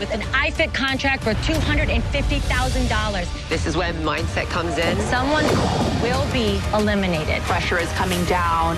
with an iFit contract for $250,000. This is when mindset comes in. Someone will be eliminated. Pressure is coming down.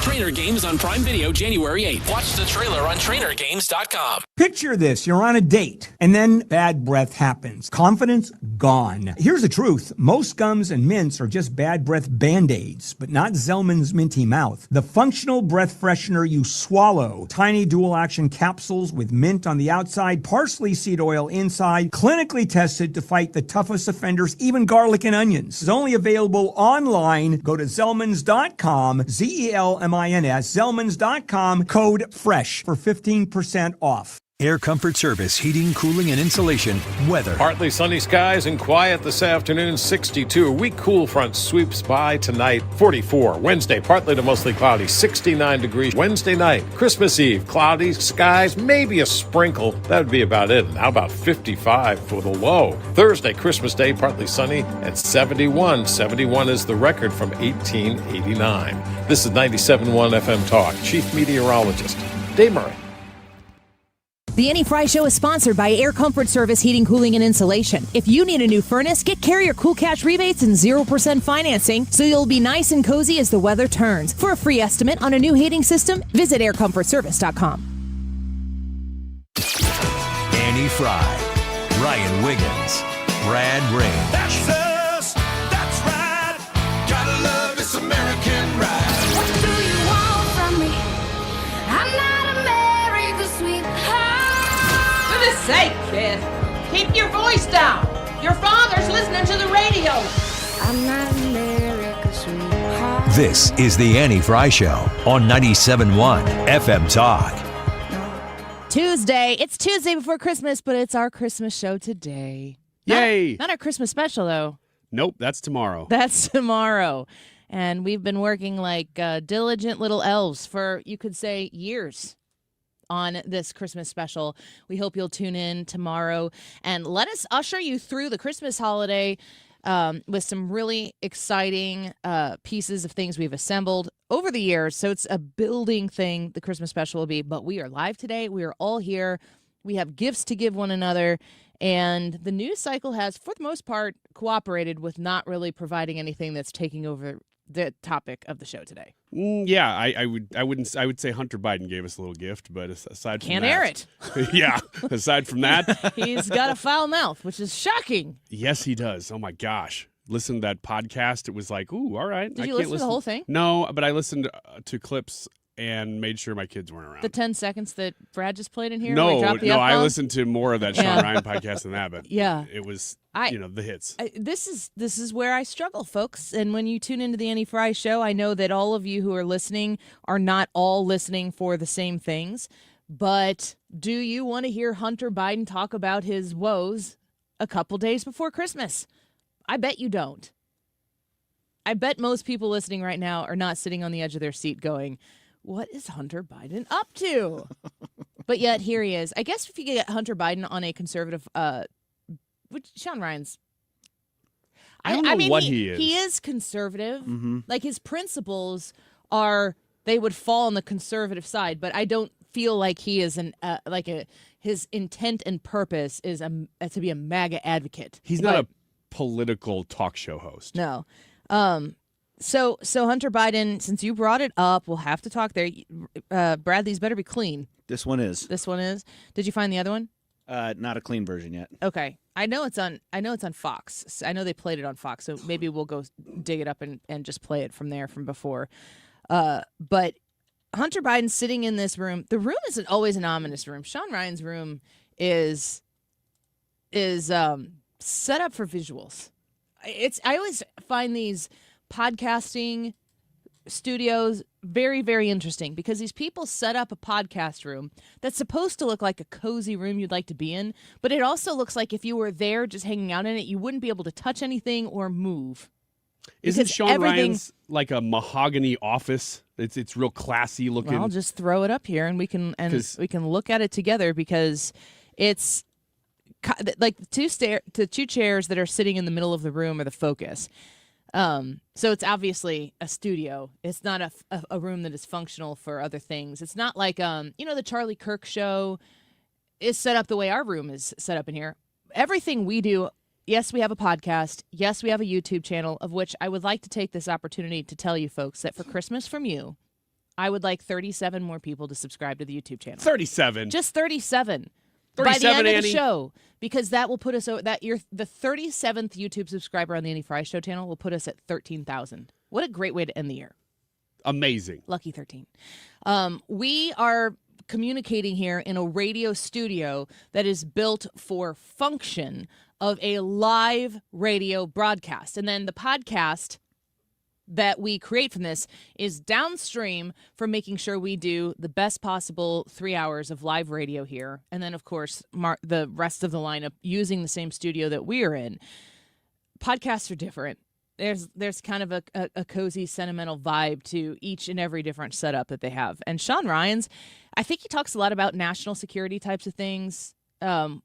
Trainer Games on Prime Video January 8th. Watch the trailer on trainergames.com. Picture this. You're on a date, and then bad breath happens. Confidence gone. Here's the truth. Most gums and mints are just bad breath Band-Aids, but not Zellman's Minty Mouth. The functional breath freshener you swallow. Tiny dual-action capsules with mint on the outside, parsley seed oil inside, clinically tested to fight the toughest offenders, even garlic and onions. It's only available online. Go to Zellmans.com, Zellmins, Zellmans.com, code FRESH for 15% off. Air Comfort Service, heating, cooling, and insulation. Weather. Partly sunny skies and quiet this afternoon, 62. A weak cool front sweeps by tonight, 44. Wednesday, partly to mostly cloudy, 69 degrees. Wednesday night, Christmas Eve, cloudy skies, maybe a sprinkle. That would be about it. And how about 55 for the low? Thursday, Christmas Day, partly sunny at 71. 71 is the record from 1889. This is 97.1 FM Talk. Chief Meteorologist Dave Murray. The Annie Fry Show is sponsored by Air Comfort Service Heating, Cooling, and Insulation. If you need a new furnace, get Carrier Cool Cash rebates and 0% financing so you'll be nice and cozy as the weather turns. For a free estimate on a new heating system, visit aircomfortservice.com. Annie Fry, Ryan Wiggins, Brad Rain. That's us. That's right. Gotta love this American ride. What do you want from me? I'm not America's sweetheart. For goodness sake, kid. Keep your voice down. Your father's listening to the radio. I'm not America's sweetheart. This is the Annie Fry Show on 97.1 FM Talk. Tuesday. It's Tuesday before Christmas, but it's our Christmas show today. Yay! Not our Christmas special, though. Nope, that's tomorrow. That's tomorrow. And we've been working like diligent little elves for, you could say, years on this Christmas special. We hope you'll tune in tomorrow and let us usher you through the Christmas holiday with some really exciting pieces of things we've assembled over the years. So it's a building thing, the Christmas special will be. But we are live today. We are all here. We have gifts to give one another. And the news cycle has, for the most part, cooperated with not really providing anything that's taking over the topic of the show today. Yeah, I would say Hunter Biden gave us a little gift, but aside from Can't that, air it. Yeah, aside from that, He's got a foul mouth, which is shocking. yes, he does. Oh my gosh, listen to that podcast. It was like, ooh, all right. Did you listen to the whole thing? No, but I listened to clips and made sure my kids weren't around. The 10 seconds that Brad just played in here? No, when we dropped the I F-bomb? listened to more of that Sean Yeah. Ryan podcast than that, but Yeah. it was, the hits. This is where I struggle, folks. And when you tune into the Annie Fry Show, I know that all of you who are listening are not all listening for the same things. But do you want to hear Hunter Biden talk about his woes a couple days before Christmas? I bet you don't. I bet most people listening right now are not sitting on the edge of their seat going, what is Hunter Biden up to? But yet here he is. I guess if you get Hunter Biden on a conservative, which Sean Ryan's, I don't know what he is. He is conservative. Mm-hmm. Like his principles they would fall on the conservative side, but I don't feel like he is his intent and purpose is to be a MAGA advocate. He's not a political talk show host. No. So Hunter Biden, since you brought it up, we'll have to talk there. Brad, these better be clean. This one is. This one is. Did you find the other one? Not a clean version yet. Okay. I know it's on Fox. I know they played it on Fox, so maybe we'll go dig it up and just play it from there from before. But Hunter Biden sitting in this room. The room isn't always an ominous room. Sean Ryan's room is set up for visuals. I always find these podcasting studios very, very interesting because these people set up a podcast room that's supposed to look like a cozy room you'd like to be in, but it also looks like if you were there just hanging out in it, you wouldn't be able to touch anything or move. Isn't Sean Ryan's like a mahogany office? It's real classy looking. Well, I'll just throw it up here and we can look at it together because it's like two chairs that are sitting in the middle of the room are the focus. So it's obviously a studio. It's not a room that is functional for other things. It's not like the Charlie Kirk show is set up the way our room is set up in here. Everything we do, yes, we have a podcast. Yes, we have a YouTube channel, of which I would like to take this opportunity to tell you folks that for Christmas from you, I would like 37 more people to subscribe to the YouTube channel. 37. Just 37. 37, by the end Annie. of the show, because that will put us the 37th YouTube subscriber on the Annie Fry Show channel will put us at 13,000. What a great way to end the year. Amazing. Lucky 13. We are communicating here in a radio studio that is built for function of a live radio broadcast. And then the podcast that we create from this is downstream from making sure we do the best possible 3 hours of live radio here. And then, of course, the rest of the lineup using the same studio that we are in. Podcasts are different. There's kind of a cozy, sentimental vibe to each and every different setup that they have. And Sean Ryan's, I think he talks a lot about national security types of things,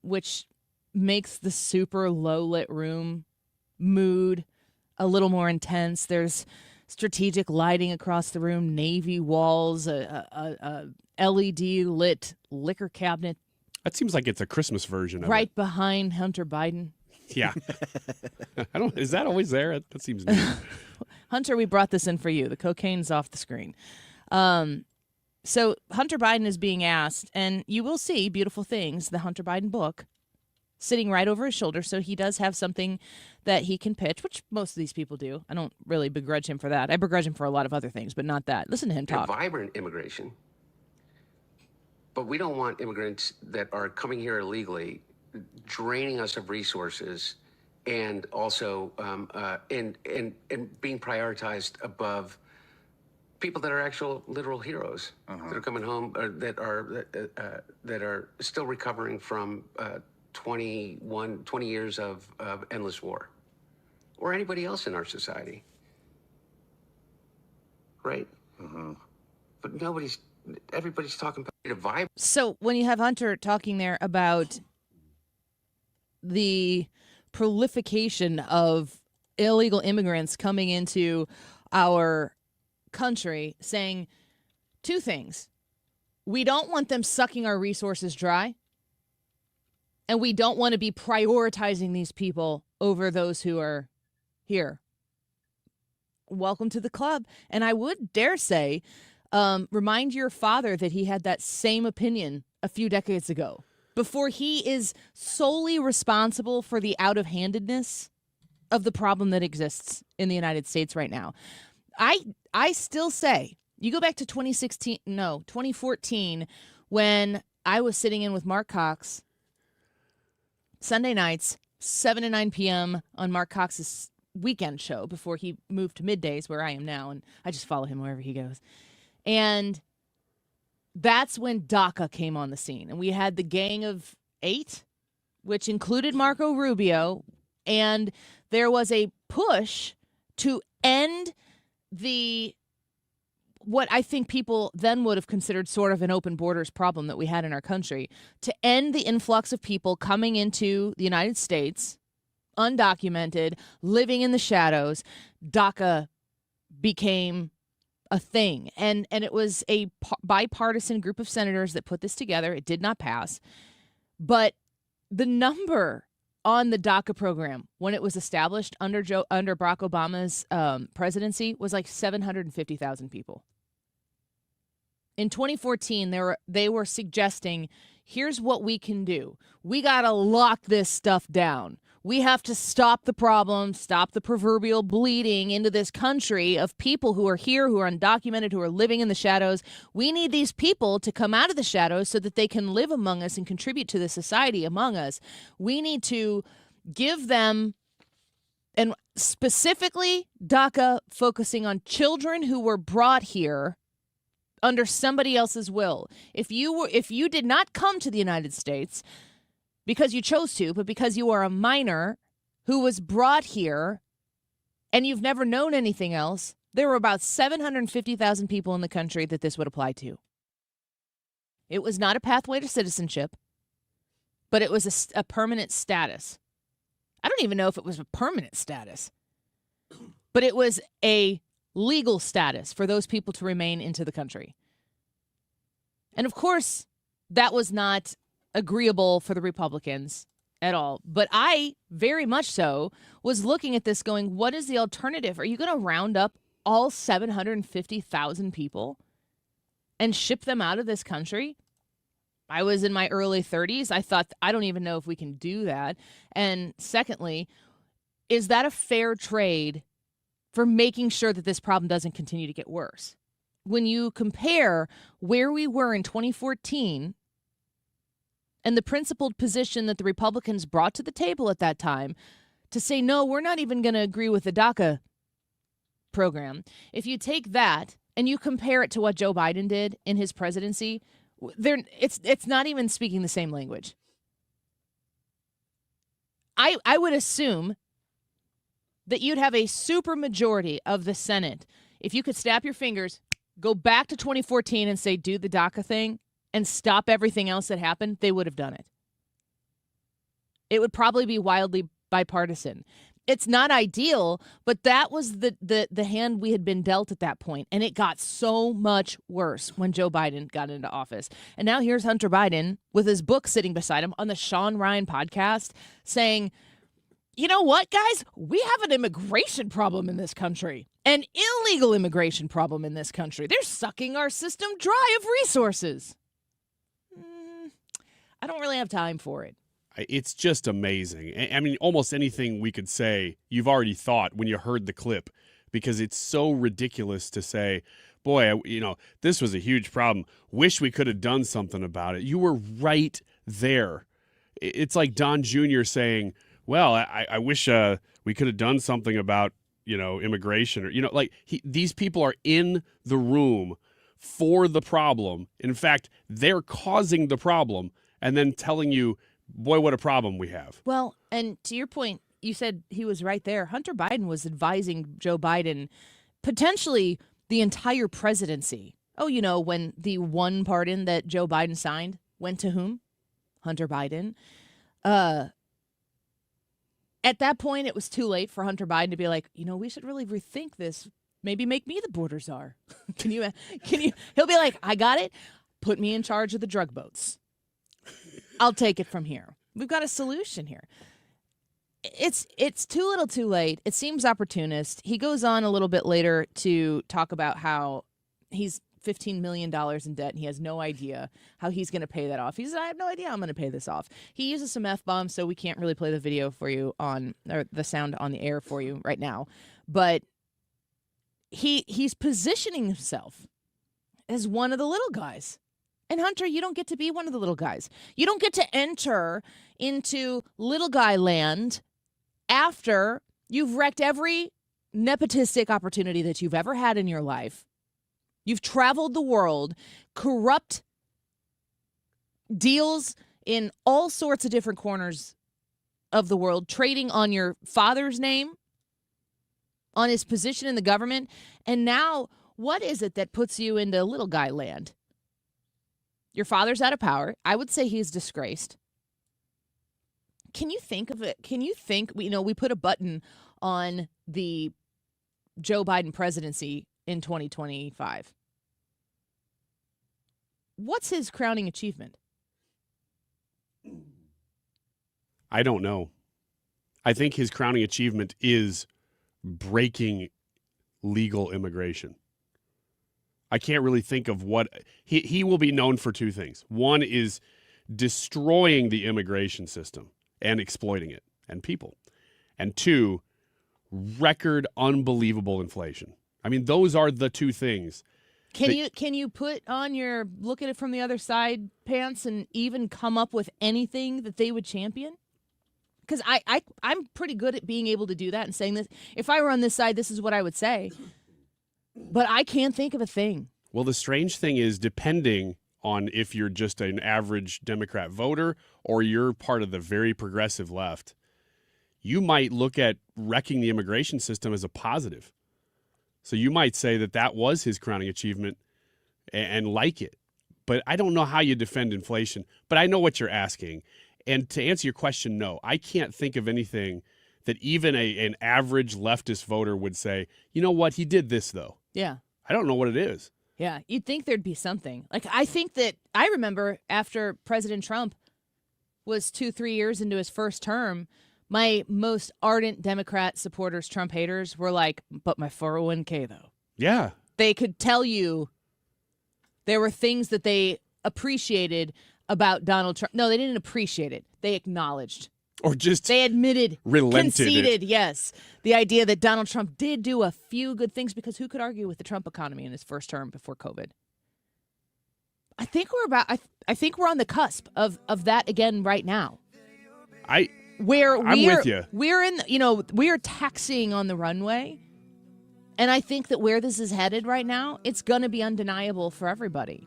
which makes the super low-lit room mood a little more intense. There's strategic lighting across the room, navy walls, a LED lit liquor cabinet. That seems like it's a Christmas version of right it. behind Hunter Biden. Yeah. Is that always there? That seems new. Hunter, we brought this in for you. The cocaine's off the screen. So Hunter Biden is being asked, and you will see Beautiful Things, the Hunter Biden book, sitting right over his shoulder, so he does have something that he can pitch, which most of these people do. I don't really begrudge him for that. I begrudge him for a lot of other things, but not that. Listen to him talk. Vibrant immigration. But we don't want immigrants that are coming here illegally, draining us of resources, and also and being prioritized above people that are actual literal heroes that are coming home, or that are still recovering from 20 years of endless war, or anybody else in our society, right? But everybody's talking about a vibe. So when you have Hunter talking there about the proliferation of illegal immigrants coming into our country, saying two things: we don't want them sucking our resources dry, and we don't want to be prioritizing these people over those who are here. Welcome to the club. And I would dare say, remind your father that he had that same opinion a few decades ago, before he is solely responsible for the out-of-handedness of the problem that exists in the United States right now. I still say, you go back to 2014, when I was sitting in with Mark Cox, Sunday nights, 7 to 9 p.m. on Mark Cox's weekend show before he moved to middays, where I am now, and I just follow him wherever he goes. And that's when DACA came on the scene. And we had the Gang of Eight, which included Marco Rubio, and there was a push to end what I think people then would have considered sort of an open borders problem that we had in our country, to end the influx of people coming into the United States, undocumented, living in the shadows. DACA became a thing. And it was a bipartisan group of senators that put this together. It did not pass. But the number on the DACA program when it was established under Barack Obama's presidency was like 750,000 people. In 2014, they were suggesting, here's what we can do. We got to lock this stuff down. We have to stop the problem, stop the proverbial bleeding into this country of people who are here, who are undocumented, who are living in the shadows. We need these people to come out of the shadows so that they can live among us and contribute to the society among us. We need to give them, and specifically DACA focusing on children who were brought here under somebody else's will. If you did not come to the United States because you chose to, but because you are a minor who was brought here and you've never known anything else, there were about 750,000 people in the country that this would apply to. It was not a pathway to citizenship, but it was a permanent status. I don't even know if it was a permanent status, but it was a legal status for those people to remain into the country. And of course, that was not agreeable for the Republicans at all. But I, very much so, was looking at this going, what is the alternative? Are you going to round up all 750,000 people and ship them out of this country? I was in my early 30s. I thought, I don't even know if we can do that. And secondly, is that a fair trade for making sure that this problem doesn't continue to get worse? When you compare where we were in 2014 and the principled position that the Republicans brought to the table at that time to say, no, we're not even going to agree with the DACA program. If you take that and you compare it to what Joe Biden did in his presidency, it's not even speaking the same language. I would assume that you'd have a super majority of the Senate. If you could snap your fingers, go back to 2014 and say, do the DACA thing and stop everything else that happened, they would have done it. It would probably be wildly bipartisan. It's not ideal, but that was the hand we had been dealt at that point, and it got so much worse when Joe Biden got into office. And now here's Hunter Biden with his book sitting beside him on the Sean Ryan podcast saying, you know what, guys? We have an immigration problem in this country, an illegal immigration problem in this country. They're sucking our system dry of resources. I don't really have time for it. It's just amazing. I mean, almost anything we could say, you've already thought when you heard the clip, because it's so ridiculous to say, boy, this was a huge problem. Wish we could have done something about it. You were right there. It's like Don Jr. saying, well, I wish we could have done something about, immigration, or, these people are in the room for the problem. In fact, they're causing the problem and then telling you, boy, what a problem we have. Well, and to your point, you said he was right there. Hunter Biden was advising Joe Biden potentially the entire presidency. Oh, when the one pardon that Joe Biden signed went to whom? Hunter Biden. At that point, it was too late for Hunter Biden to be like, we should really rethink this. Maybe make me the border czar. Can you? He'll be like, I got it. Put me in charge of the drug boats. I'll take it from here. We've got a solution here. It's too little too late. It seems opportunist. He goes on a little bit later to talk about how he's $15 million in debt and he has no idea how he's going to pay that off. He says, I have no idea how I'm going to pay this off. He uses some F-bombs, so we can't really play the video for you or the sound on the air for you right now. But he's positioning himself as one of the little guys. And Hunter, you don't get to be one of the little guys. You don't get to enter into little guy land after you've wrecked every nepotistic opportunity that you've ever had in your life. You've traveled the world, corrupt deals in all sorts of different corners of the world, trading on your father's name, on his position in the government. And now, what is it that puts you into little guy land? Your father's out of power. I would say he's disgraced. Can you think of it? Can you think, we put a button on the Joe Biden presidency in 2025. What's his crowning achievement? I don't know. I think his crowning achievement is breaking legal immigration. I can't really think of what he will be known for. Two things. One is destroying the immigration system and exploiting it and people. And two, record unbelievable inflation. I mean, those are the two things. Can you put on your look at it from the other side pants and even come up with anything that they would champion? Because I'm pretty good at being able to do that and saying this. If I were on this side, this is what I would say. But I can't think of a thing. Well, the strange thing is, depending on if you're just an average Democrat voter or you're part of the very progressive left, you might look at wrecking the immigration system as a positive. So you might say that that was his crowning achievement and like it. But I don't know how you defend inflation. But I know what you're asking. And to answer your question, no, I can't think of anything that even an average leftist voter would say, you know what, he did this, though. Yeah. I don't know what it is. Yeah, you'd think there'd be something. Like, I think that I remember after President Trump was 2-3 years into his first term, my most ardent Democrat supporters, Trump haters, were like, but my 401k, though. Yeah. They could tell you there were things that they appreciated about Donald Trump. No, they didn't appreciate it. They acknowledged. Or just they admitted, relented conceded, yes, the idea that Donald Trump did do a few good things, because who could argue with the Trump economy in his first term before COVID? I think I think we're on the cusp of that again right now. I'm with you. We're in, we are taxiing on the runway, and I think that where this is headed right now, it's going to be undeniable for everybody.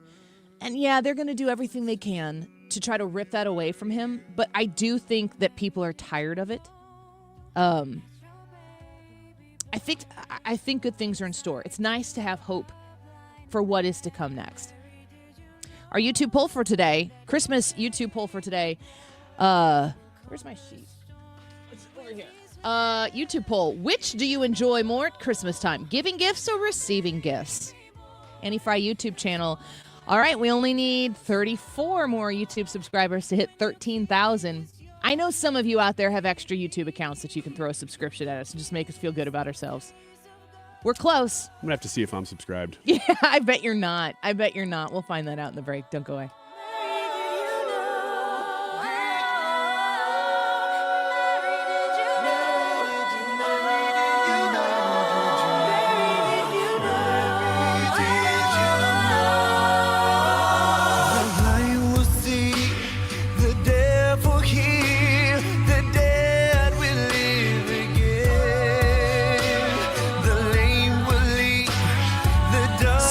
And yeah, they're going to do everything they can to try to rip that away from him, but I do think that people are tired of it. I think good things are in store. It's nice to have hope for what is to come next. Our YouTube poll for today, Christmas YouTube poll for today. Where's my sheet? It's over here. YouTube poll: which do you enjoy more at Christmas time, giving gifts or receiving gifts? Annie Fry YouTube channel. All right, we only need 34 more YouTube subscribers to hit 13,000. I know some of you out there have extra YouTube accounts that you can throw a subscription at us and just make us feel good about ourselves. We're close. I'm going to have to see if I'm subscribed. Yeah, I bet you're not. We'll find that out in the break. Don't go away.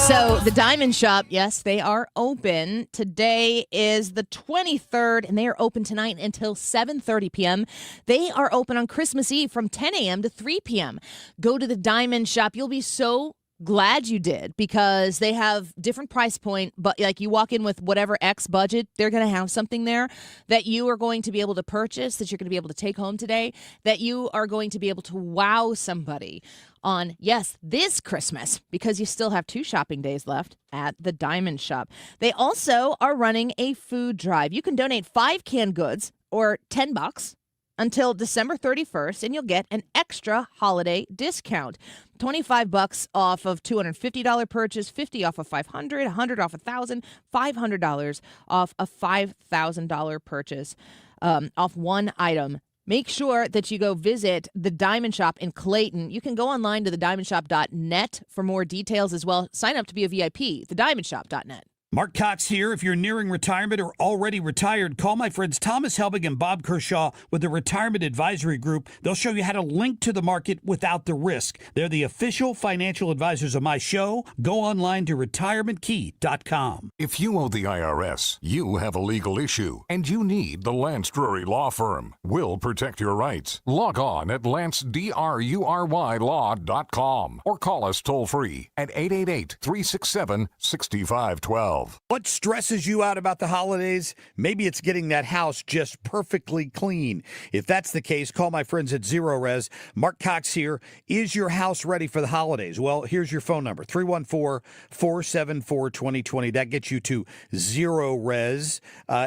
So the Diamond Shop, yes, they are open. Today is the 23rd, and they are open tonight until 7:30 p.m. They are open on Christmas Eve from 10 a.m. to 3 p.m. Go to the Diamond Shop. You'll be so glad you did, because they have different price point, but like you walk in with whatever X budget, they're going to have something there that you are going to be able to purchase, that you're going to be able to take home today, that you are going to be able to wow somebody on, yes, this Christmas, because you still have 2 shopping days left at the Diamond Shop. They also are running a food drive. You can donate 5 canned goods or $10 until December 31st, and you'll get an extra holiday discount. $25 off of $250 purchase, $50 off of $500, $100 off $1,000, $500 off a $5,000 purchase off one item. Make sure that you go visit the Diamond Shop in Clayton. You can go online to thediamondshop.net for more details as well. Sign up to be a VIP, thediamondshop.net. Mark Cox here. If you're nearing retirement or already retired, call my friends Thomas Helbig and Bob Kershaw with the Retirement Advisory Group. They'll show you how to link to the market without the risk. They're the official financial advisors of my show. Go online to retirementkey.com. If you owe the IRS, you have a legal issue, and you need the Lance Drury Law Firm. We'll protect your rights. Log on at lancedrurylaw.com or call us toll-free at 888-367-6512. What stresses you out about the holidays? Maybe it's getting that house just perfectly clean. If that's the case, call my friends at Zero Res. Mark Cox here. Is your house ready for the holidays? Well, here's your phone number, 314-474-2020. That gets you to Zero Res.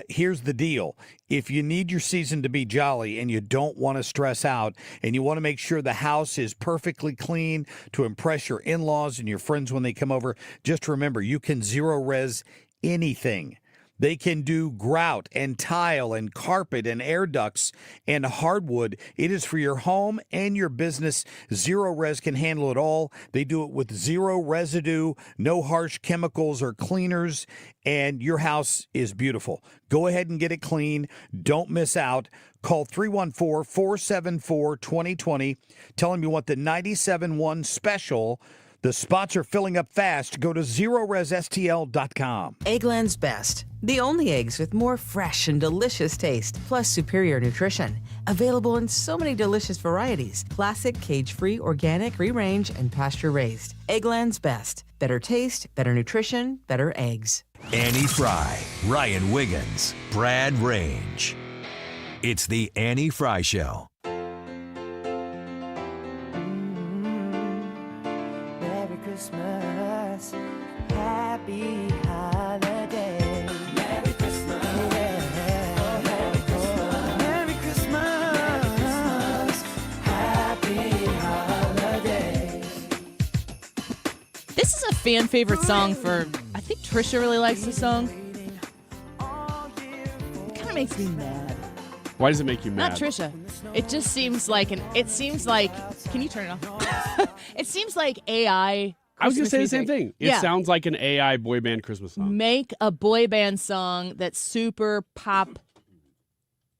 Here's the deal. If you need your season to be jolly and you don't want to stress out and you want to make sure the house is perfectly clean to impress your in-laws and your friends when they come over, just remember, you can Zero Res anything. They can do grout and tile and carpet and air ducts and hardwood. It is for your home and your business. Zero Res can handle it all. They do it with zero residue, no harsh chemicals or cleaners, and your house is beautiful. Go ahead and get it clean. Don't miss out. Call 314-474-2020. Tell them you want the 97.1 special. The spots are filling up fast. Go to ZeroResSTL.com. Eggland's Best. The only eggs with more fresh and delicious taste, plus superior nutrition. Available in so many delicious varieties. Classic, cage-free, organic, free-range, and pasture-raised. Eggland's Best. Better taste, better nutrition, better eggs. Annie Fry, Ryan Wiggins, Brad Range. It's the Annie Fry Show. Merry Christmas, happy holiday. Merry Christmas, Merry Christmas. fan favorite song for, I think Trisha really likes the song. It kind of makes me mad. Why does it make you mad? Not Trisha. It just seems like can you turn it off? It seems like AI. I was going to say the same music. thing. It sounds like an AI boy band Christmas song. Make a boy band song that's super pop.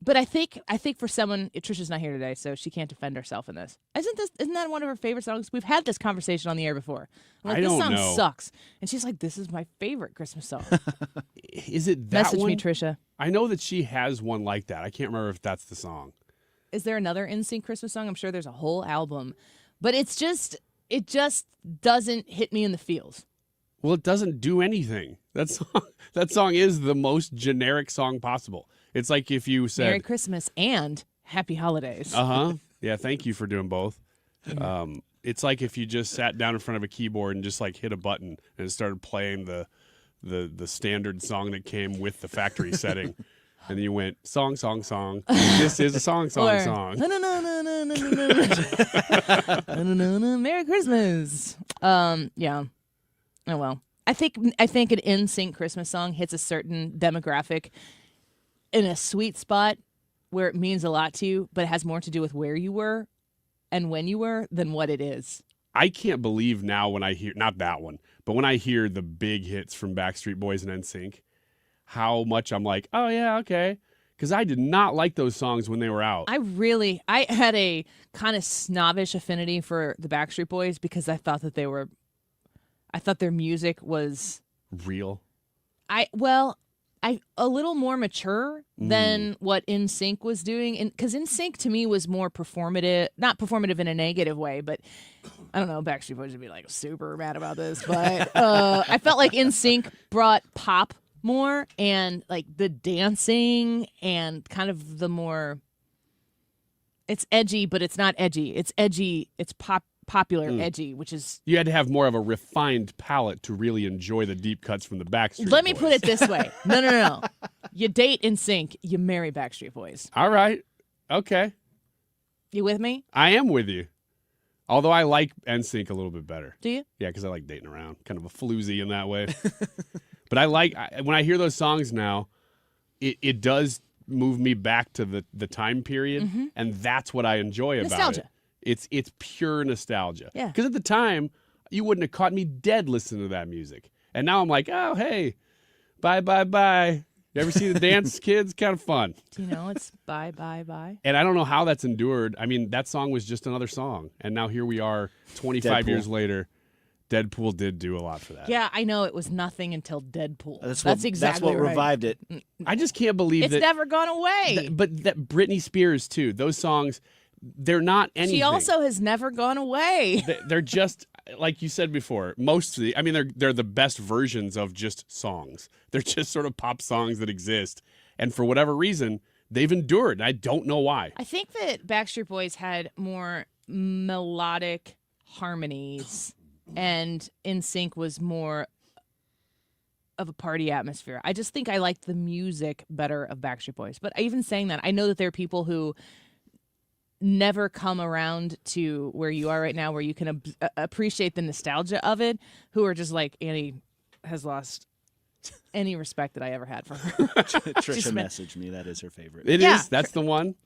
But I think for someone, Trisha's not here today, so she can't defend herself in this. Isn't that one of her favorite songs? We've had this conversation on the air before. I'm like, I this don't song know. sucks. And she's like, this is my favorite Christmas song. Is it that Message one? me, Trisha. I know that she has one like that. I can't remember if that's the song. Is there another NSYNC Christmas song? I'm sure there's a whole album. But it just doesn't hit me in the feels. Well, it doesn't do anything. That song is the most generic song possible. It's like if you said Merry Christmas and Happy Holidays. Yeah, thank you for doing both. It's like if you just sat down in front of a keyboard and just like hit a button and it started playing the standard song that came with the factory setting. And then you went, song, song, song. This is a song, song, Or, song. No, no, no, no, no, no, no, no. No, no, no, no. Merry Christmas. Yeah. Oh, well. I think an NSYNC Christmas song hits a certain demographic in a sweet spot where it means a lot to you, but it has more to do with where you were and when you were than what it is. I can't believe now when I hear, not that one, but when I hear the big hits from Backstreet Boys and NSYNC, how much I'm like, oh, yeah, okay. Because I did not like those songs when they were out. I had a kind of snobbish affinity for the Backstreet Boys because I thought their music was real. A little more mature than what NSYNC was doing, and because NSYNC to me was more performative, not performative in a negative way, but I don't know. Backstreet Boys would be like super mad about this, but I felt like NSYNC brought pop more and like the dancing and kind of the more. It's edgy, but it's not edgy. It's edgy. It's popular edgy, which is. You had to have more of a refined palate to really enjoy the deep cuts from the Backstreet Let me Boys. put it this way. No. You date NSYNC, you marry Backstreet Boys. All right. Okay. You with me? I am with you. Although I like NSYNC a little bit better. Do you? Yeah, because I like dating around. Kind of a floozy in that way. But when I hear those songs now, it does move me back to the time period, and that's what I enjoy about Nostalgia. it. It's pure nostalgia. Yeah. Because at the time, you wouldn't have caught me dead listening to that music. And now I'm like, oh, hey, bye, bye, bye. You ever see the dance, kids? Kind of fun. Do you know it's bye, bye, bye? And I don't know how that's endured. I mean, that song was just another song. And now here we are 25 years later. Deadpool did do a lot for that. Yeah, I know it was nothing until Deadpool. That's exactly what right. revived it. I just can't believe It's that. never gone away. But that Britney Spears, too. Those songs, they're not anything. She also has never gone away. They're just, like you said before, they're the best versions of just songs. They're just sort of pop songs that exist. And for whatever reason, they've endured. I don't know why. I think that Backstreet Boys had more melodic harmonies, and NSYNC was more of a party atmosphere. I just think I liked the music better of Backstreet Boys. But even saying that, I know that there are people who never come around to where you are right now, where you can appreciate the nostalgia of it, who are just like, Annie has lost any respect that I ever had for her. Trisha messaged me. That is her favorite. It is. That's the one.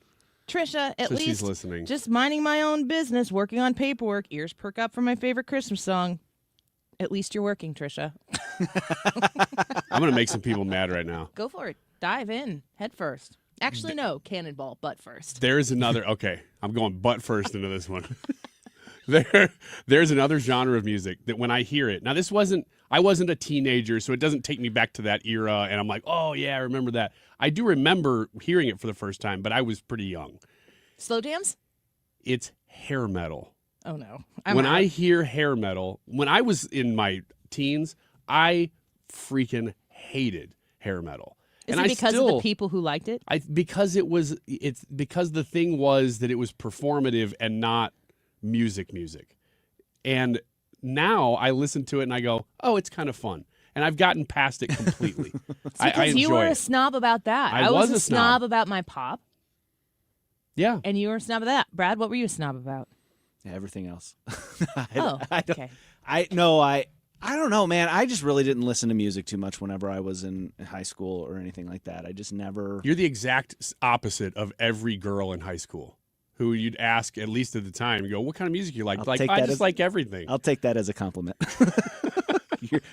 Trisha, at So least she's listening. just minding my own business, working on paperwork, ears perk up for my favorite Christmas song. At least you're working, Trisha. I'm going to make some people mad right now. Go for it. Dive in head first. Actually, no, cannonball, butt first. There's another, okay, I'm going butt first into this one. There's another genre of music that when I hear it, now I wasn't a teenager, so it doesn't take me back to that era, and I'm like, oh yeah, I remember that. I do remember hearing it for the first time, but I was pretty young. Slow jams? It's hair metal. Oh no. I hear hair metal, when I was in my teens, I freaking hated hair metal. Is and it because of the people who liked it? Because the thing was that it was performative and not music. And now I listen to it and I go, oh, it's kind of fun. And I've gotten past it completely. I enjoy you were a it. snob about that. I was a snob about my pop. Yeah. And you were a snob of that. Brad, what were you a snob about? Yeah, everything else. Okay. I don't know, man. I just really didn't listen to music too much whenever I was in high school or anything like that. I just never. You're the exact opposite of every girl in high school who you'd ask, at least at the time, you go, what kind of music you like? I just like everything. I'll take that as a compliment.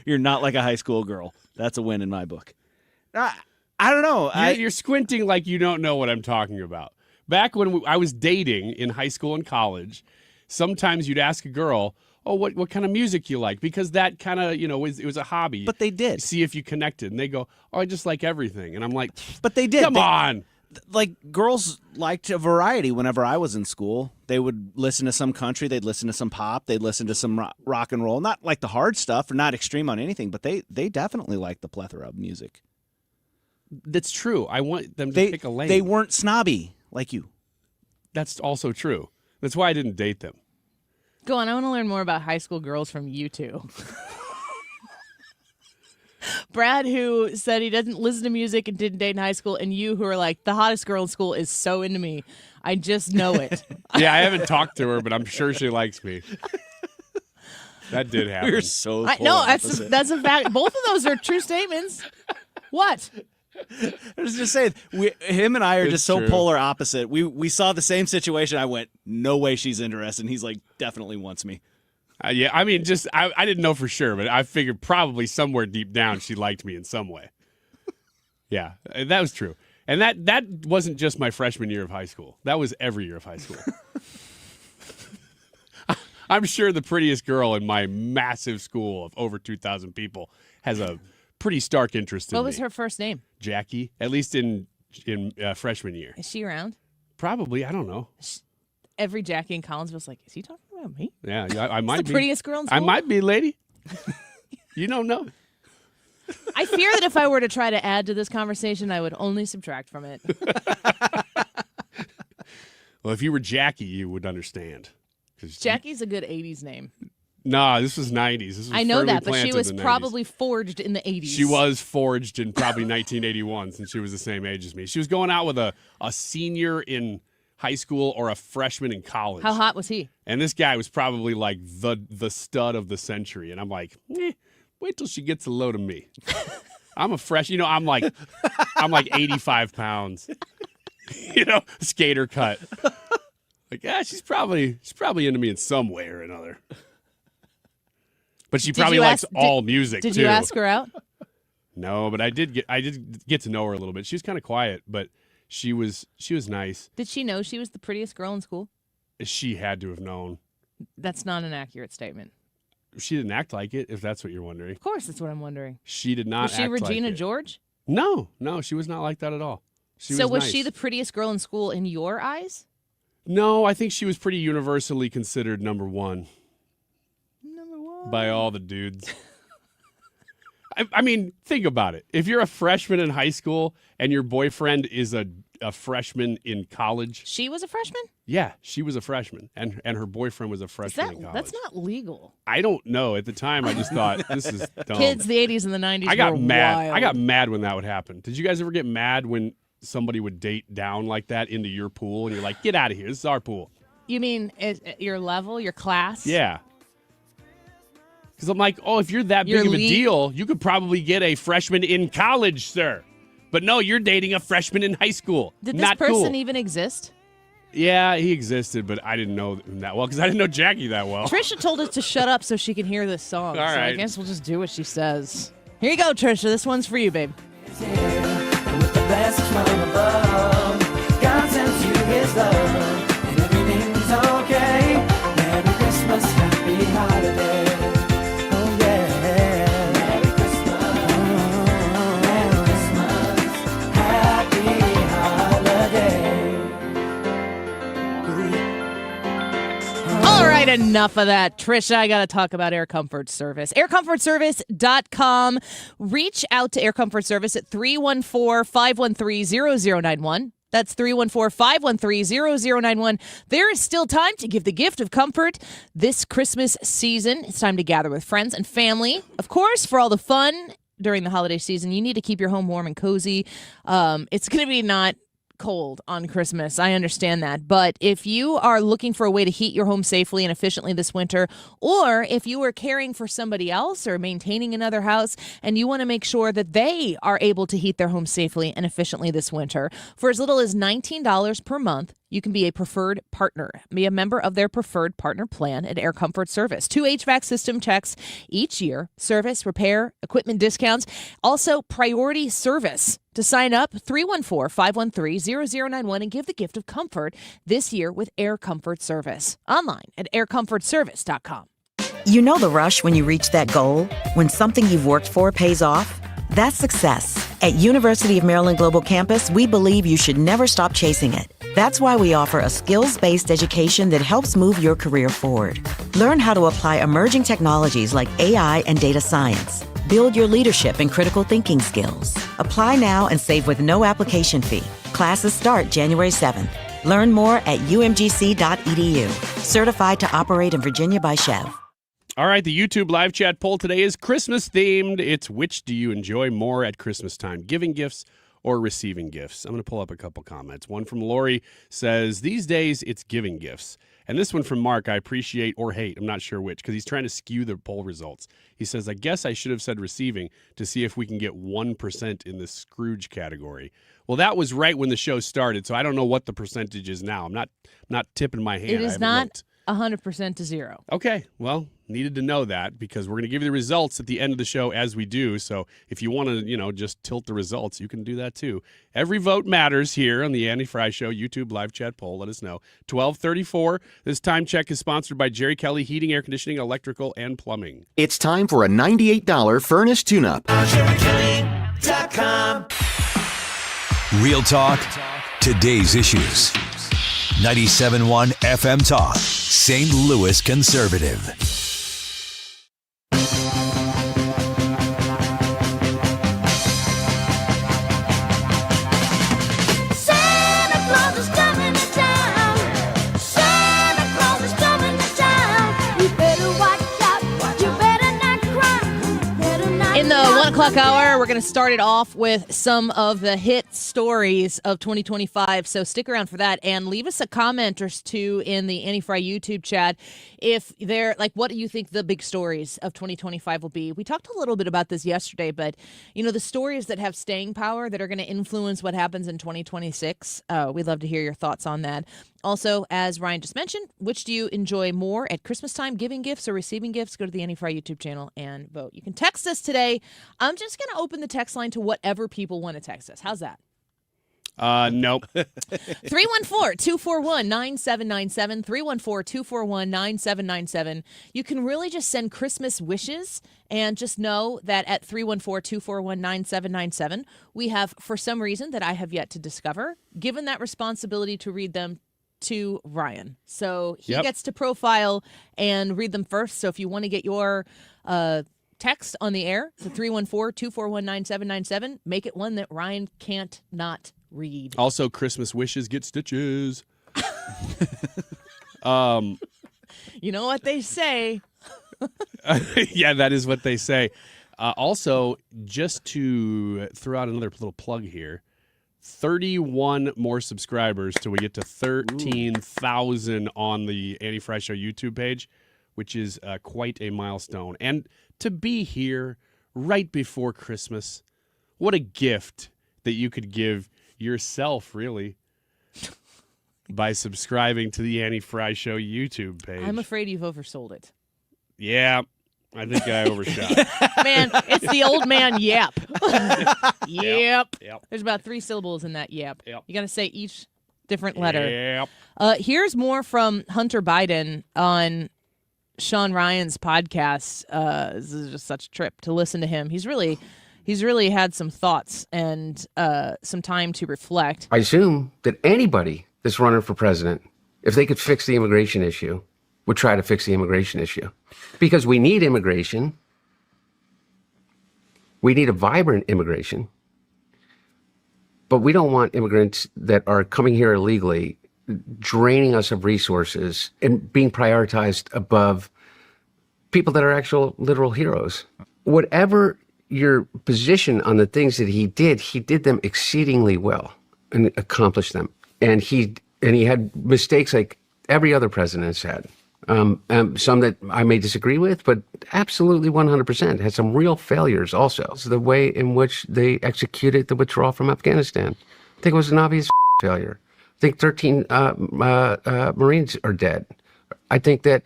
You're not like a high school girl. That's a win in my book. I don't know. You're squinting like you don't know what I'm talking about. Back when I was dating in high school and college, sometimes you'd ask a girl, oh, what kind of music you like? Because that kind of, it was a hobby. But they did. See if you connected. And they go, oh, I just like everything. And I'm like, but they did. Come on. Like, girls liked a variety whenever I was in school. They would listen to some country. They'd listen to some pop. They'd listen to some rock and roll. Not like the hard stuff or not extreme on anything, but they definitely liked the plethora of music. That's true. I want them to pick a lane. They weren't snobby like you. That's also true. That's why I didn't date them. Go on. I want to learn more about high school girls from you two. Brad, who said he doesn't listen to music and didn't date in high school, and you, who are like, the hottest girl in school is so into me. I just know it. Yeah, I haven't talked to her, but I'm sure she likes me. That did happen. You're so no, that's a fact. Both of those are true statements. What? I was just saying, him and I are just so true. polar opposite. We saw the same situation. I went, no way she's interested. And he's like, definitely wants me. Yeah, I mean, I didn't know for sure, but I figured probably somewhere deep down she liked me in some way. Yeah, that was true. And that wasn't just my freshman year of high school. That was every year of high school. I'm sure the prettiest girl in my massive school of over 2,000 people has a pretty stark interest in me. What was her first name? Jackie, at least in freshman year. Is she around? Probably, I don't know. Every Jackie in Collinsville's like, is he talking about me? Yeah, I might be. The prettiest girl in school? I might be, lady. You don't know. I fear that if I were to try to add to this conversation, I would only subtract from it. Well, if you were Jackie, you would understand. Jackie's a good 80s name. Nah, this was 90s. This was I know that, but she was in the 90s. probably forged in the 80s. She was forged in probably 1981 since she was the same age as me. She was going out with a senior in high school or a freshman in college. How hot was he? And this guy was probably like the stud of the century. And I'm like, wait till she gets a load of me. I'm a fresh, I'm like 85 pounds. Skater cut. Like, she's probably into me in some way or another. But she probably likes all music too. Did you ask her out? No, but I did get to know her a little bit. She was kind of quiet, but she was nice. Did she know she was the prettiest girl in school? She had to have known. That's not an accurate statement. She didn't act like it, if that's what you're wondering. Of course, that's what I'm wondering. She did not. Was she act Regina like it. George? No, she was not like that at all. So was nice. she the prettiest girl in school in your eyes? No, I think she was pretty universally considered number one. Number one by all the dudes. I mean, think about it. If you're a freshman in high school and your boyfriend is a freshman in college. She was a freshman? Yeah, she was a freshman. And her boyfriend was a freshman in college. That's not legal. I don't know. At the time, I just thought, this is dumb. Kids, the 80s and the 90s I got were mad. wild. I got mad when that would happen. Did you guys ever get mad when somebody would date down like that into your pool? And you're like, get out of here. This is our pool. You mean your level, your class? Yeah. Because I'm like, if you're that big of a deal, you could probably get a freshman in college, sir. But no, you're dating a freshman in high school. Did this Not person cool. even exist? Yeah, he existed, but I didn't know him that well because I didn't know Jackie that well. Trisha told us to shut up so she can hear this song. All so I right. guess we'll just do what she says. Here you go, Trisha. This one's for you, babe. With the blessings from above, God sends you his love, and everything's okay. Merry Christmas, happy holiday. Oh yeah. Merry Christmas. Merry Christmas, happy holiday. All right, enough of that. Trisha, I got to talk about Air Comfort Service. AirComfortService.com. Reach out to Air Comfort Service at 314-513-0091. That's 314-513-0091. There is still time to give the gift of comfort this Christmas season. It's time to gather with friends and family. Of course, for all the fun during the holiday season, you need to keep your home warm and cozy. It's going to be not cold on Christmas. I understand that. But if you are looking for a way to heat your home safely and efficiently this winter, or if you are caring for somebody else or maintaining another house and you want to make sure that they are able to heat their home safely and efficiently this winter, for as little as $19 per month, you can be a preferred partner. Be a member of their preferred partner plan at Air Comfort Service. 2 HVAC system checks each year, service, repair, equipment discounts, also priority service. To sign up, 314-513-0091 and give the gift of comfort this year with Air Comfort Service. Online at aircomfortservice.com. You know the rush when you reach that goal? When something you've worked for pays off? That's success. At University of Maryland Global Campus, we believe you should never stop chasing it. That's why we offer a skills-based education that helps move your career forward. Learn how to apply emerging technologies like AI and data science. Build your leadership and critical thinking skills. Apply now and save with no application fee. Classes start January 7th. Learn more at umgc.edu. Certified to operate in Virginia by Chev. All right, the YouTube live chat poll today is Christmas themed. It's which do you enjoy more at Christmas time, giving gifts or receiving gifts? I'm going to pull up a couple comments. One from Lori says, these days it's giving gifts. And this one from Mark, I appreciate or hate, I'm not sure which, because he's trying to skew the poll results. He says, I guess I should have said receiving to see if we can get 1% in the Scrooge category. Well, that was right when the show started, so I don't know what the percentage is now. I'm not tipping my hand. It is not 100% to 0. Okay, well, needed to know that because we're going to give you the results at the end of the show as we do. So if you want to, just tilt the results, you can do that too. Every vote matters here on the Andy Fry Show YouTube live chat poll. Let us know. 12:34. This time check is sponsored by Jerry Kelly Heating, Air Conditioning, Electrical, and Plumbing. It's time for a $98 furnace tune-up. JerryKelly.com. Real talk, today's issues. 97.1 FM Talk, St. Louis Conservative. Santa Claus is coming to town. Santa Claus is coming to town. You better watch out. You better not cry. Better not In the 1 o'clock hour, we're going to start it off with some of the hit stories of 2025. So stick around for that and leave us a comment or two in the Annie Fry YouTube chat if they're like, what do you think the big stories of 2025 will be? We talked a little bit about this yesterday, but the stories that have staying power that are going to influence what happens in 2026. We'd love to hear your thoughts on that. Also, as Ryan just mentioned, which do you enjoy more at Christmas time, giving gifts or receiving gifts? Go to the Annie Fry YouTube channel and vote. You can text us today. I'm just going to open the text line to whatever people want to text us. How's that? Nope. 314-241-9797. 314-241-9797. You can really just send Christmas wishes and just know that at 314-241-9797, we have, for some reason that I have yet to discover, given that responsibility to read them to Ryan. So he gets to profile and read them first. So if you want to get your text on the air to 314-241-9797, make it one that Ryan can't not read. Also, Christmas wishes get stitches. You know what they say. Yeah, that is what they say. Also, just to throw out another little plug here, 31 more subscribers till we get to 13,000 on the Annie Fry Show YouTube page, which is quite a milestone. And to be here right before Christmas, what a gift that you could give yourself, really, by subscribing to the Annie Fry Show YouTube page. I'm afraid you've oversold it. Yeah, I think I overshot. Man, it's the old man yap. Yep. Yep. There's about 3 syllables in that yap. Yep. You got to say each different letter. Yep. Here's more from Hunter Biden on Sean Ryan's podcast. This is just such a trip to listen to him. He's really had some thoughts and some time to reflect. I assume that anybody that's running for president, if they could fix the immigration issue, would try to fix the immigration issue. Because we need immigration. We need a vibrant immigration. But we don't want immigrants that are coming here illegally, draining us of resources and being prioritized above people that are actual literal heroes. Whatever your position on the things that he did them exceedingly well. and accomplish them. And he had mistakes like every other president has had. Some that I may disagree with, but absolutely 100% had some real failures also. So the way in which they executed the withdrawal from Afghanistan, I think it was an obvious failure. I think 13 Marines are dead. I think that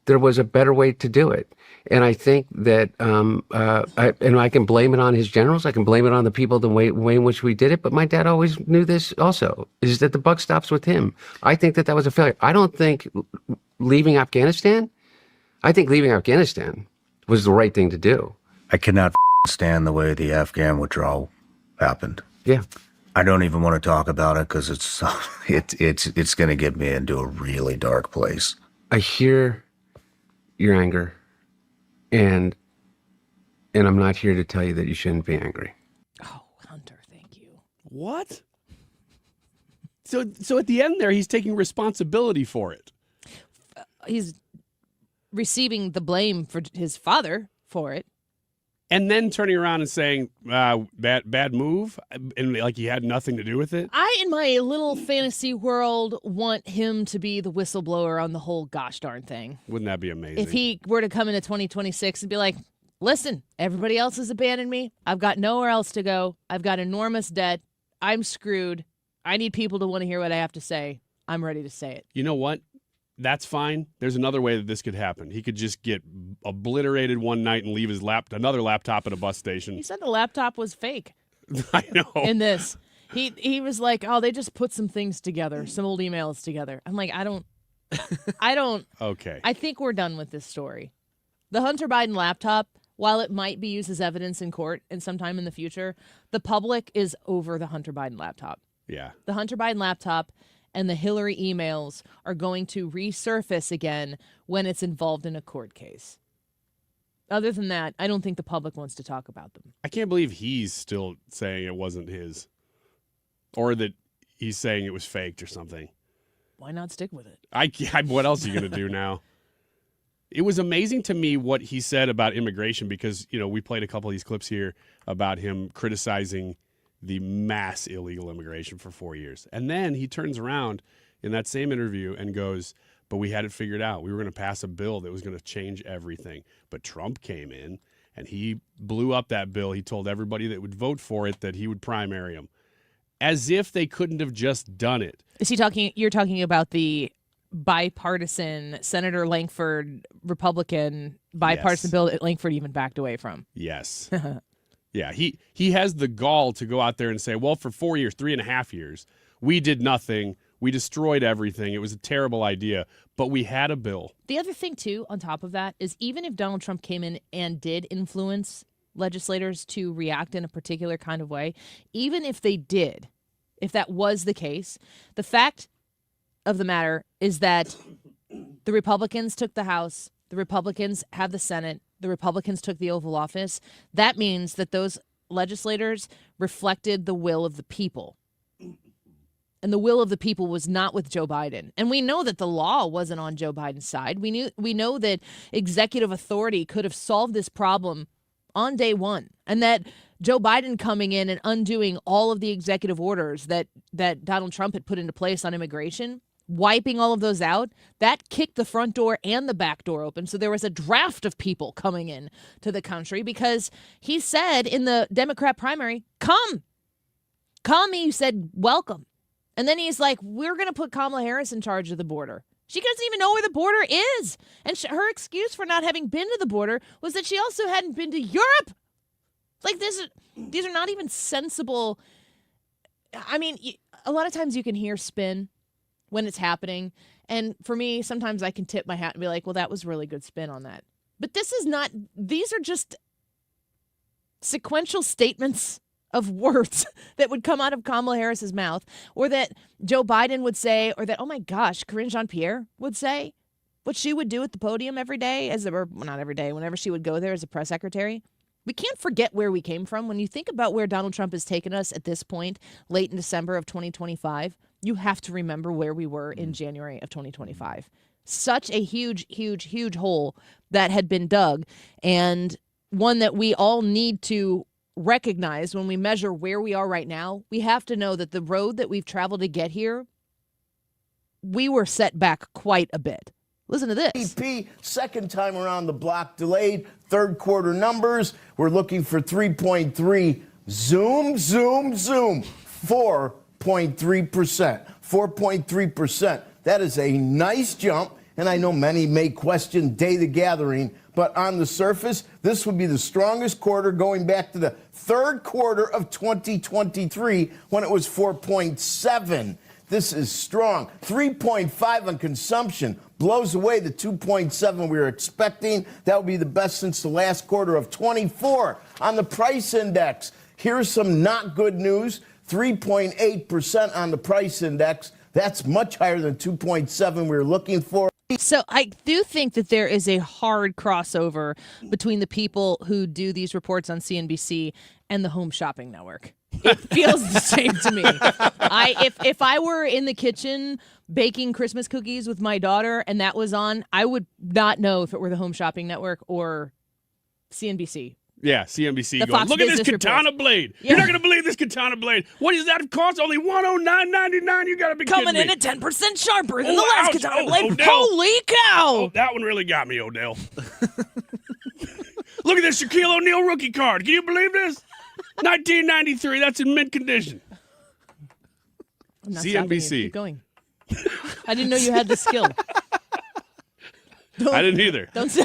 there was a better way to do it. And I think that, I can blame it on his generals. I can blame it on the people, the way in which we did it. But my dad always knew this also, is that the buck stops with him. I think that was a failure. I don't think leaving Afghanistan was the right thing to do. I cannot stand the way the Afghan withdrawal happened. Yeah. I don't even want to talk about it because it's going to get me into a really dark place. I hear your anger, and I'm not here to tell you that you shouldn't be angry. Oh, Hunter, thank you. What? So at the end there, he's taking responsibility for it. He's receiving the blame for his father for it. And then turning around and saying, bad move, and like he had nothing to do with it. I, in my little fantasy world, want him to be the whistleblower on the whole gosh darn thing. Wouldn't that be amazing? If he were to come into 2026 and be like, listen, everybody else has abandoned me. I've got nowhere else to go. I've got enormous debt. I'm screwed. I need people to want to hear what I have to say. I'm ready to say it. You know what? That's fine. There's another way that this could happen. He could just get obliterated one night and leave his another laptop at a bus station. He said the laptop was fake. I know. In this. He was like, oh, they just put some things together, some old emails together. I'm like, I don't. Okay. I think we're done with this story. The Hunter Biden laptop, while it might be used as evidence in court and sometime in the future, the public is over the Hunter Biden laptop. Yeah. The Hunter Biden laptop and the Hillary emails are going to resurface again when it's involved in a court case. Other than that, I don't think the public wants to talk about them. I can't believe he's still saying it wasn't his. Or that he's saying it was faked or something. Why not stick with it? What else are you going to do now? It was amazing to me what he said about immigration because, we played a couple of these clips here about him criticizing the mass illegal immigration for 4 years. And then he turns around in that same interview and goes, but we had it figured out. We were going to pass a bill that was going to change everything. But Trump came in and he blew up that bill. He told everybody that would vote for it that he would primary him. As if they couldn't have just done it. You're talking about the bipartisan Senator Lankford Republican bipartisan bill that Lankford even backed away from. Yes. Yeah, he has the gall to go out there and say, well, for 4 years, 3.5 years, we did nothing. We destroyed everything. It was a terrible idea, but we had a bill. The other thing, too, on top of that, is even if Donald Trump came in and did influence legislators to react in a particular kind of way, even if they did, if that was the case, the fact of the matter is that the Republicans took the House, the Republicans have the Senate, the Republicans took the Oval Office. That means that those legislators reflected the will of the people. And the will of the people was not with Joe Biden. And we know that the law wasn't on Joe Biden's side. We know that executive authority could have solved this problem on day one. And that Joe Biden coming in and undoing all of the executive orders that Donald Trump had put into place on immigration, wiping all of those out, that kicked the front door and the back door open. So there was a draft of people coming in to the country because he said in the Democrat primary, come. He said, welcome. And then he's like, we're going to put Kamala Harris in charge of the border. She doesn't even know where the border is. And her excuse for not having been to the border was that she also hadn't been to Europe. Like, these are not even sensible. I mean, a lot of times you can hear spin when it's happening. And for me, sometimes I can tip my hat and be like, well, that was really good spin on that. But this is not, these are just sequential statements of words that would come out of Kamala Harris's mouth, or that Joe Biden would say, or that, oh my gosh, Karine Jean-Pierre would say, what she would do at the podium every day, not every day, whenever she would go there as a press secretary. We can't forget where we came from. When you think about where Donald Trump has taken us at this point, late in December of 2025, you have to remember where we were in January of 2025. Such a huge, huge, huge hole that had been dug, and one that we all need to recognize when we measure where we are right now, we have to know that the road that we've traveled to get here, we were set back quite a bit. Listen to this. GDP, second time around the block, delayed. Third quarter numbers, we're looking for 3.3. Zoom, zoom, zoom. 4.3%. 4.3%. That is a nice jump. And I know many may question Day the Gathering, but on the surface, this would be the strongest quarter going back to the third quarter of 2023 when it was 4.7. This is strong. 3.5 on consumption blows away the 2.7 we were expecting. That would be the best since the last quarter of 24. On the price index, here's some not good news. 3.8% on the price index. That's much higher than 2.7 we were looking for. So I do think that there is a hard crossover between the people who do these reports on CNBC and the Home Shopping Network. It feels the same to me. If I were in the kitchen baking Christmas cookies with my daughter and that was on, I would not know if it were the Home Shopping Network or CNBC. Yeah, CNBC The going, Fox look at this Business katana Report. blade. Yeah. You're not going to believe this katana blade. What does that cost? Only $109.99. You got to be Coming kidding in me. at 10% sharper than Oh, the last ouch. katana Oh, blade. Odell. Holy cow! Oh, that one really got me, Odell. Look at this Shaquille O'Neal rookie card. Can you believe this? 1993. That's in mint condition. I'm not stopping you. CNBC. Keep going. I didn't know you had the skill. I didn't either. Don't say.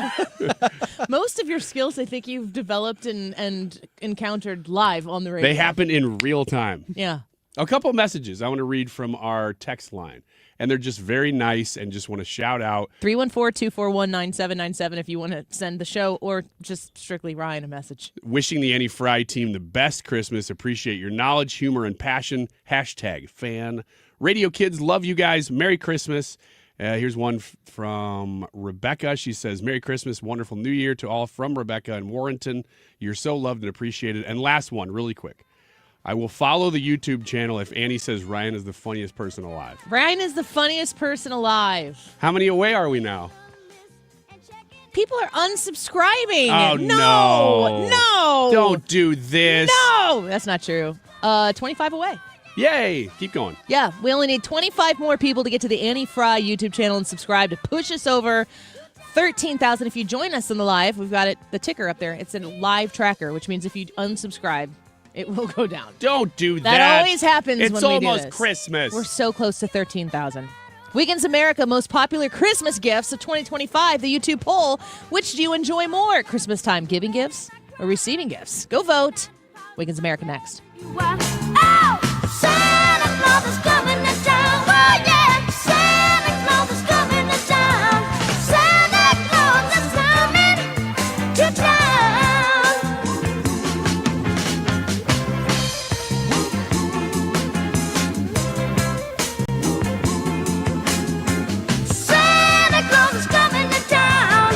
Most of your skills, I think you've developed and encountered live on the radio. They happen in real time. Yeah. A couple messages I want to read from our text line. And they're just very nice and just want to shout out. 314-241-9797 if you want to send the show or just strictly Ryan a message. Wishing the Annie Fry team the best Christmas. Appreciate your knowledge, humor, and passion. #fan. Radio kids, love you guys. Merry Christmas. Here's one from Rebecca. She says, Merry Christmas, wonderful New Year to all from Rebecca in Warrenton. You're so loved and appreciated. And last one, really quick. I will follow the YouTube channel if Annie says Ryan is the funniest person alive. Ryan is the funniest person alive. How many away are we now? People are unsubscribing. Oh, no. Don't do this. No, that's not true. 25 away. Yay. Keep going. Yeah, we only need 25 more people to get to the Annie Fry YouTube channel and subscribe to push us over 13,000. If you join us in the live, we've got the ticker up there. It's a live tracker, which means if you unsubscribe, it will go down. Don't do that. That always happens when we do this. It's almost Christmas. We're so close to 13,000. Weekends America, most popular Christmas gifts of 2025, the YouTube poll. Which do you enjoy more? Christmastime giving gifts or receiving gifts? Go vote. Weekends America next. Santa Claus is coming to town. Oh yeah, Santa Claus is coming to town. Santa Claus is coming to town. Santa Claus is coming to town.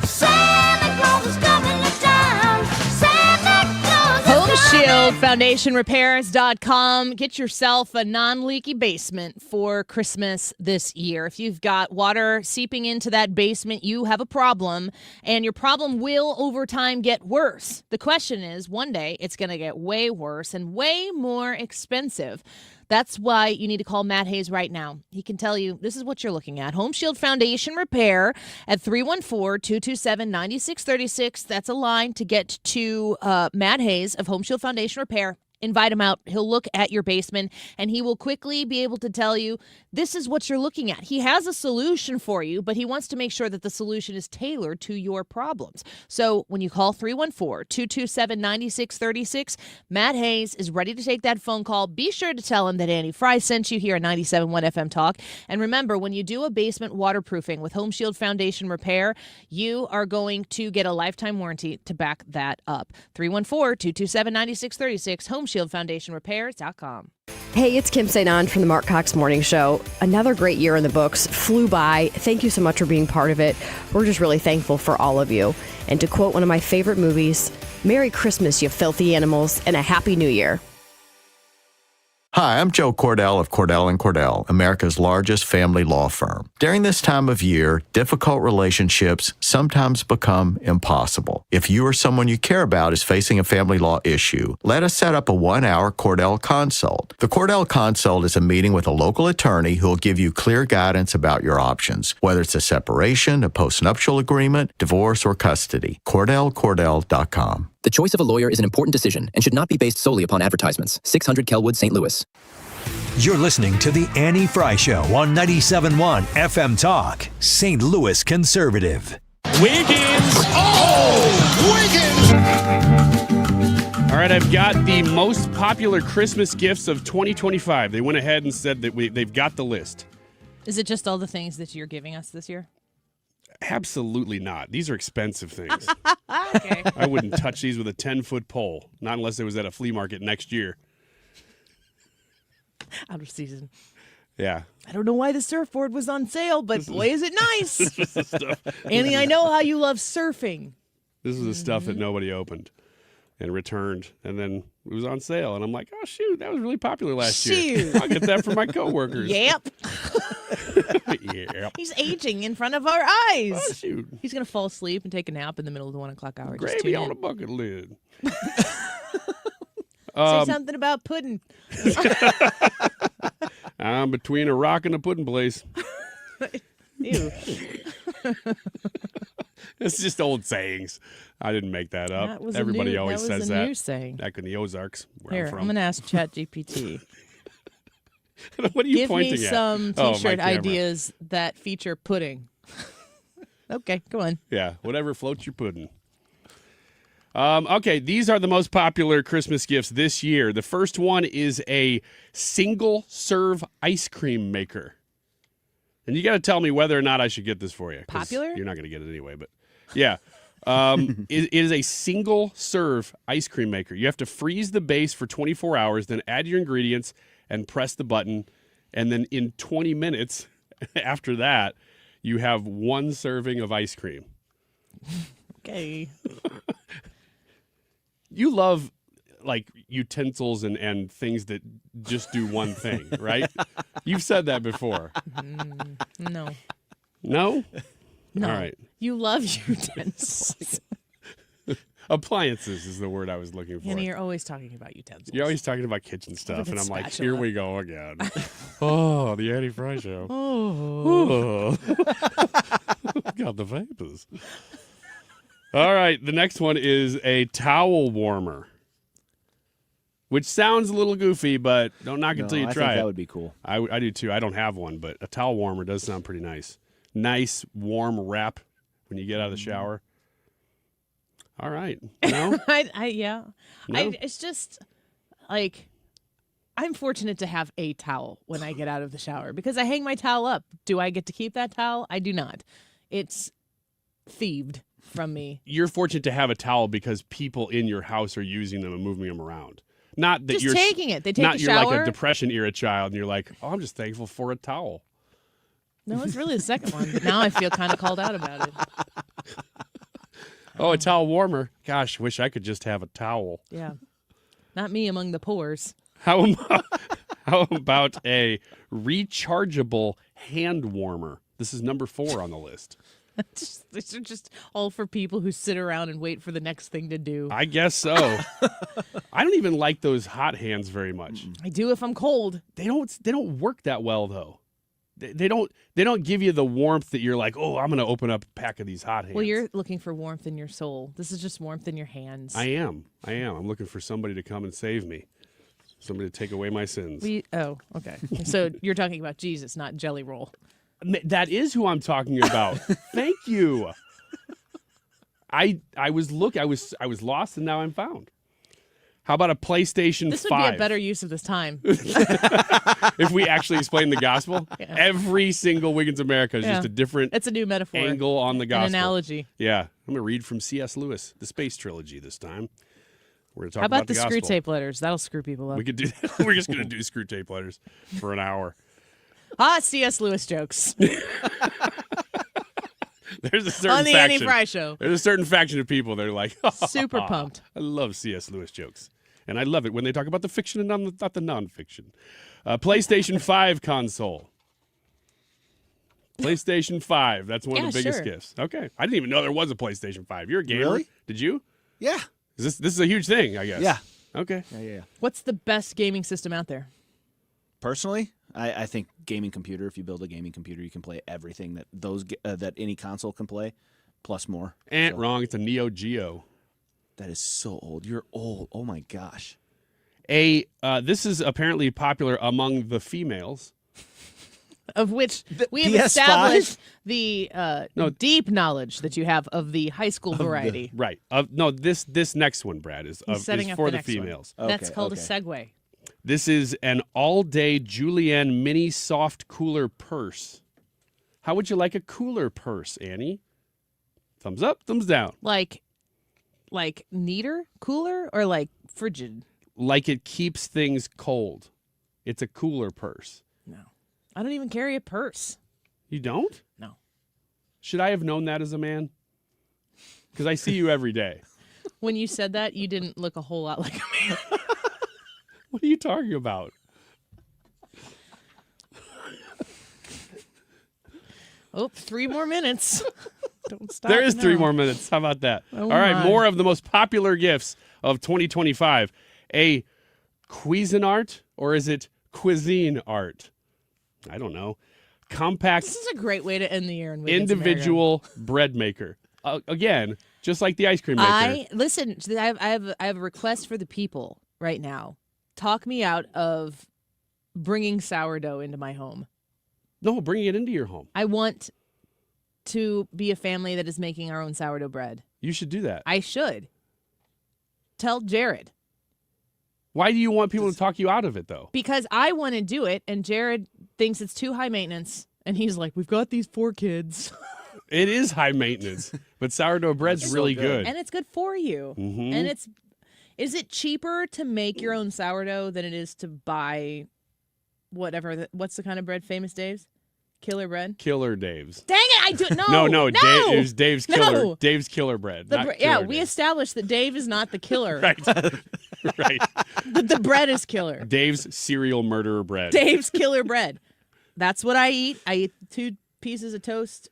Santa Claus is coming to town. Santa Claus is Home Shield FoundationRepairs.com. Get yourself a non-leaky basement for Christmas this year. If you've got water seeping into that basement, you have a problem, and your problem will over time get worse. The question is, one day it's going to get way worse and way more expensive. That's why you need to call Matt Hayes right now. He can tell you this is what you're looking at. Home Shield Foundation Repair at 314-227-9636. That's a line to get to Matt Hayes of Home Shield Foundation Repair. Invite him out. He'll look at your basement, and he will quickly be able to tell you this is what you're looking at. He has a solution for you, but he wants to make sure that the solution is tailored to your problems. So when you call 314-227-9636, Matt Hayes is ready to take that phone call. Be sure to tell him that Annie Fry sent you here at 97.1 FM Talk. And remember, when you do a basement waterproofing with Home Shield Foundation Repair, you are going to get a lifetime warranty to back that up. 314-227-9636, HomeshieldFoundationRepairs.com. Hey, it's Kim St. Ange from the Mark Cox Morning Show. Another great year in the books. Flew by. Thank you so much for being part of it. We're just really thankful for all of you. And to quote one of my favorite movies, Merry Christmas, you filthy animals, and a Happy New Year. Hi, I'm Joe Cordell of Cordell & Cordell, America's largest family law firm. During this time of year, difficult relationships sometimes become impossible. If you or someone you care about is facing a family law issue, let us set up a 1-hour Cordell Consult. The Cordell Consult is a meeting with a local attorney who will give you clear guidance about your options, whether it's a separation, a postnuptial agreement, divorce, or custody. CordellCordell.com. The choice of a lawyer is an important decision and should not be based solely upon advertisements. 600 Kelwood, St. Louis. You're listening to The Annie Fry Show on 97.1 FM Talk, St. Louis Conservative. Wiggins! All right, I've got the most popular Christmas gifts of 2025. They went ahead and said that they've got the list. Is it just all the things that you're giving us this year? Absolutely not. These are expensive things. Okay. I wouldn't touch these with a 10-foot pole, not unless it was at a flea market next year. Out of season. Yeah. I don't know why the surfboard was on sale, but boy, is it nice. Annie, I know how you love surfing. This is the stuff that nobody opened and returned, and then it was on sale. And I'm like, oh, shoot, that was really popular last year. I'll get that for my coworkers. Yep. Yep. He's aging in front of our eyes. Oh, shoot. He's going to fall asleep and take a nap in the middle of the 1 o'clock hour. Just Gravy tune on in. a bucket lid. Say something about pudding. I'm between a rock and a pudding place. Ew. It's just old sayings. I didn't make that up. That was Everybody always that was says a that. new saying. Back in the Ozarks, where Here, I'm from. I'm going to ask ChatGPT. What are you Give pointing me at? some Oh, my T-shirt camera. ideas that feature pudding. Okay, go on. Yeah, whatever floats your pudding. Okay, these are the most popular Christmas gifts this year. The first one is a single-serve ice cream maker. And you got to tell me whether or not I should get this for you. 'cause Popular? You're not going to get it anyway, but yeah. It is a single-serve ice cream maker. You have to freeze the base for 24 hours, then add your ingredients and press the button. And then in 20 minutes after that, you have one serving of ice cream. Okay. You love like utensils and things that just do one thing, right? You've said that before. No. No? No. All right. You love utensils. Appliances is the word I was looking for. Annie, you're always talking about utensils. You're always talking about kitchen stuff, at and I'm like, spatula. here we go again. Oh, the Annie Fry Show. Oh. Got the vapors. All right, the next one is a towel warmer, which sounds a little goofy, but don't knock it until you I try think it. that would be cool. I do too. I don't have one, but a towel warmer does sound pretty nice. Nice, warm wrap when you get out of the shower. All right. No? Yeah. No? It's just like I'm fortunate to have a towel when I get out of the shower because I hang my towel up. Do I get to keep that towel? I do not. It's thieved from me. You're fortunate to have a towel because people in your house are using them and moving them around. Not that Just you're taking it. They take not a you're like shower. a Depression era child and you're like, oh, I'm just thankful for a towel. No, it's really the second one, but now I feel kind of called out about it. Oh, a towel warmer. Gosh, wish I could just have a towel. Yeah. Not me among the pores. How about a rechargeable hand warmer? This is number 4 on the list. These are just all for people who sit around and wait for the next thing to do. I guess so. I don't even like those hot hands very much. I do if I'm cold. They don't work that well though. They don't give you the warmth that you're like, oh, I'm going to open up a pack of these hot hands. Well, you're looking for warmth in your soul. This is just warmth in your hands. I am. I'm looking for somebody to come and save me. Somebody to take away my sins. Oh, okay. So you're talking about Jesus, not Jelly Roll. That is who I'm talking about. Thank you. I was lost and now I'm found. How about a PlayStation 5? This would be a better use of this time. If we actually explain the gospel, Yeah. every single Wiggins America is just a different It's a new metaphor. angle on the gospel. An analogy. Yeah. I'm going to read from C.S. Lewis, the Space Trilogy this time. We're going to talk How about the the screw gospel. tape letters? That'll screw people up. We could do that. We're just going to do screw tape letters for an hour. C.S. Lewis jokes. There's a certain On the faction. Annie Fry Show. There's a certain faction of people that are like, Super pumped. I love C.S. Lewis jokes. And I love it when they talk about the fiction and not the nonfiction. PlayStation 5 console. PlayStation 5. That's one of the biggest gifts. Okay. I didn't even know there was a PlayStation 5. You're a gamer. Really? Did you? Yeah. This is a huge thing, I guess. Yeah. Okay. Yeah. What's the best gaming system out there? Personally, I think gaming computer. If you build a gaming computer, you can play everything that any console can play, plus more. Wrong. It's a Neo Geo. That is so old. You're old. Oh my gosh. This is apparently popular among the females. Of which we have PS5? established the deep knowledge that you have of the high school variety. Right. No, this next one, Brad, is Setting up for the next one. females. That's called a segue. This is an all-day Julienne mini soft cooler purse. How would you like a cooler purse, Annie? Thumbs up, thumbs down. Like neater, cooler, or like frigid? Like it keeps things cold. It's a cooler purse. No. I don't even carry a purse. You don't? No. Should I have known that as a man? Because I see you every day. When you said that, you didn't look a whole lot like a man. What are you talking about? Oh, 3 more minutes. Don't stop. There is now. 3 more minutes. How about that? Oh All right, my. more of the most popular gifts of 2025. A Cuisinart, or is it cuisine art? I don't know. Compact This is a great way to end the year in Wiggins individual bread maker. Again, just like the ice cream maker. Listen. I have a request for the people right now. Talk me out of bringing sourdough into my home. No, bringing it into your home. I want to be a family that is making our own sourdough bread. You should do that. I should. Tell Jared. Why do you want people to talk you out of it, though? Because I want to do it, and Jared thinks it's too high maintenance. And he's like, we've got these 4 kids. It is high maintenance, but sourdough bread's really good. And it's good for you. Mhm. And is it cheaper to make your own sourdough than it is to buy whatever? What's the kind of bread? Famous Dave's? Killer bread? Killer Dave's. Dang it, I do no. No. Dave, it was Dave's Killer. No. Dave's Killer bread. The not bre- Killer yeah, we Dave's. established that Dave is not the killer. Right. Right. The bread is killer. Dave's serial murderer bread. Dave's killer bread. That's what I eat. I eat 2 pieces of toast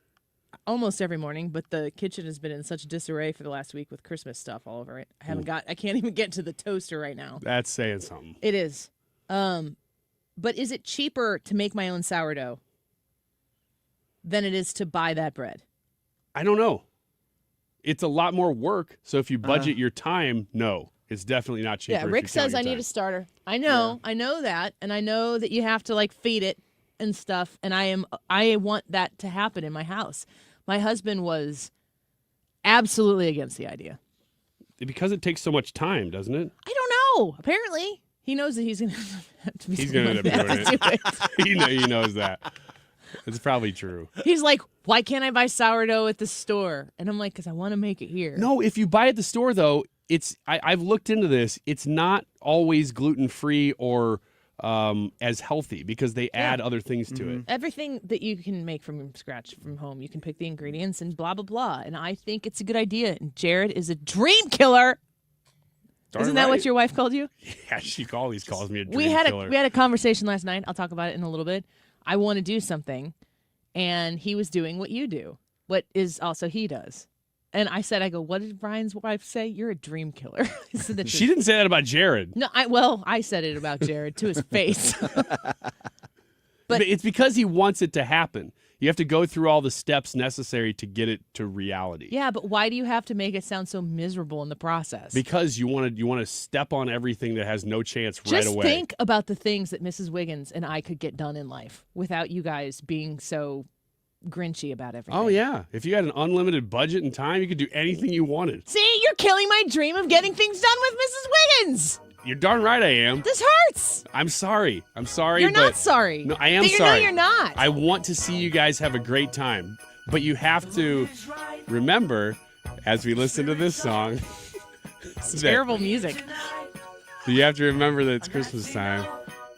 almost every morning, but the kitchen has been in such disarray for the last week with Christmas stuff all over it. I can't even get to the toaster right now. That's saying something. It is. But is it cheaper to make my own sourdough than it is to buy that bread? I don't know. It's a lot more work. So if you budget your time, no, it's definitely not cheaper. Yeah, if Rick you count says your I need time. a starter. I know. I know that. And I know that you have to like feed it and stuff. And I want that to happen in my house. My husband was absolutely against the idea. Because it takes so much time, doesn't it? I don't know. Apparently, he knows that he's going to have to be He's going to end up doing it. He knows that. It's probably true. He's like, why can't I buy sourdough at the store? And I'm like, because I want to make it here. No, if you buy at the store, though, I've looked into this. It's not always gluten-free or as healthy because they add other things to it. Everything that you can make from scratch from home, you can pick the ingredients and blah, blah, blah. And I think it's a good idea. And Jared is a dream killer. Darn Isn't that right. what your wife called you? Yeah, she always calls me a dream We had killer. a conversation last night. I'll talk about it in a little bit. I want to do something, and he was doing what you do, what is also he does. And I said, what did Brian's wife say? You're a dream killer. He said that She didn't say that about Jared. No, I said it about Jared to his face. But it's because he wants it to happen. You have to go through all the steps necessary to get it to reality. Yeah, but why do you have to make it sound so miserable in the process? Because you want to step on everything that has no chance right Just away. think about the things that Mrs. Wiggins and I could get done in life without you guys being so grinchy about everything. Oh, yeah. If you had an unlimited budget and time, you could do anything you wanted. See, you're killing my dream of getting things done with Mrs. Wiggins. You're darn right I am. This hurts. I'm sorry. You're not sorry. No, I am No, sorry. you're not. I want to see you guys have a great time. But you have to remember, as we listen to this song, It's terrible music. you have to remember that it's Christmas time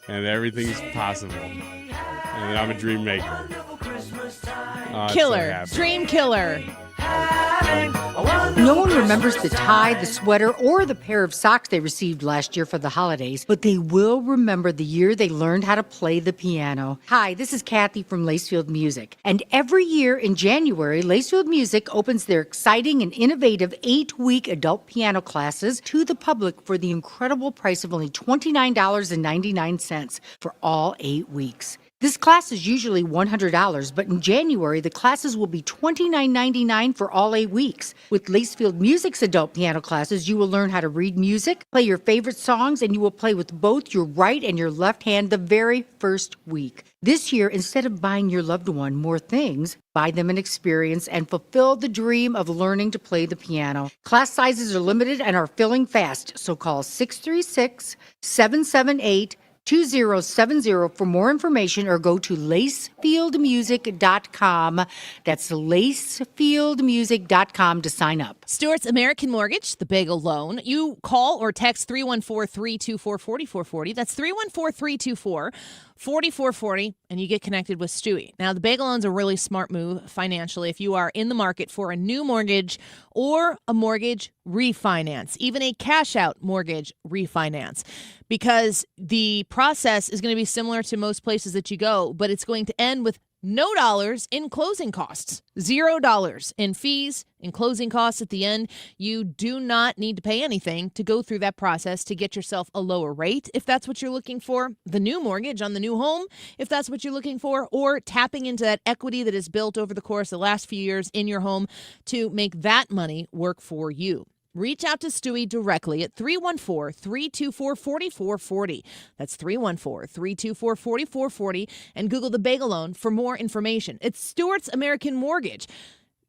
and everything's possible. And that I'm a dream maker. Oh, I'm so Killer. happy. Dream killer. having a wonderful No one remembers the tie, the sweater, or the pair of socks they received last year for the holidays, but they will remember the year they learned how to play the piano. Hi, this is Kathy from Lacefield Music. And every year in January, Lacefield Music opens their exciting and innovative 8-week adult piano classes to the public for the incredible price of only $29.99 for all 8 weeks. This class is usually $100, but in January, the classes will be $29.99 for all 8 weeks. With Lacefield Music's adult piano classes, you will learn how to read music, play your favorite songs, and you will play with both your right and your left hand the very first week. This year, instead of buying your loved one more things, buy them an experience and fulfill the dream of learning to play the piano. Class sizes are limited and are filling fast, so call 636-778-2070 for more information or go to lacefieldmusic.com. That's lacefieldmusic.com to sign up. Stewart's American Mortgage, the bagel loan. You call or text 314-324-4440. That's 314-324-4440, and you get connected with Stewie. Now, the bagel loan's a really smart move financially if you are in the market for a new mortgage or a mortgage refinance, even a cash-out mortgage refinance, because the process is going to be similar to most places that you go, but it's going to end with no dollars in closing costs, $0 in fees and closing costs at the end. You do not need to pay anything to go through that process to get yourself a lower rate if that's what you're looking for, the new mortgage on the new home if that's what you're looking for, or tapping into that equity that is built over the course of the last few years in your home to make that money work for you. Reach out to Stewie directly at 314-324-4440. That's 314-324-4440, and Google the bagel loan for more information. It's Stewart's American Mortgage.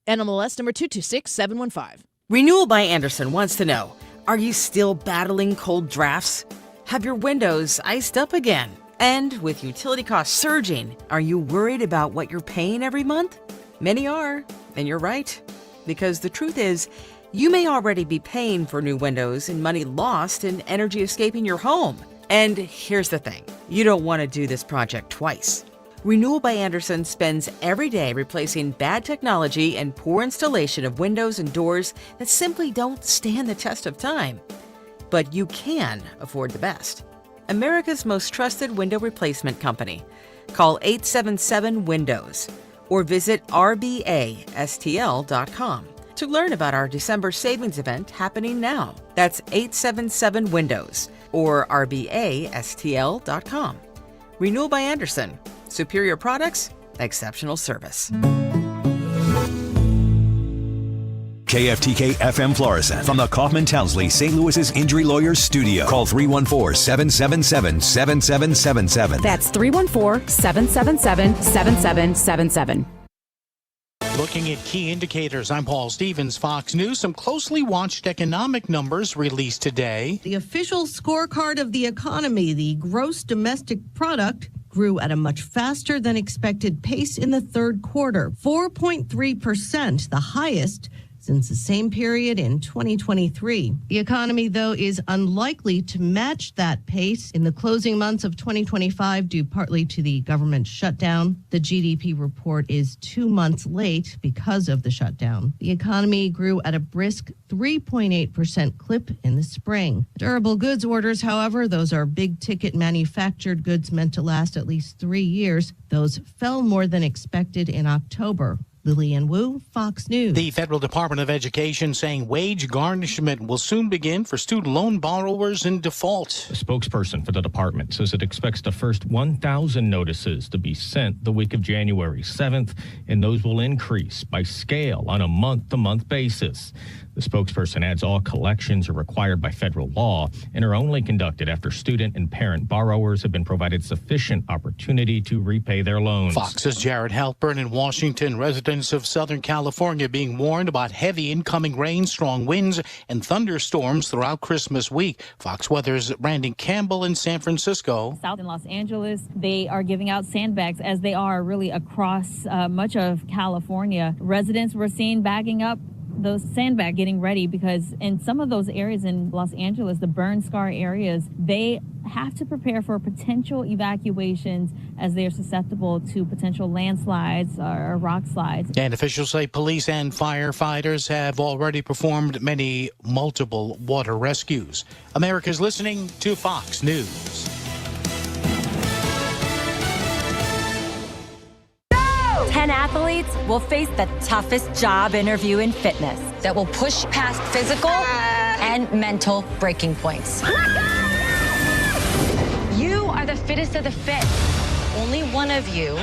NMLS number 226715. Renewal by Andersen wants to know, are you still battling cold drafts? Have your windows iced up again? And with utility costs surging, are you worried about what you're paying every month? Many are, and you're right. Because the truth is, you may already be paying for new windows and money lost in energy escaping your home. And here's the thing, you don't want to do this project twice. Renewal by Andersen spends every day replacing bad technology and poor installation of windows and doors that simply don't stand the test of time. But you can afford the best. America's most trusted window replacement company. Call 877-WINDOWS or visit rbastl.com. to learn about our December savings event happening now. That's 877-WINDOWS or rbastl.com. Renewal by Andersen. Superior products, exceptional service. KFTK FM Florissant from the Kaufman Townsley St. Louis's Injury Lawyers Studio. Call 314-777-7777. That's 314-777-7777. Looking at key indicators, I'm Paul Stevens, Fox News. Some closely watched economic numbers released today. The official scorecard of the economy, the gross domestic product, grew at a much faster than expected pace in the third quarter, 4.3%, the highest since the same period in 2023. The economy, though, is unlikely to match that pace in the closing months of 2025 due partly to the government shutdown. The GDP report is 2 months late because of the shutdown. The economy grew at a brisk 3.8% clip in the spring. Durable goods orders, however, those are big-ticket manufactured goods meant to last at least 3 years. Those fell more than expected in October. Lillian Wu, Fox News. The Federal Department of Education saying wage garnishment will soon begin for student loan borrowers in default. A spokesperson for the department says it expects the first 1,000 notices to be sent the week of January 7th, and those will increase by scale on a month-to-month basis. The spokesperson adds all collections are required by federal law and are only conducted after student and parent borrowers have been provided sufficient opportunity to repay their loans. Fox's Jared Halpern in Washington. Residents of Southern California being warned about heavy incoming rain, strong winds, and thunderstorms throughout Christmas week. Fox Weather's Brandon Campbell in San Francisco. South in Los Angeles, they are giving out sandbags as they are really across much of California. Residents were seen bagging up those sandbag getting ready, because in some of those areas in Los Angeles, the burn scar areas, they have to prepare for potential evacuations as they are susceptible to potential landslides or rock slides. And officials say police and firefighters have already performed many multiple water rescues. America's listening to Fox News. 10 athletes will face the toughest job interview in fitness that will push past physical and mental breaking points. You are the fittest of the fit. Only one of you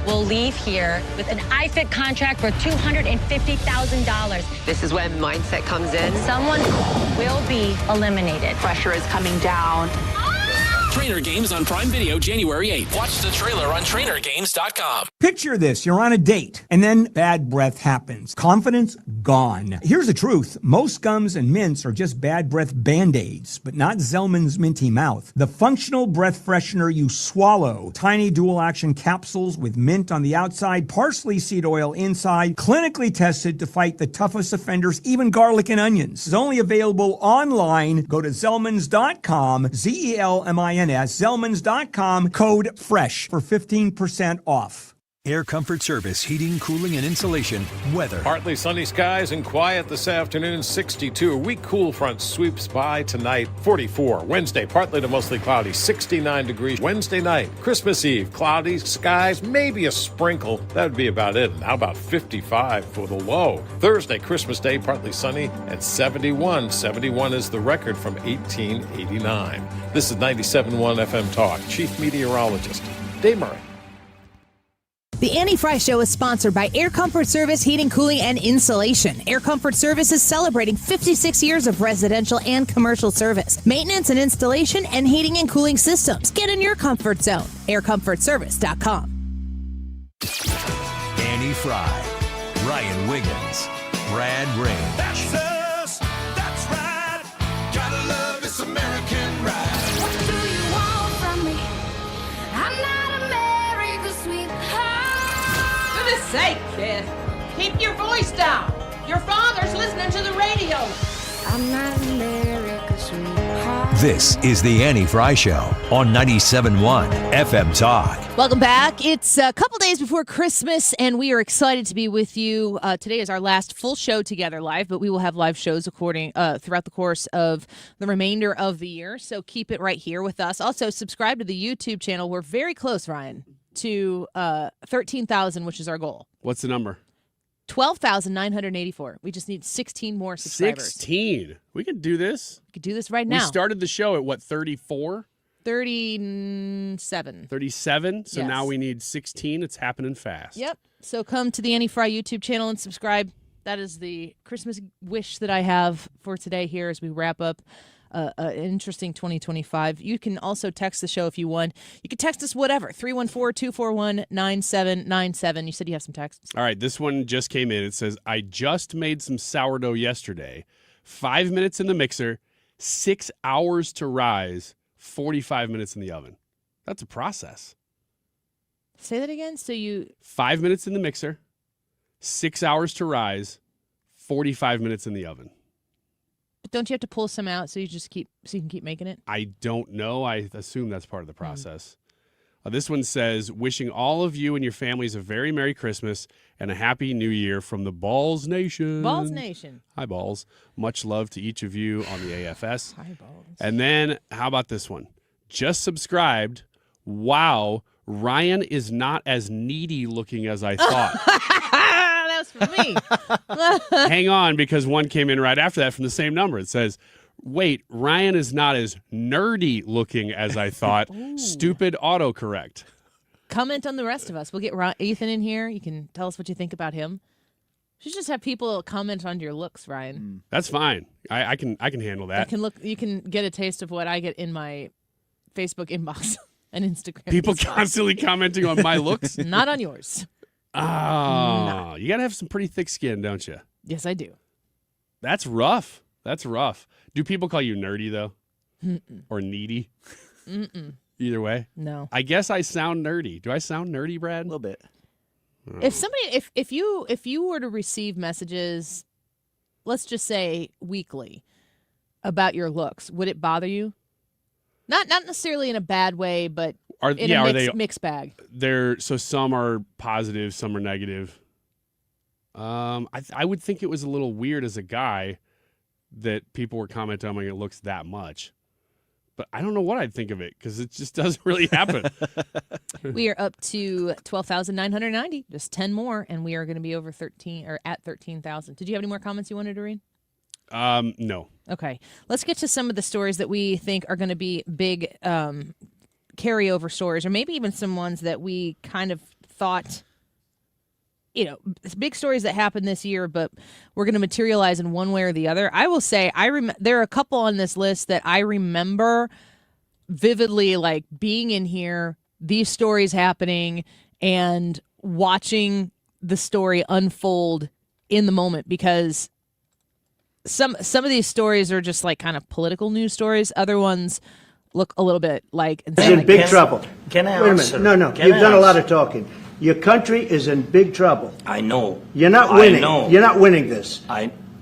will leave here with an iFit contract for $250,000. This is when mindset comes in. Someone will be eliminated. Pressure is coming down. Trainer Games on Prime Video January 8th. Watch the trailer on trainergames.com. Picture this, you're on a date, and then bad breath happens. Confidence gone. Here's the truth. Most gums and mints are just bad breath Band-Aids, but not Zellman's Minty Mouth. The functional breath freshener you swallow. Tiny dual-action capsules with mint on the outside, parsley seed oil inside, clinically tested to fight the toughest offenders, even garlic and onions. It's only available online. Go to Zellmans.com, Zelmins, Zellmans.com, code FRESH for 15% off. Air Comfort Service, heating, cooling, and insulation. Weather. Partly sunny skies and quiet this afternoon, 62. A weak cool front sweeps by tonight, 44. Wednesday, partly to mostly cloudy, 69 degrees. Wednesday night, Christmas Eve, cloudy skies, maybe a sprinkle. That would be about it. And how about 55 for the low? Thursday, Christmas Day, partly sunny at 71. 71 is the record from 1889. This is 97.1 FM Talk. Chief Meteorologist Dave Murray. The Annie Fry Show is sponsored by Air Comfort Service Heating, Cooling, and Insulation. Air Comfort Service is celebrating 56 years of residential and commercial service, maintenance and installation, and heating and cooling systems. Get in your comfort zone. AirComfortService.com. Annie Fry, Ryan Wiggins, Brad Rain. That's us. That's right. Gotta love this American ride. What do you want from me? I'm not America's sweetheart. For goodness sake, kid. Keep your voice down. Your father's listening to the radio. I'm not America's sweetheart. This is the Annie Fry Show on 97.1 FM Talk. Welcome back. It's a couple days before Christmas, and we are excited to be with you. Today is our last full show together live, but we will have live shows throughout the course of the remainder of the year. So keep it right here with us. Also, subscribe to the YouTube channel. We're very close, Ryan, to 13,000, which is our goal. What's the number? 12,984. We just need 16 more subscribers. 16. We could do this. We could do this right now. We started the show at what, 34? 37. 37. So Yes. now we need 16. It's happening fast. Yep. So come to the Annie Fry YouTube channel and subscribe. That is the Christmas wish that I have for today here as we wrap up an interesting 2025. You can also text the show if you want. You can text us whatever, 314-241-9797. You said you have some texts. All right, this one just came in. It says, I just made some sourdough yesterday. 5 minutes in the mixer, 6 hours to rise, 45 minutes in the oven. That's a process. Say that again. So 5 minutes in the mixer, 6 hours to rise, 45 minutes in the oven. But don't you have to pull some out so you can keep making it? I don't know. I assume that's part of the process. This one says, wishing all of you and your families a very Merry Christmas and a Happy New Year from the Balls Nation. Balls Nation. Hi, Balls. Much love to each of you on the AFS. Hi, Balls. And then, how about this one? Just subscribed. Wow, Ryan is not as needy looking as I thought. That's for me. Hang on, because one came in right after that from the same number. It says, wait, Ryan is not as nerdy looking as I thought. Stupid autocorrect. Comment on the rest of us. We'll get Ethan in here. You can tell us what you think about him. You should just have people comment on your looks, Ryan. That's fine. I can handle that. You can get a taste of what I get in my Facebook inbox and Instagram. People constantly commenting on my looks? Not on yours. Oh, you got to have some pretty thick skin, don't you? Yes, I do. That's rough. That's rough. Do people call you nerdy, though? Mm-mm. Or needy? Mm-mm. Either way? No. I guess I sound nerdy. Do I sound nerdy, Brad? A little bit. If somebody, if you were to receive messages let's just say weekly, about your looks, would it bother you? Not necessarily in a bad way, but in a mixed bag. So some are positive, some are negative. I would think it was a little weird as a guy that people were commenting on it looks that much. But I don't know what I'd think of it because it just doesn't really happen. We are up to 12,990, just 10 more, and we are going to be over 13 or at 13,000. Did you have any more comments you wanted to read? No. Okay. Let's get to some of the stories that we think are going to be big carryover stories, or maybe even some ones that we kind of thought, big stories that happened this year, but we're going to materialize in one way or the other. I will say there are a couple on this list that I remember vividly, like being in here, these stories happening, and watching the story unfold in the moment, because some of these stories are just like kind of political news stories. Other ones look a little bit like in big trouble. Can I Wait answer? a minute. No. You've done a lot of talking. Your country is in big trouble. I know. You're not winning. I know. You're not winning this.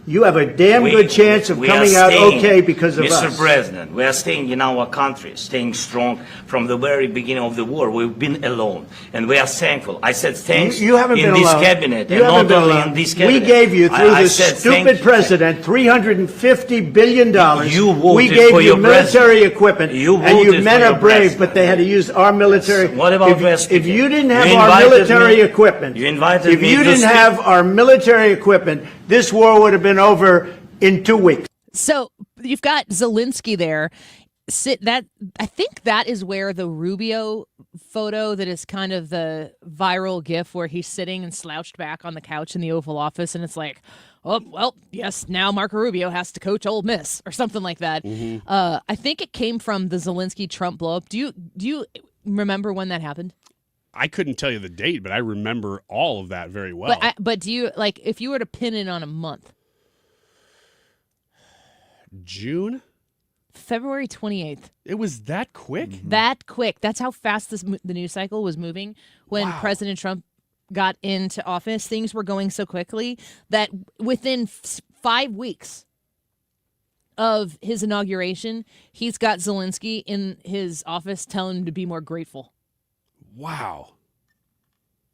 You have a damn good chance of coming out okay because of us. Mr. President, we are staying in our country, staying strong from the very beginning of the war. We've been alone, and we are thankful. I said thanks you haven't in been this alone. cabinet, You and haven't not been only alone. in this cabinet. We gave you, through I this said stupid president, $350 billion. You voted we gave for you your military president. equipment, You and you voted men for are your brave, president. but they had to use our military. What about West? If you didn't have You our invited military me- equipment, You invited if me you to didn't speak- have our military equipment, this war would have been over in 2 weeks. So you've got Zelensky there. I think that is where the Rubio photo that is kind of the viral gif where he's sitting and slouched back on the couch in the Oval Office, and it's like, oh, well, yes, now Marco Rubio has to coach Ole Miss or something like that. Mm-hmm. I think it came from the Zelensky-Trump blow-up. Do you remember when that happened? I couldn't tell you the date, but I remember all of that very well. But do you, like, if you were to pin it on a month? June? February 28th. It was that quick? That quick. That's how fast the news cycle was moving when President Trump got into office. Things were going so quickly that within 5 weeks of his inauguration, he's got Zelensky in his office telling him to be more grateful. Wow.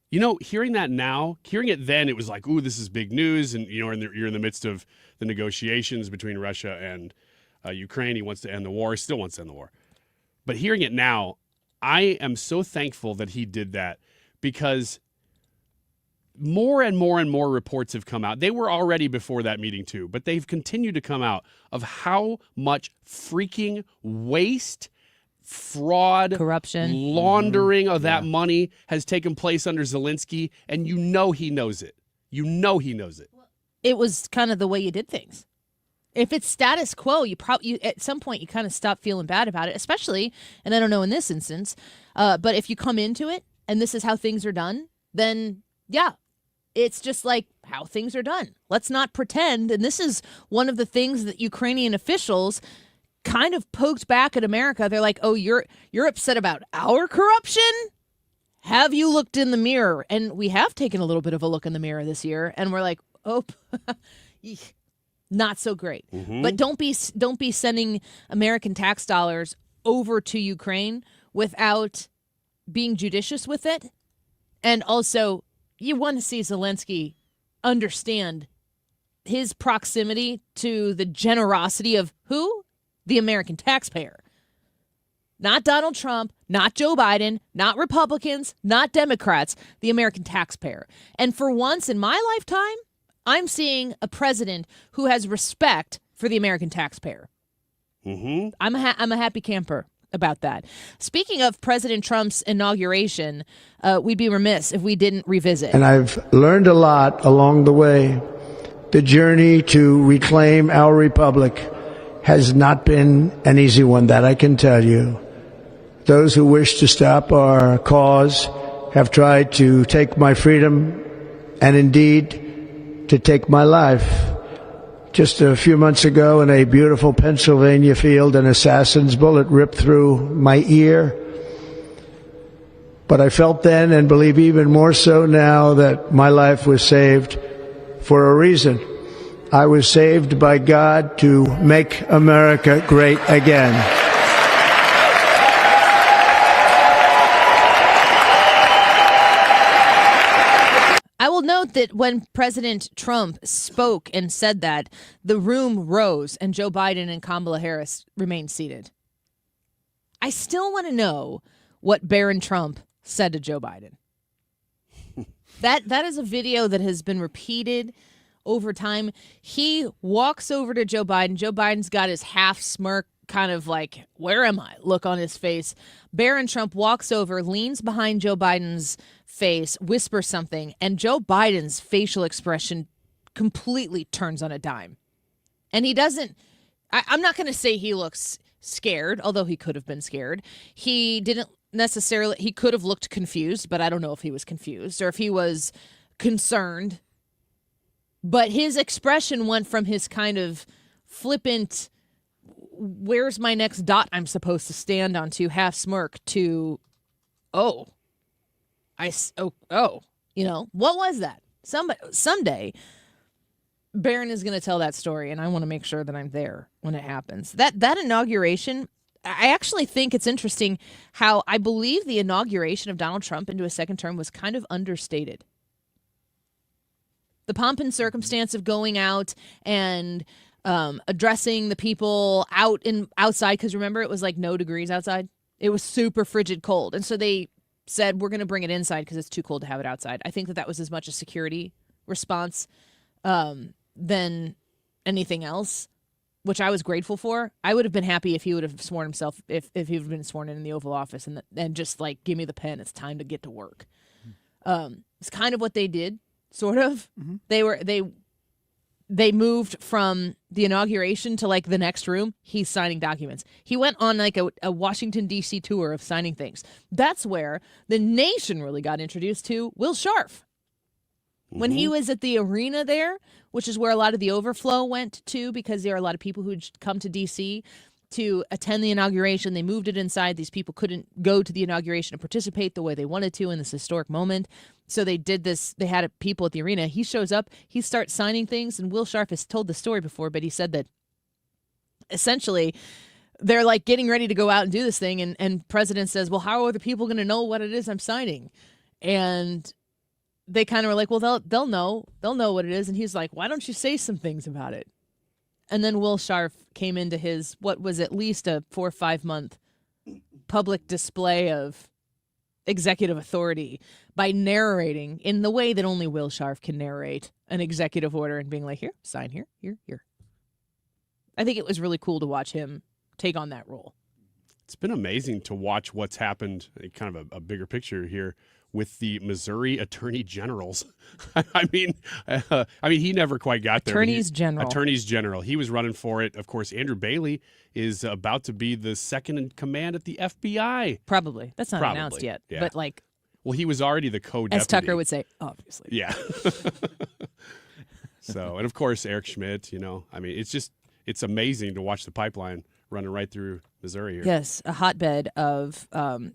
Hearing that now, hearing it then, it was like, ooh, this is big news. And, you're in the midst of the negotiations between Russia and Ukraine. He wants to end the war. He still wants to end the war. But hearing it now, I am so thankful that he did that, because more and more and more reports have come out. They were already before that meeting too, but they've continued to come out of how much freaking waste, fraud, corruption, laundering of that money has taken place under Zelensky, and he knows it. It was kind of the way you did things. If it's status quo, you at some point you kind of stop feeling bad about it, especially, and I don't know in this instance, but if you come into it and this is how things are done, then yeah, it's just like how things are done. Let's not pretend. And this is one of the things that Ukrainian officials kind of poked back at America. They're like, oh, you're upset about our corruption? Have you looked in the mirror? And we have taken a little bit of a look in the mirror this year, and we're like, oh, not so great. Mm-hmm. But don't be sending American tax dollars over to Ukraine without being judicious with it. And also, you want to see Zelensky understand his proximity to the generosity of who? The American taxpayer. Not Donald Trump, not Joe Biden, not Republicans, not Democrats, the American taxpayer. And for once in my lifetime, I'm seeing a president who has respect for the American taxpayer. Mm-hmm. I'm a happy camper about that. Speaking of President Trump's inauguration, we'd be remiss if we didn't revisit. And I've learned a lot along the way. The journey to reclaim our republic has not been an easy one, that I can tell you. Those who wish to stop our cause have tried to take my freedom and indeed to take my life. Just a few months ago in a beautiful Pennsylvania field, an assassin's bullet ripped through my ear. But I felt then, and believe even more so now, that my life was saved for a reason. I was saved by God to make America great again. I will note that when President Trump spoke and said that, the room rose and Joe Biden and Kamala Harris remained seated. I still want to know what Barron Trump said to Joe Biden. That is a video that has been repeated over time. He walks over to Joe Biden. Joe Biden's got his half smirk, kind of like, where am I? Look on his face. Barron Trump walks over, leans behind Joe Biden's face, whispers something, and Joe Biden's facial expression completely turns on a dime. And he doesn't, I'm not going to say he looks scared, although he could have been scared. He didn't necessarily, he could have looked confused, but I don't know if he was confused or if he was concerned. But his expression went from his kind of flippant, where's my next dot I'm supposed to stand on, to half smirk, to, oh, you know, what was that? Someday, Barron is going to tell that story, and I want to make sure that I'm there when it happens. That inauguration, I actually think it's interesting how I believe the inauguration of Donald Trump into a second term was kind of understated. The pomp and circumstance of going out and addressing the people outside, because remember, it was like no degrees outside. It was super frigid cold. And so they said, we're going to bring it inside because it's too cold to have it outside. I think that was as much a security response than anything else, which I was grateful for. I would have been happy if he would have sworn himself, if he would have been sworn in the Oval Office and just like, give me the pen. It's time to get to work. It's kind of what they did, sort of. Mm-hmm. They moved from the inauguration to like the next room. He's signing documents. He went on like a Washington, D.C. tour of signing things. That's where the nation really got introduced to Will Scharf. When he was at the arena there, which is where a lot of the overflow went to because there are a lot of people who'd come to D.C. to attend the inauguration. They moved it inside. These people couldn't go to the inauguration and participate the way they wanted to in this historic moment. So they did this. They had people at the arena. He shows up. He starts signing things. And Will Scharf has told the story before, but he said that essentially they're like getting ready to go out and do this thing. And President says, well, how are the people going to know what it is I'm signing? And they kind of were like, well, they'll know what it is. And he's like, why don't you say some things about it? And then Will Scharf came into his, what was at least a 4 or 5 month public display of executive authority by narrating in the way that only Will Scharf can narrate an executive order and being like, here, sign here, here, here. I think it was really cool to watch him take on that role. It's been amazing to watch what's happened, kind of a bigger picture here, with the Missouri Attorney Generals. I mean, he never quite got there. Attorneys General. He was running for it. Of course, Andrew Bailey is about to be the second in command at the FBI. Probably. That's not announced yet. Yeah. But like, well, he was already the co-deputy. As Tucker would say, obviously. Yeah. So, and of course, Eric Schmidt, it's amazing to watch the pipeline running right through Missouri here. Yes, a hotbed of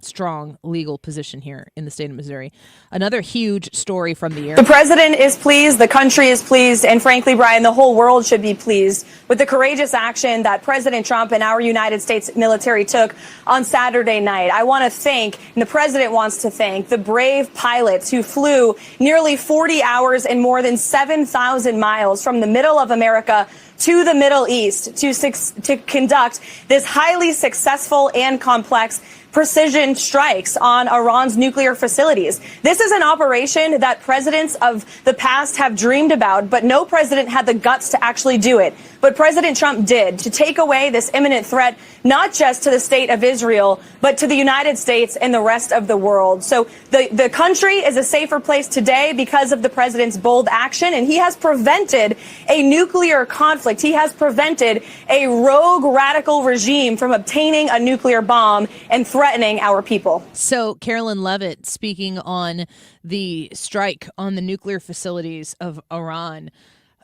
strong legal position here in the state of Missouri. Another huge story from the year. The president is pleased, the country is pleased, and frankly, Brian, the whole world should be pleased with the courageous action that President Trump and our United States military took on Saturday night. I want to thank, and the president wants to thank, the brave pilots who flew nearly 40 hours and more than 7,000 miles from the middle of America to the Middle East to conduct this highly successful and complex precision strikes on Iran's nuclear facilities. This is an operation that presidents of the past have dreamed about, but no president had the guts to actually do it. But President Trump did, to take away this imminent threat, not just to the state of Israel, but to the United States and the rest of the world. So the country is a safer place today because of the president's bold action, and he has prevented a nuclear conflict. He has prevented a rogue radical regime from obtaining a nuclear bomb and threatening our people. So Carolyn Levitt speaking on the strike on the nuclear facilities of Iran.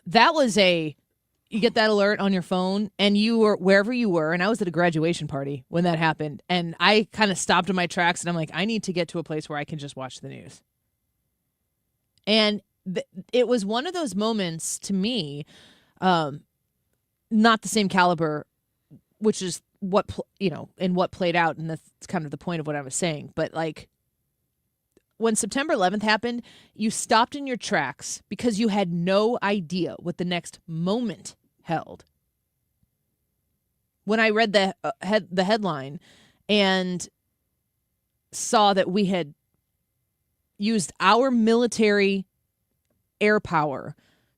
That was you get that alert on your phone and you were wherever you were. And I was at a graduation party when that happened. And I kind of stopped in my tracks and I'm like, I need to get to a place where I can just watch the news. And it was one of those moments to me Not the same caliber, which is what, and what played out. And that's kind of the point of what I was saying. But like, when September 11th happened, you stopped in your tracks because you had no idea what the next moment held. When I read the headline and saw that we had used our military air power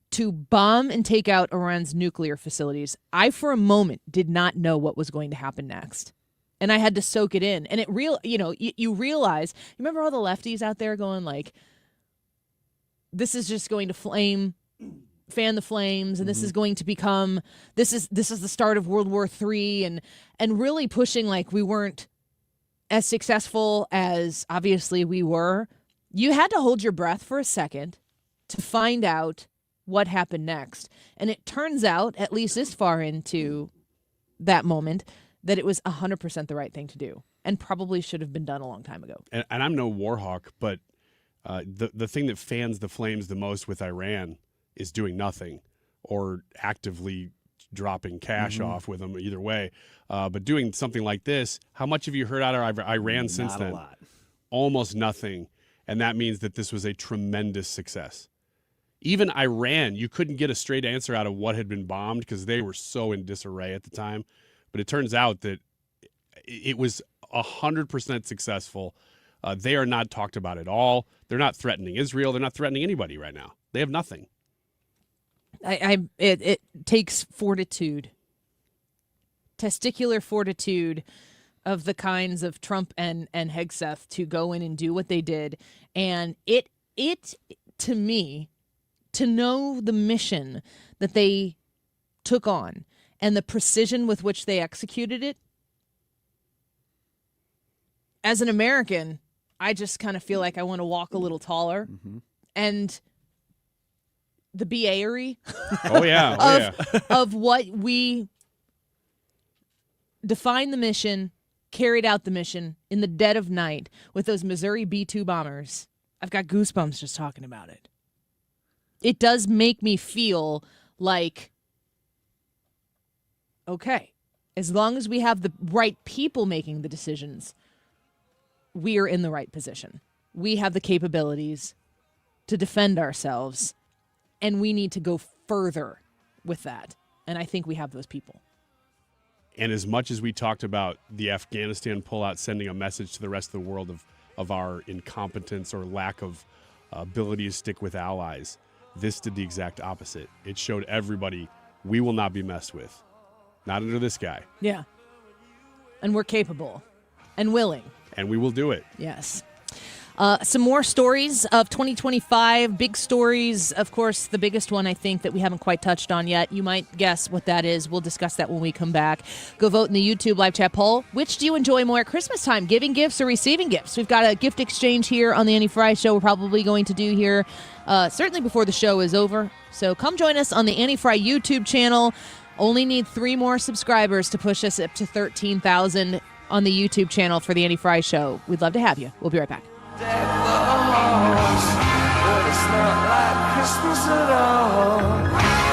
to bomb and take out Iran's nuclear facilities, I for a moment did not know what was going to happen next. And I had to soak it in. And you realize, you remember all the lefties out there going like, this is just going to fan the flames, and this is going to become, this is the start of World War III, and really pushing like we weren't as successful as obviously we were. You had to hold your breath for a second to find out what happened next. And it turns out, at least this far into that moment, that it was 100% the right thing to do and probably should have been done a long time ago. And I'm no war hawk, but the thing that fans the flames the most with Iran is doing nothing or actively dropping cash off with them either way. But doing something like this, how much have you heard out of Iran since then? Not a lot. Almost nothing. And that means that this was a tremendous success. Even Iran, you couldn't get a straight answer out of what had been bombed because they were so in disarray at the time. But it turns out that it was 100% successful. They are not talked about at all. They're not threatening Israel. They're not threatening anybody right now. They have nothing. It takes fortitude, testicular fortitude of the kinds of Trump and Hegseth to go in and do what they did. And it to me, to know the mission that they took on and the precision with which they executed it, as an American, I just kind of feel like I want to walk a little taller. And the beaery of what we defined the mission, carried out the mission in the dead of night with those Missouri B-2 bombers. I've got goosebumps just talking about it. It does make me feel like, okay, as long as we have the right people making the decisions, we are in the right position. We have the capabilities to defend ourselves, and we need to go further with that. And I think we have those people. And as much as we talked about the Afghanistan pullout sending a message to the rest of the world of our incompetence or lack of ability to stick with allies, this did the exact opposite. It showed everybody we will not be messed with. Not under this guy. Yeah. And we're capable and willing. And we will do it. Yes. Some more stories of 2025, big stories. Of course, the biggest one I think that we haven't quite touched on yet. You might guess what that is. We'll discuss that when we come back. Go vote in the YouTube live chat poll. Which do you enjoy more at Christmas time, giving gifts or receiving gifts? We've got a gift exchange here on the Annie Fry Show we're probably going to do here certainly before the show is over. So come join us on the Annie Fry YouTube channel. Only need 3 more subscribers to push us up to 13,000 on the YouTube channel for the Annie Fry Show. We'd love to have you. We'll be right back.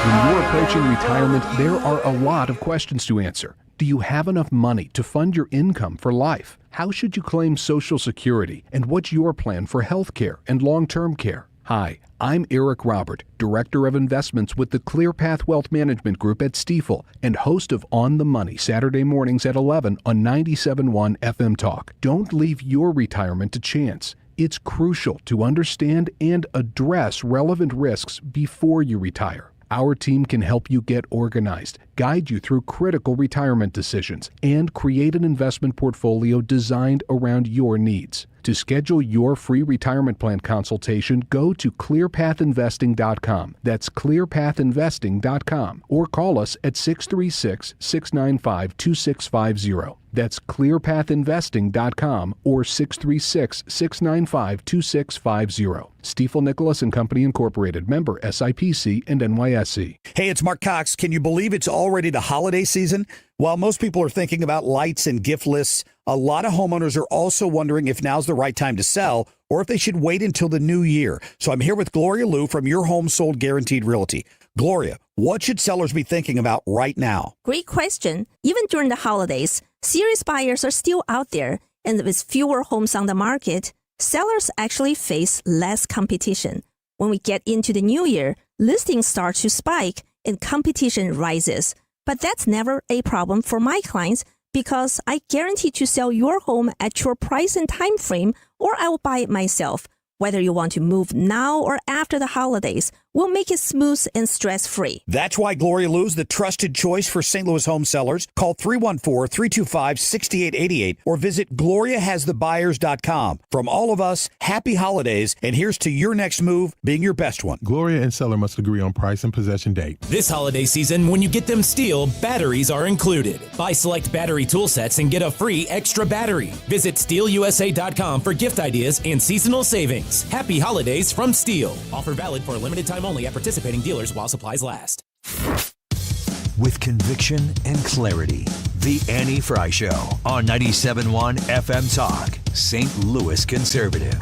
When you're approaching retirement, there are a lot of questions to answer. Do you have enough money to fund your income for life? How should you claim Social Security? And what's your plan for health care and long-term care? Hi, I'm Eric Robert, Director of Investments with the ClearPath Wealth Management Group at Stifel and host of On the Money Saturday mornings at 11 on 97.1 FM Talk. Don't leave your retirement to chance. It's crucial to understand and address relevant risks before you retire. Our team can help you get organized, guide you through critical retirement decisions, and create an investment portfolio designed around your needs. To schedule your free retirement plan consultation, go to clearpathinvesting.com. That's clearpathinvesting.com. Or call us at 636-695-2650. That's clearpathinvesting.com or 636-695-2650. Stifel Nicholas and Company Incorporated, member SIPC and NYSE. Hey, it's Mark Cox. Can you believe it's already the holiday season? While most people are thinking about lights and gift lists, a lot of homeowners are also wondering if now's the right time to sell or if they should wait until the new year. So I'm here with Gloria Liu from Your Home Sold Guaranteed Realty. Gloria, what should sellers be thinking about right now? Great question. Even during the holidays, serious buyers are still out there, and with fewer homes on the market, sellers actually face less competition. When we get into the new year, listings start to spike and competition rises. But that's never a problem for my clients because I guarantee to sell your home at your price and time frame, or I will buy it myself. Whether you want to move now or after the holidays, we'll make it smooth and stress-free. That's why Gloria Lou's the trusted choice for St. Louis home sellers. Call 314-325-6888 or visit GloriaHasTheBuyers.com. From all of us, happy holidays, and here's to your next move being your best one. Gloria and seller must agree on price and possession date. This holiday season, when you get them STIHL, batteries are included. Buy select battery tool sets and get a free extra battery. Visit STIHLUSA.com for gift ideas and seasonal savings. Happy holidays from STIHL. Offer valid for a limited time only at participating dealers while supplies last. With conviction and clarity, The Annie Fry Show on 97.1 FM Talk, St. Louis Conservative.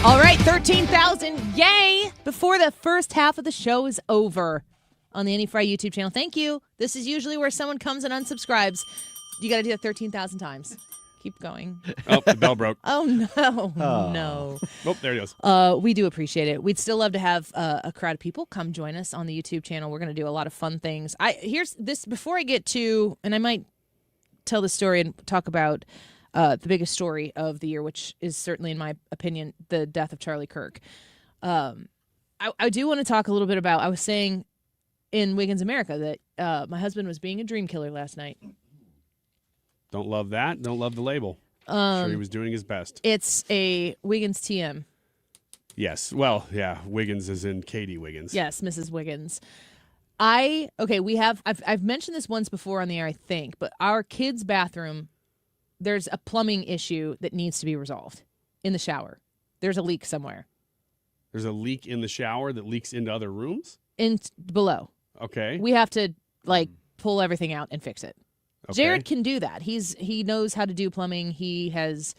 All right, 13,000, yay! Before the first half of the show is over on the Annie Fry YouTube channel. Thank you. This is usually where someone comes and unsubscribes. You got to do that 13,000 times. Keep going. Oh, the bell broke. Oh, no. No. Oh, there it goes. We do appreciate it. We'd still love to have a crowd of people come join us on the YouTube channel. We're going to do a lot of fun things. Here's this, before I get to, and I might tell the story and talk about the biggest story of the year, which is certainly, in my opinion, the death of Charlie Kirk. I do want to talk a little bit about, I was saying in Wiggins America that my husband was being a dream killer last night. Don't love that. Don't love the label. Sure he was doing his best. It's a Wiggins TM. Yes. Well, yeah. Wiggins is in Katie Wiggins. Yes, Mrs. Wiggins. I've mentioned this once before on the air, I think, but our kids' bathroom, there's a plumbing issue that needs to be resolved in the shower. There's a leak somewhere. There's a leak in the shower that leaks into other rooms? Below. Okay. We have to, pull everything out and fix it. Okay. Jared can do that. He knows how to do plumbing. He has,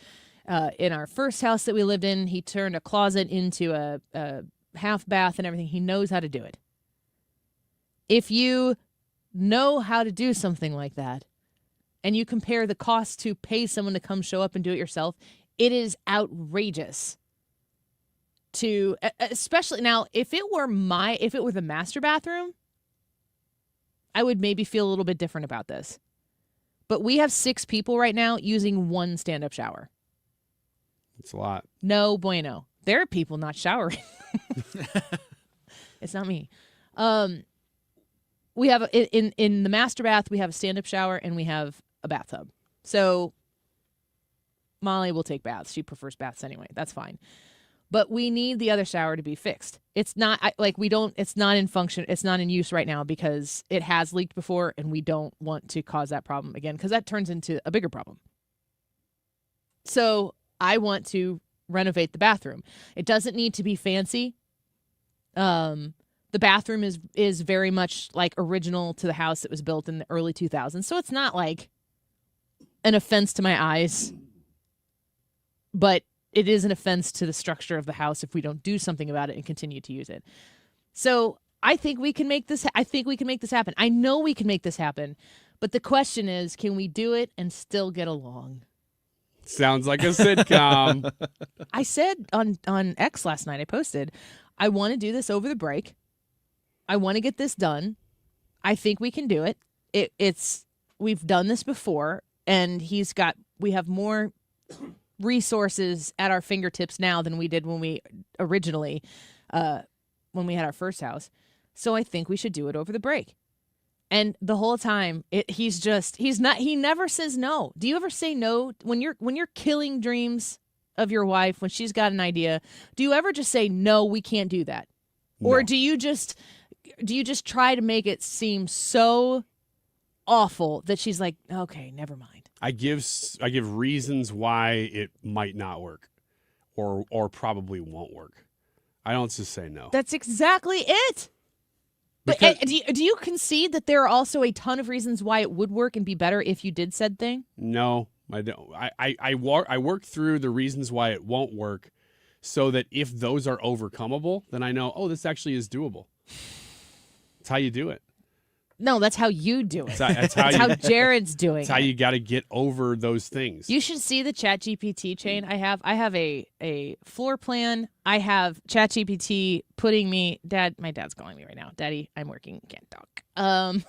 in our first house that we lived in, he turned a closet into a half bath and everything. He knows how to do it. If you know how to do something like that, and you compare the cost to pay someone to come show up and do it yourself, it is outrageous. Especially now, if it were the master bathroom, I would maybe feel a little bit different about this. But we have 6 people right now using one stand-up shower. It's a lot. No bueno. There are people not showering. It's not me. We have in the master bath, we have a stand-up shower and we have a bathtub. So Molly will take baths. She prefers baths anyway. That's fine. But we need the other shower to be fixed. It's not it's not in function. It's not in use right now because it has leaked before and we don't want to cause that problem again because that turns into a bigger problem. So I want to renovate the bathroom. It doesn't need to be fancy. The bathroom is very much like original to the house that was built in the early 2000s. So it's not like an offense to my eyes, but it is an offense to the structure of the house if we don't do something about it and continue to use it. So I think we can make this. I think we can make this happen. I know we can make this happen, but the question is, can we do it and still get along? Sounds like a sitcom. I said on X last night, I posted, I want to do this over the break. I want to get this done. I think we can do it. We've done this before, and we have more resources at our fingertips now than we did when we originally, when we had our first house. So I think we should do it over the break. And the whole time, he never says no. Do you ever say no when you're killing dreams of your wife, when she's got an idea? Do you ever just say, no, we can't do that? No. Or do you just try to make it seem so awful that she's like, okay, never mind. I give reasons why it might not work, or probably won't work. I don't just say no. That's exactly it. But do you concede that there are also a ton of reasons why it would work and be better if you did said thing? No, I don't. I work through the reasons why it won't work, so that if those are overcomable, then I know, oh, this actually is doable. That's how you do it. No, that's how you do it. That's how Jared's doing That's how you got to get over those things. You should see the ChatGPT chain I have. I have a floor plan. I have ChatGPT putting me, Dad, my dad's calling me right now. Daddy, I'm working, can't talk.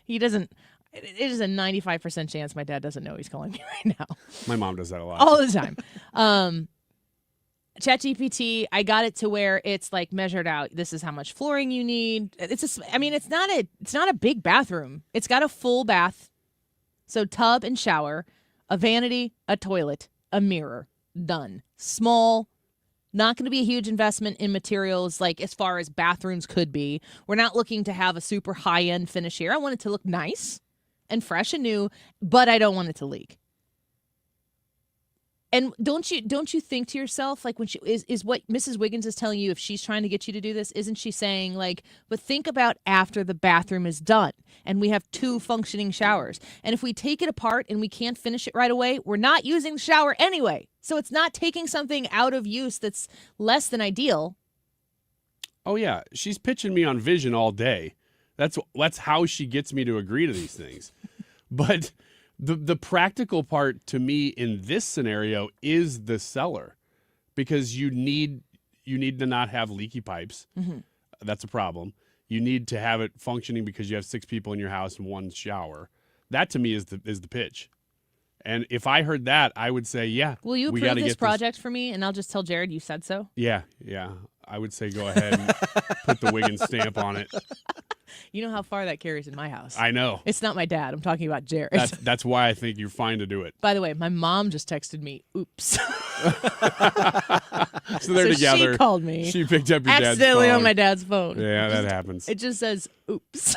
He doesn't, it is a 95% chance my dad doesn't know he's calling me right now. My mom does that a lot. All the time. ChatGPT, I got it to where it's like measured out. This is how much flooring you need. It's not a big bathroom. It's got a full bath, so tub and shower, a vanity, a toilet, a mirror. Done. Small. Not going to be a huge investment in materials like as far as bathrooms could be. We're not looking to have a super high end finish here. I want it to look nice and fresh and new, but I don't want it to leak. And don't you think to yourself, like when she is what Mrs. Wiggins is telling you, if she's trying to get you to do this, isn't she saying like, but think about after the bathroom is done and we have 2 functioning showers. And if we take it apart and we can't finish it right away, we're not using the shower anyway. So it's not taking something out of use that's less than ideal. Oh yeah, she's pitching me on vision all day. That's how she gets me to agree to these things. But the practical part to me in this scenario is the cellar, because you need to not have leaky pipes. Mm-hmm. That's a problem. You need to have it functioning because you have 6 people in your house and 1 shower. That to me is the pitch. And if I heard that, I would say, yeah. Will you approve this project for me? And I'll just tell Jared you said so. Yeah. I would say go ahead and put the Wiggins stamp on it. You know how far that carries in my house. I know. It's not my dad. I'm talking about Jared. That's why I think you're fine to do it. By the way, my mom just texted me, oops. So they're together. She called me. She picked up your dad's phone. Accidentally on my dad's phone. Yeah, that happens. It just says, oops.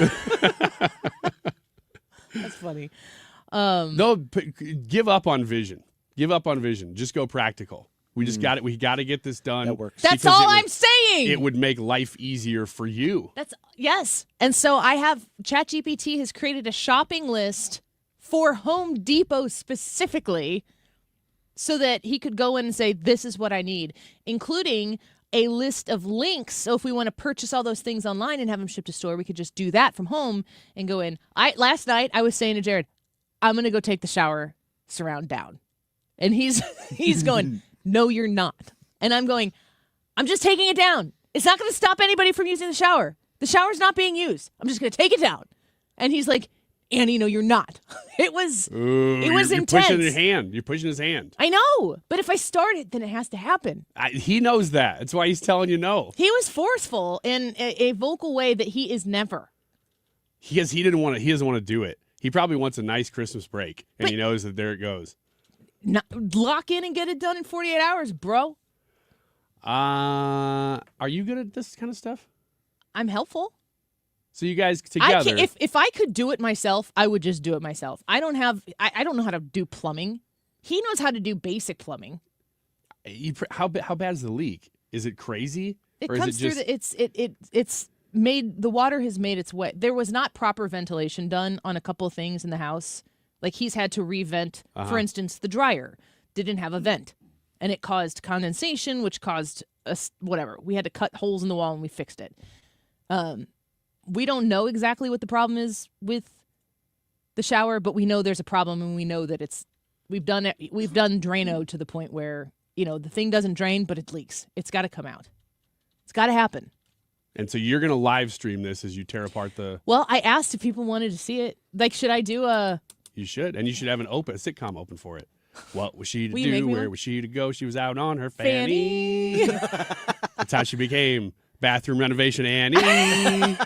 That's funny. No, give up on vision. Give up on vision. Just go practical. We just got it. We got to get this done. That works. That's all I'm saying. It would make life easier for you. Yes. And so I have ChatGPT has created a shopping list for Home Depot specifically so that he could go in and say, this is what I need, including a list of links. So if we want to purchase all those things online and have them shipped to store, we could just do that from home and go in. Last night I was saying to Jared, I'm going to go take the shower surround down. And he's going, no, you're not. And I'm going, I'm just taking it down. It's not going to stop anybody from using the shower. The shower's not being used. I'm just going to take it down. And he's like, Annie, no, you're not. It was intense. You're pushing your hand. You're pushing his hand. I know. But if I start it, then it has to happen. He knows that. That's why he's telling you no. He was forceful in a vocal way that he is never. He doesn't want to do it. He probably wants a nice Christmas break, and he knows that there it goes. Lock in and get it done in 48 hours, bro. Are you good at this kind of stuff? I'm helpful. So you guys together. If I could do it myself, I would just do it myself. I don't know how to do plumbing. He knows how to do basic plumbing. How bad is the leak? Is it crazy? It or comes is it just... through it's made, the water has made its way. There was not proper ventilation done on a couple of things in the house. Like he's had to revent, for instance, the dryer didn't have a vent, and it caused condensation, which caused us whatever. We had to cut holes in the wall and we fixed it. We don't know exactly what the problem is with the shower, but we know there's a problem, and we know that we've done Drano to the point where, the thing doesn't drain, but it leaks. It's got to come out. It's got to happen. And so you're going to live stream this as you tear apart the... Well, I asked if people wanted to see it. Like, should I do a... You should. And you should have a sitcom open for it. What was she to do? Where was she to go? She was out on her fanny. That's how she became bathroom renovation Annie.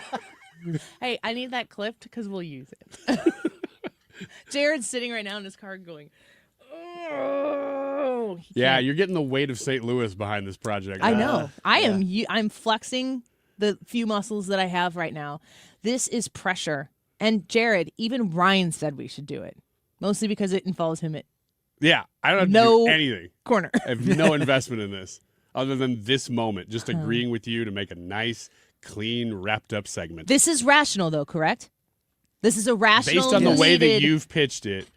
Hey, I need that clipped because we'll use it. Jared's sitting right now in his car going, oh. Yeah, you're getting the weight of St. Louis behind this project. I know. I'm flexing the few muscles that I have right now. This is pressure. And Jared, even Ryan said we should do it, mostly because it involves him at Yeah, I don't have to no do anything. corner. I have no investment in this other than this moment, just agreeing with you to make a nice, clean, wrapped up segment. This is rational, though, correct? This is a rational. Based on the way that you've pitched it,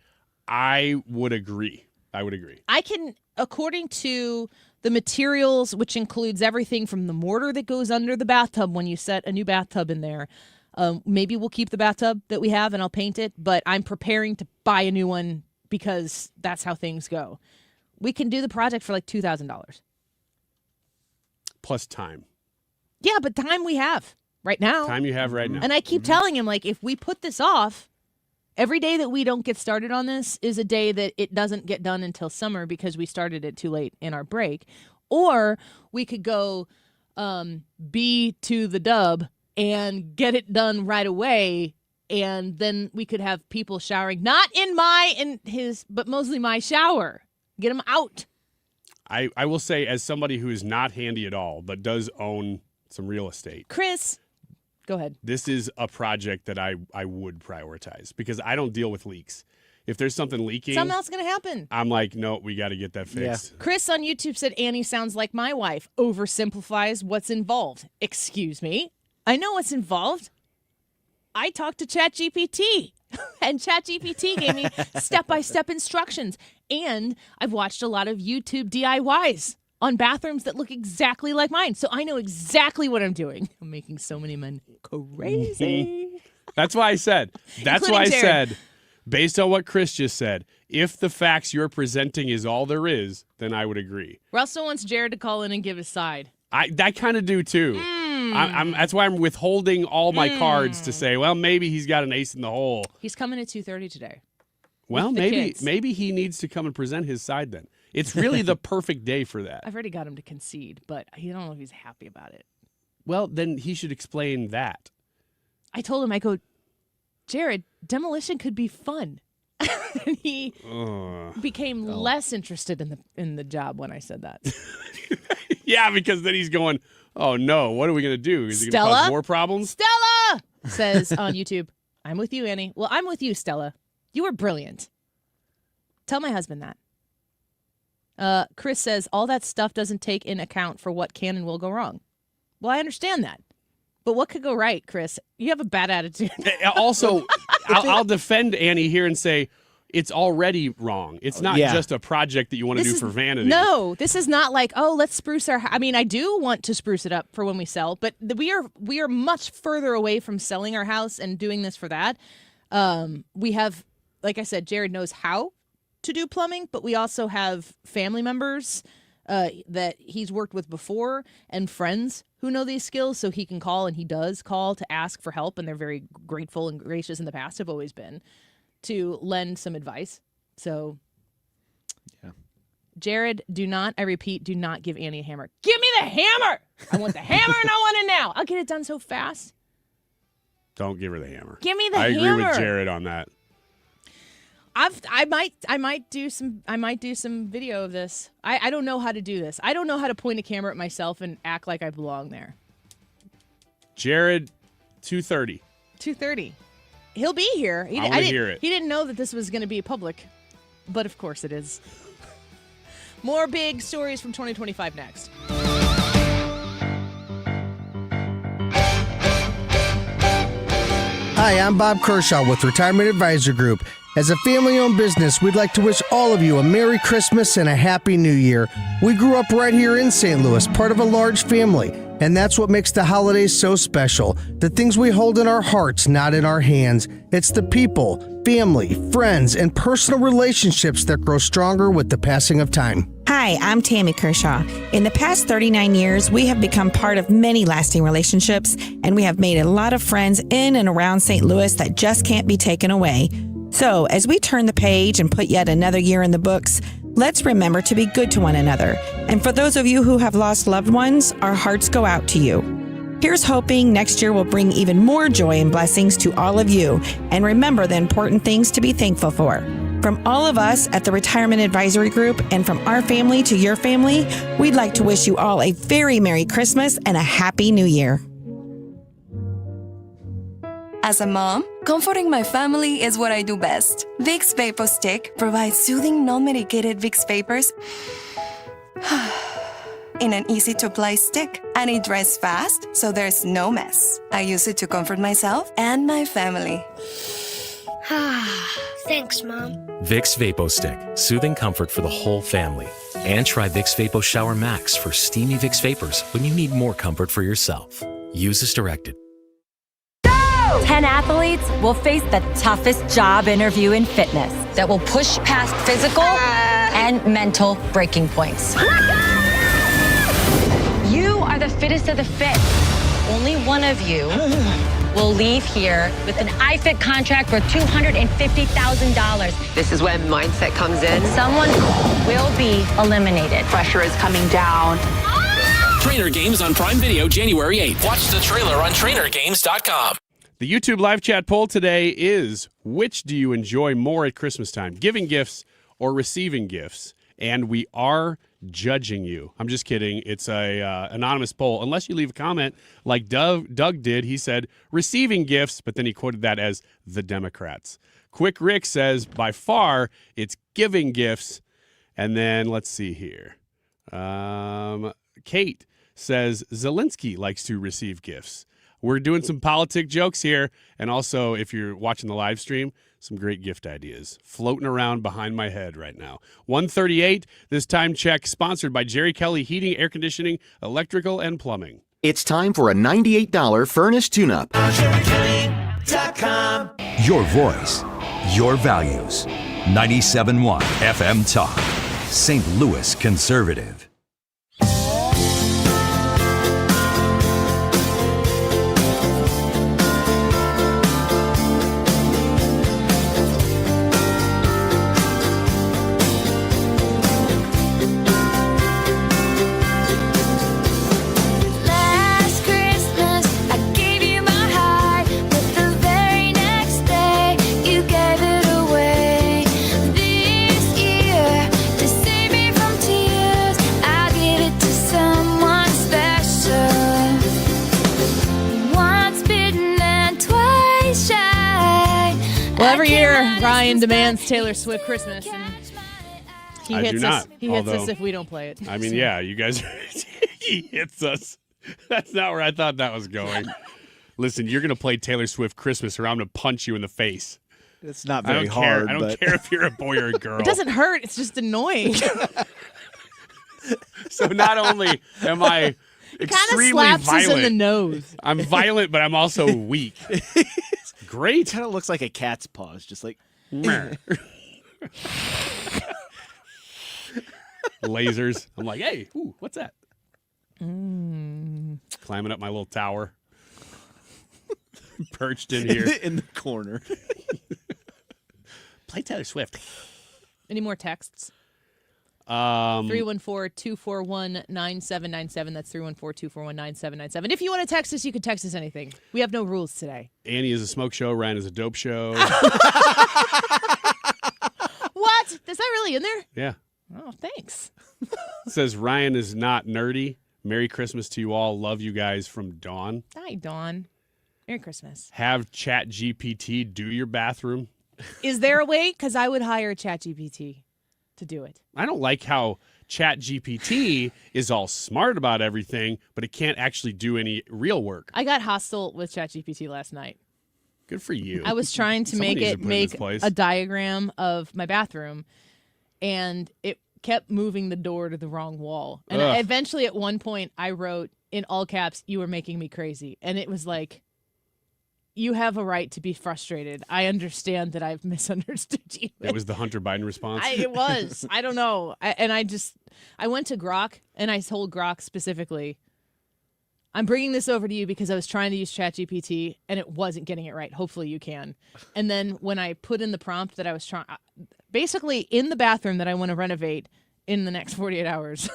I would agree. I can, according to the materials, which includes everything from the mortar that goes under the bathtub when you set a new bathtub in there. Maybe we'll keep the bathtub that we have and I'll paint it, but I'm preparing to buy a new one because that's how things go. We can do the project for like $2,000. Plus time. Yeah, but time we have right now. Time you have right now. And I keep telling him, like, if we put this off, every day that we don't get started on this is a day that it doesn't get done until summer because we started it too late in our break. Or we could go B to the dub and get it done right away. And then we could have people showering, not in his, but mostly my shower. Get them out. I will say, as somebody who is not handy at all, but does own some real estate. Chris, go ahead. This is a project that I would prioritize because I don't deal with leaks. If there's something leaking, Something else is going to happen. I'm like, no, we got to get that fixed. Yeah. Chris on YouTube said, Annie sounds like my wife. Oversimplifies what's involved. Excuse me. I know what's involved. I talked to ChatGPT, and ChatGPT gave me step-by-step instructions. And I've watched a lot of YouTube DIYs on bathrooms that look exactly like mine. So I know exactly what I'm doing. I'm making so many men crazy. That's why I said, Including Jared. based on what Chris just said, if the facts you're presenting is all there is, then I would agree. Russell wants Jared to call in and give his side. I kind of do too. That's why I'm withholding all my cards to say, well, maybe he's got an ace in the hole. He's coming at 2:30 today. Well, with the kids. maybe he needs to come and present his side then. It's really the perfect day for that. I've already got him to concede, but I don't know if he's happy about it. Well, then he should explain that. I told him, I go, Jared, demolition could be fun. And he became less interested in the job when I said that. Yeah, because then he's going, oh no, what are we going to do? Is it going to cause more problems? Stella says on YouTube, I'm with you, Annie. Well, I'm with you, Stella. You were brilliant. Tell my husband that. Chris says, all that stuff doesn't take in account for what can and will go wrong. Well, I understand that. But what could go right, Chris? You have a bad attitude. Also, I'll defend Annie here and say it's already wrong. It's not just a project that you want to do for vanity. No, this is not like, oh, let's spruce our. I mean, I do want to spruce it up for when we sell, but we are much further away from selling our house and doing this for that. We have, like I said, Jared knows how to do plumbing, but we also have family members that he's worked with before and friends who know these skills, so he can call, and he does call to ask for help, and they're very grateful and gracious in the past, have always been, to lend some advice. So, yeah. Jared, I repeat, do not give Annie a hammer. Give me the hammer! I want the hammer and I want it now. I'll get it done so fast. Don't give her the hammer. Give me the hammer. I agree with Jared on that. I might do some video of this. I don't know how to do this. I don't know how to point a camera at myself and act like I belong there. Jared, 2:30. 2:30. He'll be here. I want to hear it. He didn't know that this was going to be public, but of course it is. More big stories from 2025 next. Hi, I'm Bob Kershaw with Retirement Advisor Group. As a family-owned business, we'd like to wish all of you a Merry Christmas and a Happy New Year. We grew up right here in St. Louis, part of a large family, and that's what makes the holidays so special. The things we hold in our hearts, not in our hands. It's the people, family, friends, and personal relationships that grow stronger with the passing of time. Hi, I'm Tammy Kershaw. In the past 39 years, we have become part of many lasting relationships, and we have made a lot of friends in and around St. Louis that just can't be taken away. So, as we turn the page and put yet another year in the books, let's remember to be good to one another. And for those of you who have lost loved ones, our hearts go out to you. Here's hoping next year will bring even more joy and blessings to all of you. And remember the important things to be thankful for. From all of us at the Retirement Advisory Group and from our family to your family, we'd like to wish you all a very Merry Christmas and a Happy New Year. As a mom, Comforting my family is what I do best. Vicks Vapor Stick provides soothing, non-medicated Vicks vapors in an easy-to-apply stick, and it dries fast, so there's no mess. I use it to comfort myself and my family. Thanks, Mom. Vicks Vapo Stick, soothing comfort for the whole family. And try Vicks Vapo Shower Max for steamy Vicks vapors when you need more comfort for yourself. Use as directed. 10 athletes will face the toughest job interview in fitness that will push past physical and mental breaking points. You are the fittest of the fit. Only one of you will leave here with an iFit contract for $250,000. This is when mindset comes in. Someone will be eliminated. Pressure is coming down. Trainer Games on Prime Video January 8th. Watch the trailer on trainergames.com. The YouTube live chat poll today is, which do you enjoy more at Christmas time, giving gifts or receiving gifts? And we are judging you. I'm just kidding. It's a anonymous poll. Unless you leave a comment like Doug did. He said receiving gifts, but then he quoted that as the Democrats. Quick Rick says by far it's giving gifts. And then let's see here. Kate says Zelensky likes to receive gifts. We're doing some politic jokes here. And also, if you're watching the live stream, some great gift ideas floating around behind my head right now. 1:38, this time check sponsored by Jerry Kelly Heating, Air Conditioning, Electrical, and Plumbing. It's time for a $98 furnace tune-up. Your voice, your values. 97.1 FM Talk. St. Louis Conservative. Well, every year Ryan demands Taylor Swift Christmas, and he I hits do us. not, He hits us although- if we don't play it. I mean, yeah, you guys, he hits us. That's not where I thought that was going. Listen, you're going to play Taylor Swift Christmas, or I'm going to punch you in the face. It's not I very don't hard. care. I don't but... care if you're a boy or a girl. It doesn't hurt. It's just annoying. So not only am I extremely slaps us violent, in the nose. I'm violent, but I'm also weak. Great. Kind of looks like a cat's paws, just like lasers. I'm like, hey, ooh, what's that? Climbing up my little tower, perched in here in the corner. Play Taylor Swift. Any more texts? 314-241-9797. That's 314-241-9797. If you want to text us, you can text us anything. We have no rules today. Annie is a smoke show. Ryan is a dope show. What? Is that really in there? Yeah. Oh, thanks. It says Ryan is not nerdy. Merry Christmas to you all. Love you guys from Dawn. Hi, Dawn. Merry Christmas. Have ChatGPT do your bathroom. Is there a way? Because I would hire ChatGPT to do it. I don't like how ChatGPT is all smart about everything, but it can't actually do any real work. I got hostile with ChatGPT last night. Good for you. I was trying to Somebody make needs it to put in make this place. a diagram of my bathroom, and it kept moving the door to the wrong wall. And Ugh. eventually, at one point, I wrote in all caps, "You are making me crazy," and it was like, you have a right to be frustrated. I understand that I've misunderstood you. It was the Hunter Biden response. It was. I don't know. I went to Grok, and I told Grok specifically, I'm bringing this over to you because I was trying to use ChatGPT, and it wasn't getting it right. Hopefully you can. And then when I put in the prompt that I was trying, basically in the bathroom that I want to renovate in the next 48 hours,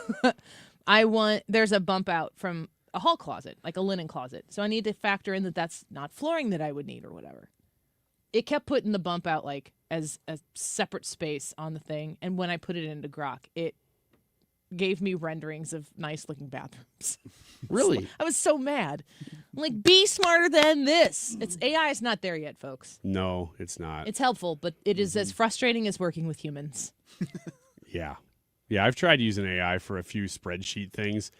there's a bump out from a hall closet, like a linen closet. So I need to factor in that that's not flooring that I would need or whatever. It kept putting the bump out like as a separate space on the thing. And when I put it into Grok, it gave me renderings of nice-looking bathrooms. Really? I was so mad. I'm like, be smarter than this. AI is not there yet, folks. No, it's not. It's helpful, but it is as frustrating as working with humans. Yeah. Yeah, I've tried using AI for a few spreadsheet things,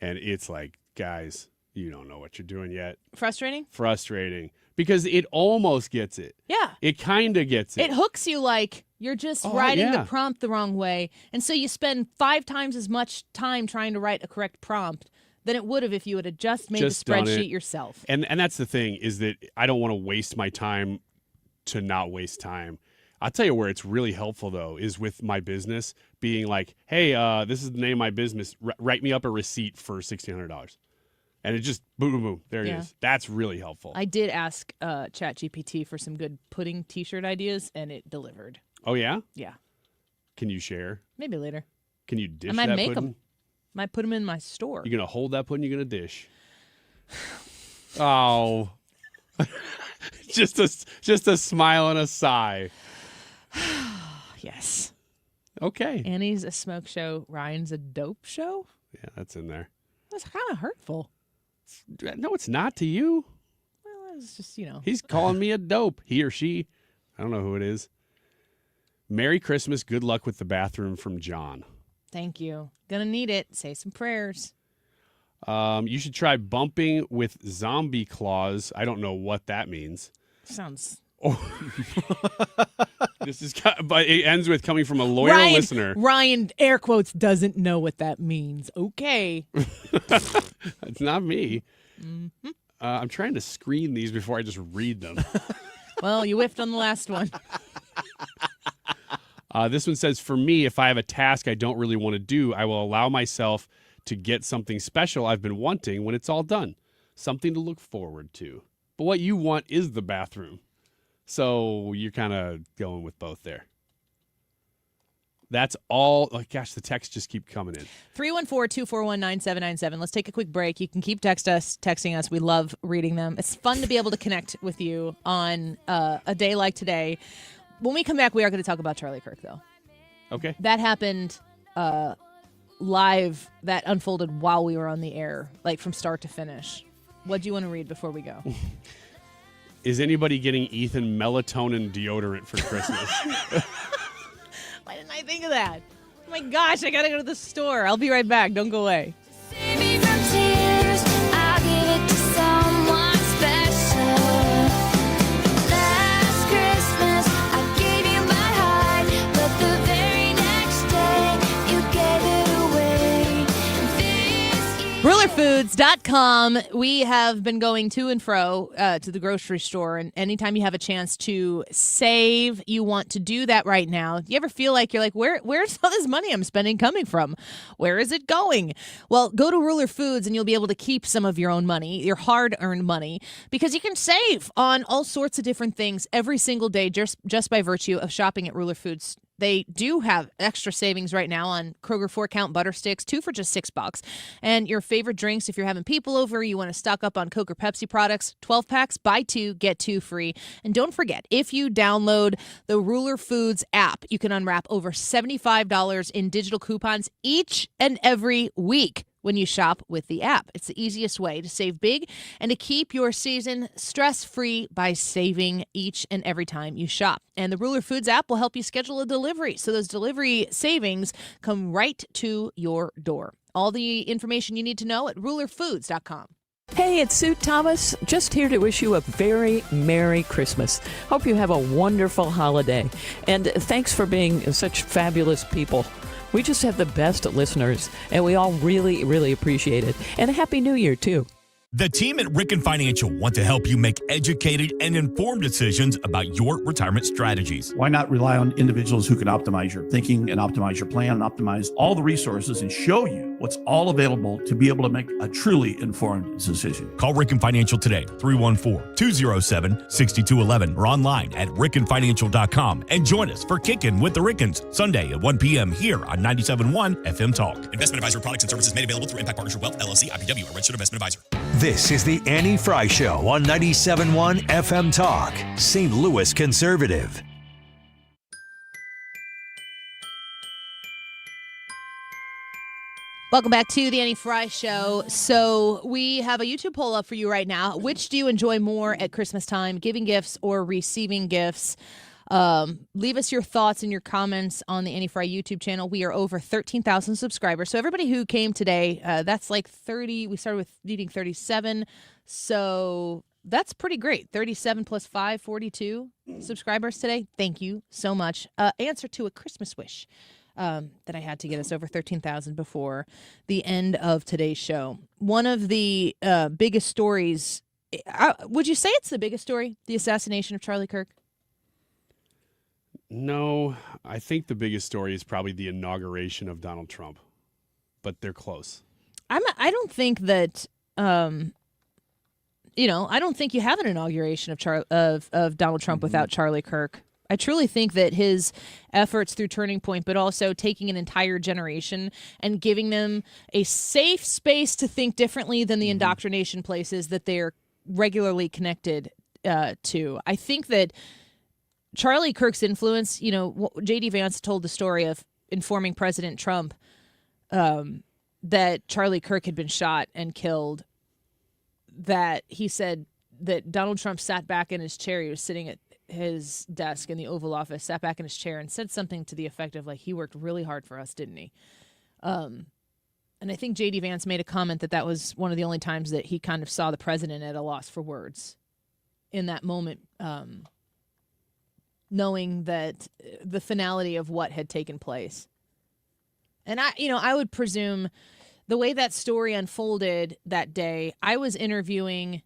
and it's like, guys, you don't know what you're doing yet. Frustrating? Frustrating. Because it almost gets it. Yeah. It kind of gets it. It hooks you like you're just writing the prompt the wrong way. And so you spend 5 times as much time trying to write a correct prompt than it would have if you had just made the spreadsheet yourself. And that's the thing, is that I don't want to waste my time to not waste time. I'll tell you where it's really helpful, though, is with my business being like, hey, this is the name of my business. Write me up a receipt for $1,600. And it just, boom, boom, boom. There it is. That's really helpful. I did ask ChatGPT for some good pudding T-shirt ideas, and it delivered. Oh, yeah? Yeah. Can you share? Maybe later. Can you dish I might that make pudding? them. Might put them in my store. You're going to hold that pudding, you're going to dish. Oh. just a smile and a sigh. Yes. Okay. Annie's a smoke show. Ryan's a dope show? Yeah, that's in there. That's kind of hurtful. No, it's not to you. Well, it's just, He's calling me a dope. He or she. I don't know who it is. Merry Christmas. Good luck with the bathroom from John. Thank you. Gonna need it. Say some prayers. You should try bumping with zombie claws. I don't know what that means. Sounds... This is, but it ends with coming from a loyal listener. Ryan, air quotes, doesn't know what that means. Okay. It's not me. Mm-hmm. I'm trying to screen these before I just read them. Well, you whiffed on the last one. This one says, for me, if I have a task I don't really want to do, I will allow myself to get something special I've been wanting when it's all done. Something to look forward to. But what you want is the bathroom. So you're kind of going with both there. That's all. Oh, gosh, the texts just keep coming in. 314-241-9797. Let's take a quick break. You can keep texting us. We love reading them. It's fun to be able to connect with you on a day like today. When we come back, we are going to talk about Charlie Kirk, though. Okay. That happened live. That unfolded while we were on the air, like from start to finish. What do you want to read before we go? Is anybody getting Ethan melatonin deodorant for Christmas? Why didn't I think of that? Oh my gosh, I gotta go to the store. I'll be right back. Don't go away. Save me from tears, I'll give it to someone special. Last Christmas, I gave you my heart, but the very next day, you gave it away. RulerFoods.com. We have been going to and fro to the grocery store, and anytime you have a chance to save, you want to do that right now. You ever feel like you're like, where's all this money I'm spending coming from? Where is it going? Well, go to Ruler Foods, and you'll be able to keep some of your own money, your hard-earned money, because you can save on all sorts of different things every single day just by virtue of shopping at Ruler Foods. They do have extra savings right now on Kroger 4-count butter sticks, 2 for just $6. And your favorite drinks, if you're having people over, you want to stock up on Coke or Pepsi products, 12 packs, buy 2, get 2 free. And don't forget, if you download the Ruler Foods app, you can unwrap over $75 in digital coupons each and every week when you shop with the app. It's the easiest way to save big and to keep your season stress-free by saving each and every time you shop. And the Ruler Foods app will help you schedule a delivery, so those delivery savings come right to your door. All the information you need to know at rulerfoods.com. Hey, it's Sue Thomas, just here to wish you a very Merry Christmas. Hope you have a wonderful holiday. And thanks for being such fabulous people. We just have the best listeners, and we all really, really appreciate it. And a Happy New Year, too. The team at Ricken Financial want to help you make educated and informed decisions about your retirement strategies. Why not rely on individuals who can optimize your thinking and optimize your plan and optimize all the resources and show you what's all available to be able to make a truly informed decision? Call Ricken Financial today, 314-207-6211, or online at rickenfinancial.com, and join us for Kickin' with the Rickens, Sunday at 1 p.m. here on 97.1 FM Talk. Investment advisory products and services made available through Impact Partnership Wealth, LLC, IPW, a registered investment advisor. This is the Annie Fry Show on 97.1 FM Talk, St. Louis Conservative. Welcome back to the Annie Fry Show. So we have a YouTube poll up for you right now. Which do you enjoy more at Christmas time, giving gifts or receiving gifts? Leave us your thoughts and your comments on the Annie Fry YouTube channel. We are over 13,000 subscribers. So everybody who came today, that's like 30. We started with needing 37. So that's pretty great. 37 plus 5, 42 subscribers today. Thank you so much. Answer to a Christmas wish. That I had to get us over 13,000 before the end of today's show. One of the biggest stories, would you say it's the biggest story, the assassination of Charlie Kirk? No, I think the biggest story is probably the inauguration of Donald Trump, but they're close. I don't think that, I don't think you have an inauguration of Donald Trump without Charlie Kirk. I truly think that his efforts through Turning Point, but also taking an entire generation and giving them a safe space to think differently than the indoctrination places that they're regularly connected to. I think that Charlie Kirk's influence, J.D. Vance told the story of informing President Trump that Charlie Kirk had been shot and killed, that he said that Donald Trump sat back in his chair. He was sitting at his desk in the Oval Office, sat back in his chair and said something to the effect of, like, he worked really hard for us, didn't he? And I think J.D. Vance made a comment that was one of the only times that he kind of saw the president at a loss for words in that moment, knowing that the finality of what had taken place. And I would presume the way that story unfolded that day, I was interviewing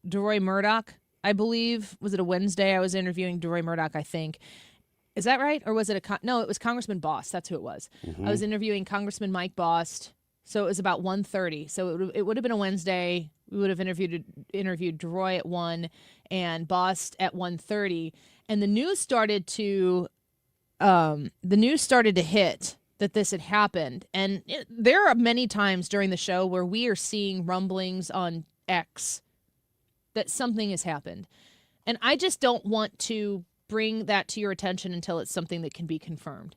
DeRoy Murdoch, I believe. Was it a Wednesday? I was interviewing DeRoy Murdoch, I think. Is that right? Or was it no, it was Congressman Bost. That's who it was. I was interviewing Congressman Mike Bost. So it was about 1:30. So it would have been a Wednesday. We would have interviewed DeRoy at 1 and Bost at 1:30. And the news started to hit that this had happened. And there are many times during the show where we are seeing rumblings on X that something has happened. And I just don't want to bring that to your attention until it's something that can be confirmed.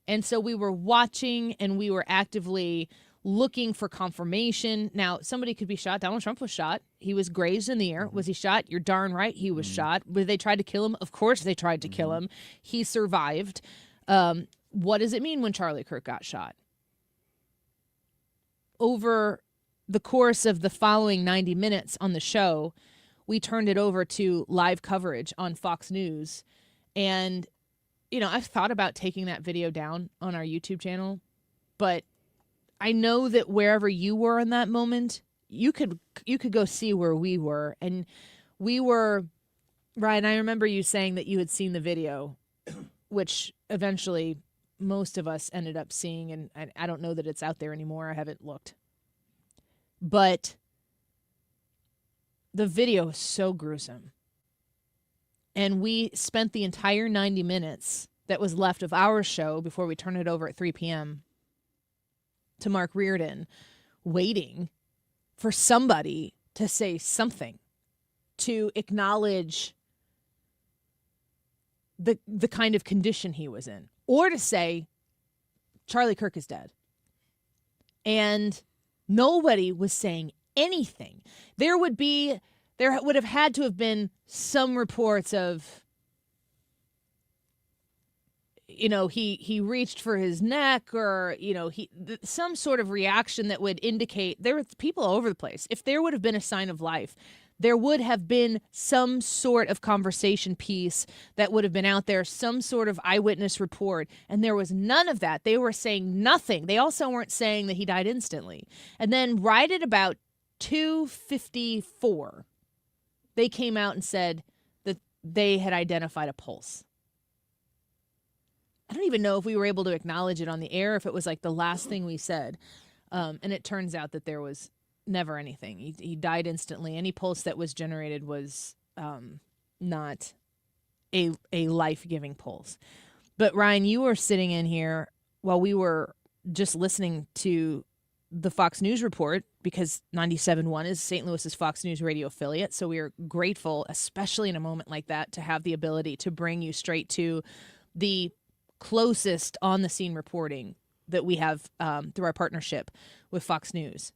And so we were watching and we were actively looking for confirmation. Now, somebody could be shot. Donald Trump was shot. He was grazed in the air. Was he shot? You're darn right he was shot. Did they try to kill him? Of course they tried to kill him. He survived. What does it mean when Charlie Kirk got shot? Over the course of the following 90 minutes on the show, we turned it over to live coverage on Fox News. And, I've thought about taking that video down on our YouTube channel, but I know that wherever you were in that moment, you could go see where we were. And we were, Ryan, I remember you saying that you had seen the video, which eventually most of us ended up seeing. And I don't know that it's out there anymore. I haven't looked. But the video is so gruesome. And we spent the entire 90 minutes that was left of our show before we turned it over at 3 p.m. to Mark Reardon, waiting for somebody to say something, to acknowledge the kind of condition he was in, or to say, Charlie Kirk is dead. And nobody was saying anything. There would have had to have been some reports of, he reached for his neck, or, some sort of reaction that would indicate there were people all over the place. If there would have been a sign of life, there would have been some sort of conversation piece that would have been out there, some sort of eyewitness report. And there was none of that. They were saying nothing. They also weren't saying that he died instantly. And then right at about 2:54, they came out and said that they had identified a pulse. I don't even know if we were able to acknowledge it on the air, if it was like the last thing we said. And it turns out that there was never anything. He died instantly. Any pulse that was generated was not a life-giving pulse. But Ryan, you were sitting in here while we were just listening to the Fox News report, because 97.1 is St. Louis's Fox News radio affiliate. So we are grateful, especially in a moment like that, to have the ability to bring you straight to the closest on-the-scene reporting that we have through our partnership with Fox News.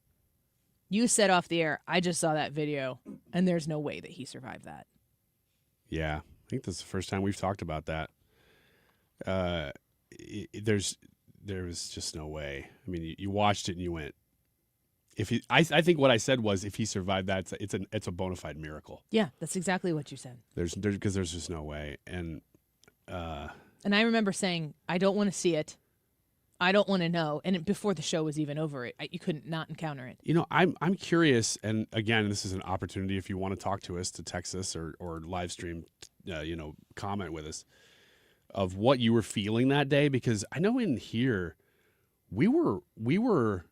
You said off the air, I just saw that video, and there's no way that he survived that. Yeah, I think this is the first time we've talked about that. There was just no way. I mean, you watched it and you went, I think what I said was, if he survived that, it's a bona fide miracle. Yeah, that's exactly what you said. Because there's just no way. And I remember saying, I don't want to see it. I don't want to know. And before the show was even over, you couldn't not encounter it. You know, I'm curious, and again, this is an opportunity if you want to talk to us, to text us or live stream, comment with us, of what you were feeling that day, because I know in here we were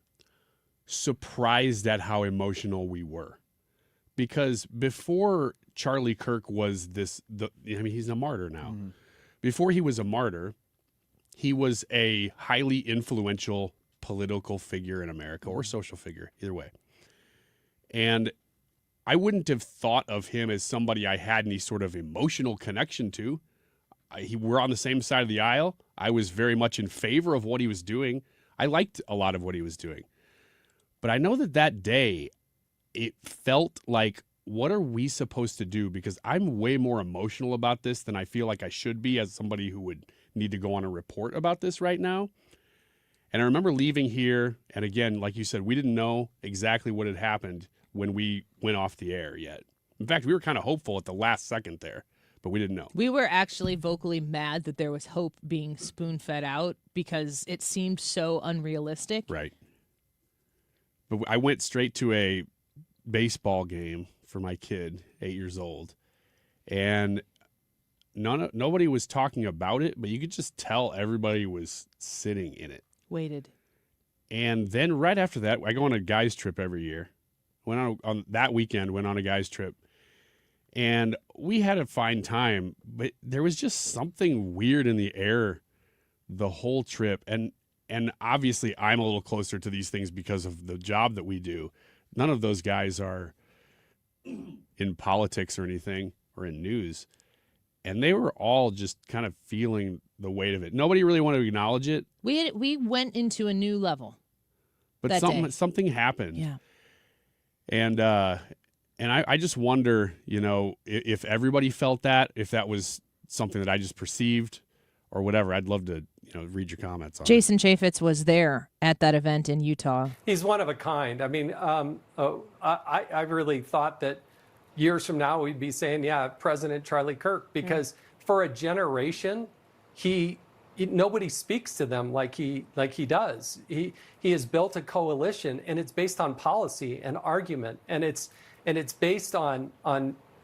surprised at how emotional we were, because before Charlie Kirk was he's a martyr now. Mm-hmm. Before he was a martyr, he was a highly influential political figure in America, or social figure, either way. And I wouldn't have thought of him as somebody I had any sort of emotional connection to. We're on the same side of the aisle. I was very much in favor of what he was doing. I liked a lot of what he was doing. But I know that day, it felt like, what are we supposed to do? Because I'm way more emotional about this than I feel like I should be as somebody who would need to go on a report about this right now. And I remember leaving here, and again, like you said, we didn't know exactly what had happened when we went off the air yet. In fact, we were kind of hopeful at the last second there, but we didn't know. We were actually vocally mad that there was hope being spoon-fed out, because it seemed so unrealistic. Right. But I went straight to a baseball game for my kid, 8 years old, and nobody was talking about it, but you could just tell everybody was sitting in it. Waited. And then right after that, I go on a guys trip every year. Went on that weekend, went on a guys trip, and we had a fine time, but there was just something weird in the air the whole trip. And obviously I'm a little closer to these things because of the job that we do. None of those guys are in politics or anything, or in news. And they were all just kind of feeling the weight of it. Nobody really wanted to acknowledge it. We went into a new level. But something happened. Yeah. And I just wonder, if everybody felt that, if that was something that I just perceived or whatever. I'd love to, read your comments on it. Jason Chaffetz was there at that event in Utah. He's one of a kind. I mean, I really thought that years from now we'd be saying, yeah, President Charlie Kirk, because for a generation, nobody speaks to them like he does. He has built a coalition, and it's based on policy and argument, and it's based on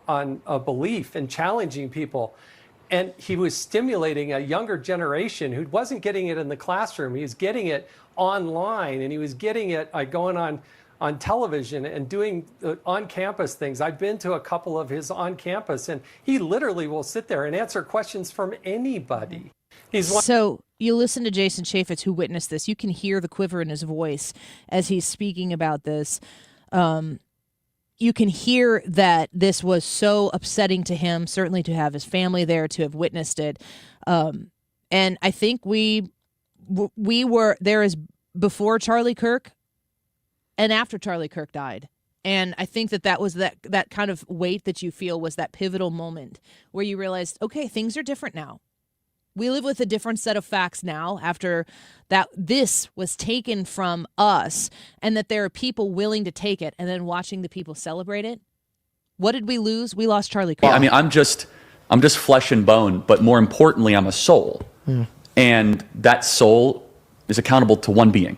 a belief and challenging people. And he was stimulating a younger generation who wasn't getting it in the classroom. He was getting it online, and he was getting it going on television and doing on-campus things. I've been to a couple of his on-campus, and he literally will sit there and answer questions from anybody. So you listen to Jason Chaffetz, who witnessed this. You can hear the quiver in his voice as he's speaking about this. You can hear that this was so upsetting to him, certainly to have his family there, to have witnessed it. And I think we were there as before Charlie Kirk and after Charlie Kirk died. And I think that was that kind of weight that you feel was that pivotal moment where you realized, okay, things are different now. We live with a different set of facts now after that this was taken from us, and that there are people willing to take it and then watching the people celebrate it. What did we lose? We lost Charlie Kirk. I mean, I'm just flesh and bone, but more importantly, I'm a soul. And that soul is accountable to one being.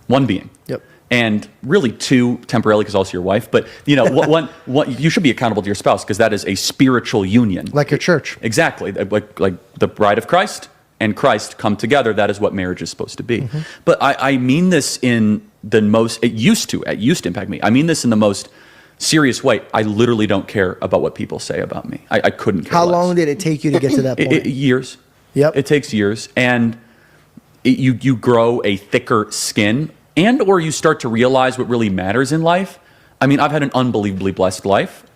One being. Yep. And really two temporarily, because also your wife, but one you should be accountable to your spouse, because that is a spiritual union, like your church. Exactly, like the bride of Christ and Christ come together. That is what marriage is supposed to be. But I mean this in the most. It used to impact me. I mean this in the most serious way. I literally don't care about what people say about me. I couldn't care How less. long did it take you to get to that point? Years. Yep. It takes years, and you grow a thicker skin. And or you start to realize what really matters in life. I mean, I've had an unbelievably blessed life.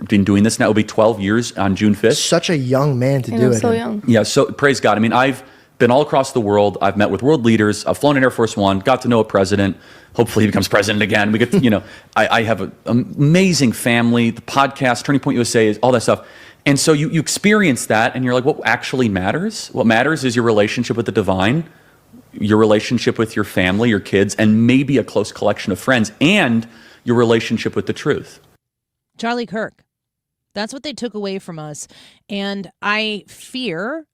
Been doing this now. It'll be 12 years on June 5th. Such a young man to do it. So young. Yeah, so praise God. I mean, I've been all across the world. I've met with world leaders. I've flown in Air Force One, got to know a president. Hopefully he becomes president again. We get to, I have an amazing family. The podcast, Turning Point USA, is all that stuff. And so you experience that, and you're like, what actually matters? What matters is your relationship with the divine, your relationship with your family, your kids, and maybe a close collection of friends, and your relationship with the truth. Charlie Kirk. That's what they took away from us. And I fear,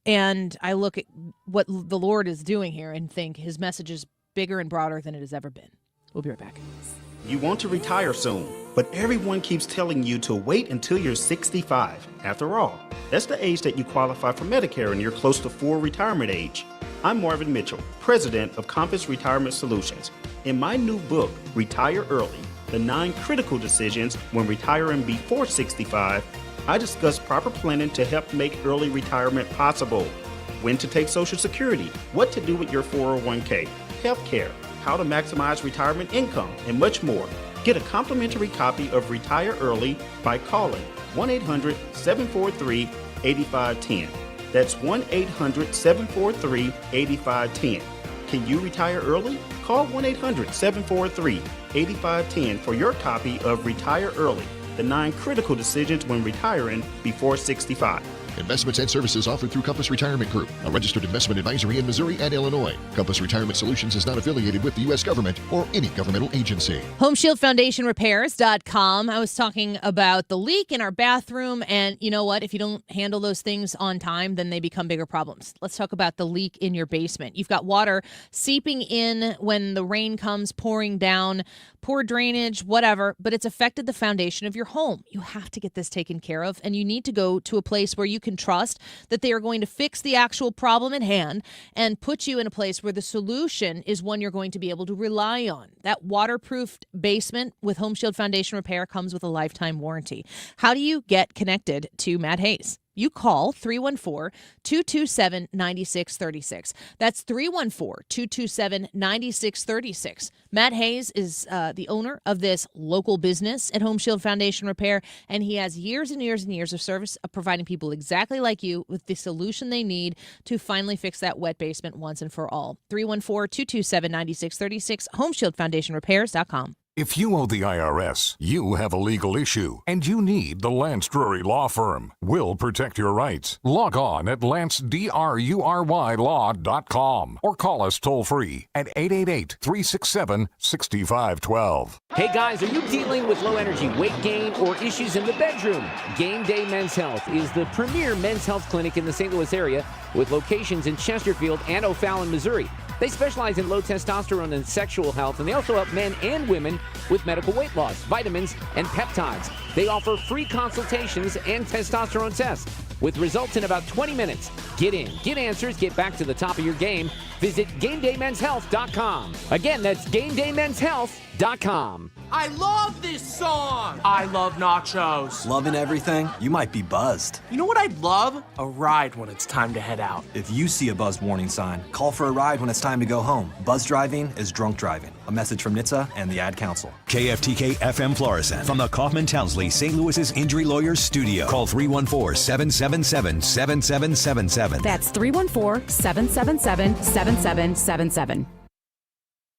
and I look at what the Lord is doing here and think his message is bigger and broader than it has ever been. We'll be right back. You want to retire soon, but everyone keeps telling you to wait until you're 65. After all, that's the age that you qualify for Medicare and you're close to full retirement age. I'm Marvin Mitchell, president of Compass Retirement Solutions. In my new book, Retire Early, the 9 critical decisions when retiring before 65, I discuss proper planning to help make early retirement possible. When to take Social Security, what to do with your 401k, health care, how to maximize retirement income, and much more. Get a complimentary copy of Retire Early by calling 1-800-743-8510. That's 1-800-743-8510. Can you retire early? Call 1-800-743-8510 for your copy of Retire Early, the 9 critical decisions when retiring before 65. Investments and services offered through Compass Retirement Group, a registered investment advisory in Missouri and Illinois. Compass Retirement Solutions is not affiliated with the U.S. government or any governmental agency. HomeshieldFoundationRepairs.com. I was talking about the leak in our bathroom, and you know what? If you don't handle those things on time, then they become bigger problems. Let's talk about the leak in your basement. You've got water seeping in when the rain comes pouring down, poor drainage, whatever, but it's affected the foundation of your home. You have to get this taken care of, and you need to go to a place where you can trust that they are going to fix the actual problem at hand and put you in a place where the solution is one you're going to be able to rely on. That waterproofed basement with Home Shield Foundation Repair comes with a lifetime warranty. How do you get connected to Matt Hayes? You call 314-227-9636. That's 314-227-9636. Matt Hayes is the owner of this local business at Home Shield Foundation Repair, and he has years and years and years of service of providing people exactly like you with the solution they need to finally fix that wet basement once and for all. 314-227-9636, HomeshieldFoundationRepairs.com. If you owe the IRS, you have a legal issue, and you need the Lance Drury Law Firm. We'll protect your rights. Log on at lancedrurylaw.com or call us toll-free at 888-367-6512. Hey guys, are you dealing with low energy weight gain or issues in the bedroom? Game Day Men's Health is the premier men's health clinic in the St. Louis area with locations in Chesterfield and O'Fallon, Missouri. They specialize in low testosterone and sexual health, and they also help men and women with medical weight loss, vitamins, and peptides. They offer free consultations and testosterone tests with results in about 20 minutes. Get in, get answers, get back to the top of your game. Visit GameDayMen'sHealth.com. Again, that's GameDayMen'sHealth.com. I love this song! I love nachos. Loving everything? You might be buzzed. You know what I'd love? A ride when it's time to head out. If you see a buzzed warning sign, call for a ride when it's time to go home. Buzz driving is drunk driving. A message from NHTSA and the Ad Council. KFTK FM Florissant from the Kaufman Townsley St. Louis's Injury Lawyers Studio. Call 314-777-7777. That's 314-777-7777.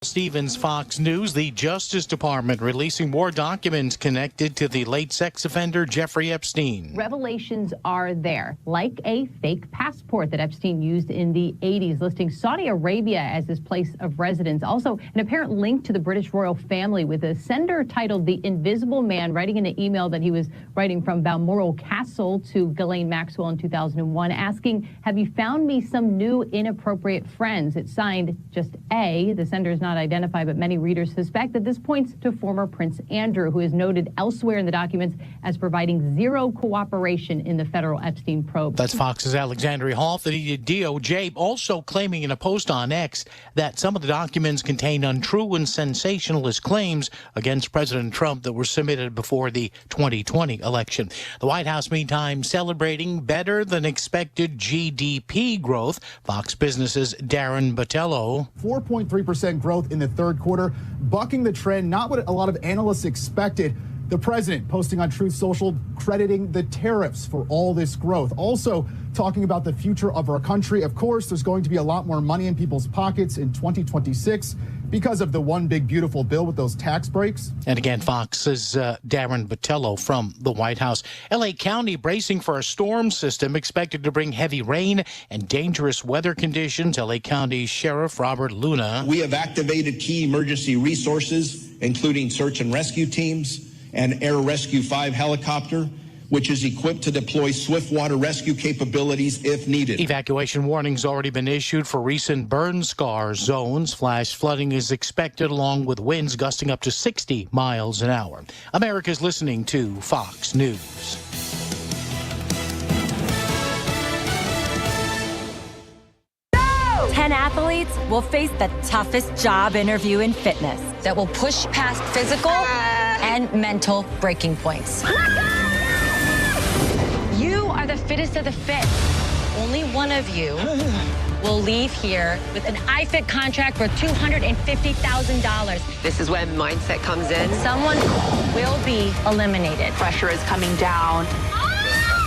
Stevens, Fox News. The Justice Department releasing more documents connected to the late sex offender Jeffrey Epstein. Revelations are there, like a fake passport that Epstein used in the 80s, listing Saudi Arabia as his place of residence. Also, an apparent link to the British royal family with a sender titled The Invisible Man, writing in an email that he was writing from Balmoral Castle to Ghislaine Maxwell in 2001, asking, "Have you found me some new inappropriate friends?" It's signed just A. The sender is not identified, but many readers suspect that this points to former Prince Andrew, who is noted elsewhere in the documents as providing zero cooperation in the federal Epstein probe. That's Fox's Alexandria Hall. The DOJ also claiming in a post on X that some of the documents contain untrue and sensationalist claims against President Trump that were submitted before the 2020 election. The White House, meantime, celebrating better than expected GDP growth. Fox Business's Darren Botello. 4.3% growth in the third quarter, bucking the trend, not what a lot of analysts expected. The president posting on Truth Social, crediting the tariffs for all this growth. Also talking about the future of our country. Of course, there's going to be a lot more money in people's pockets in 2026 because of the one big beautiful bill with those tax breaks. And again, Fox's Darren Botello from the White House. L.A. County bracing for a storm system expected to bring heavy rain and dangerous weather conditions. L.A. County Sheriff Robert Luna. We have activated key emergency resources, including search and rescue teams and Air Rescue 5 helicopter, which is equipped to deploy swift water rescue capabilities if needed. Evacuation warnings already been issued for recent burn scar zones. Flash flooding is expected, along with winds gusting up to 60 miles an hour. America's listening to Fox News. Ten athletes will face the toughest job interview in fitness that will push past physical and mental breaking points. You are the fittest of the fit. Only one of you will leave here with an iFit contract for $250,000. This is when mindset comes in. Someone will be eliminated. Pressure is coming down.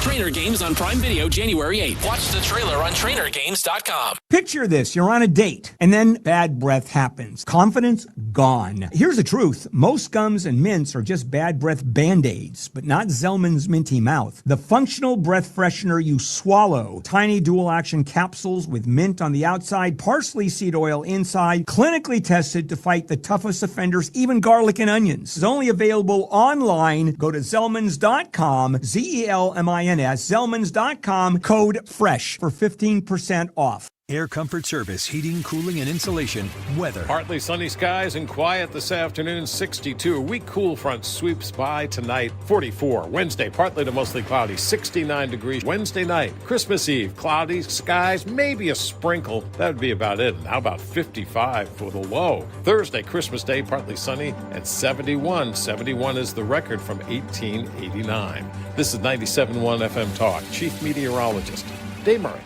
Trainer Games on Prime Video January 8th. Watch the trailer on trainergames.com. Picture this, you're on a date, and then bad breath happens. Confidence gone. Here's the truth. Most gums and mints are just bad breath Band-Aids, but not Zellman's Minty Mouth. The functional breath freshener you swallow. Tiny dual-action capsules with mint on the outside, parsley seed oil inside, clinically tested to fight the toughest offenders, even garlic and onions. It's only available online. Go to Zellmans.com, Zelmins, Zellmans.com, code FRESH for 15% off. Air Comfort Service, heating, cooling, and insulation. Weather. Partly sunny skies and quiet this afternoon, 62. A weak cool front sweeps by tonight, 44. Wednesday, partly to mostly cloudy, 69 degrees. Wednesday night, Christmas Eve, cloudy skies, maybe a sprinkle. That would be about it. And how about 55 for the low? Thursday, Christmas Day, partly sunny at 71. 71 is the record from 1889. This is 97.1 FM Talk. Chief Meteorologist Dave Murray.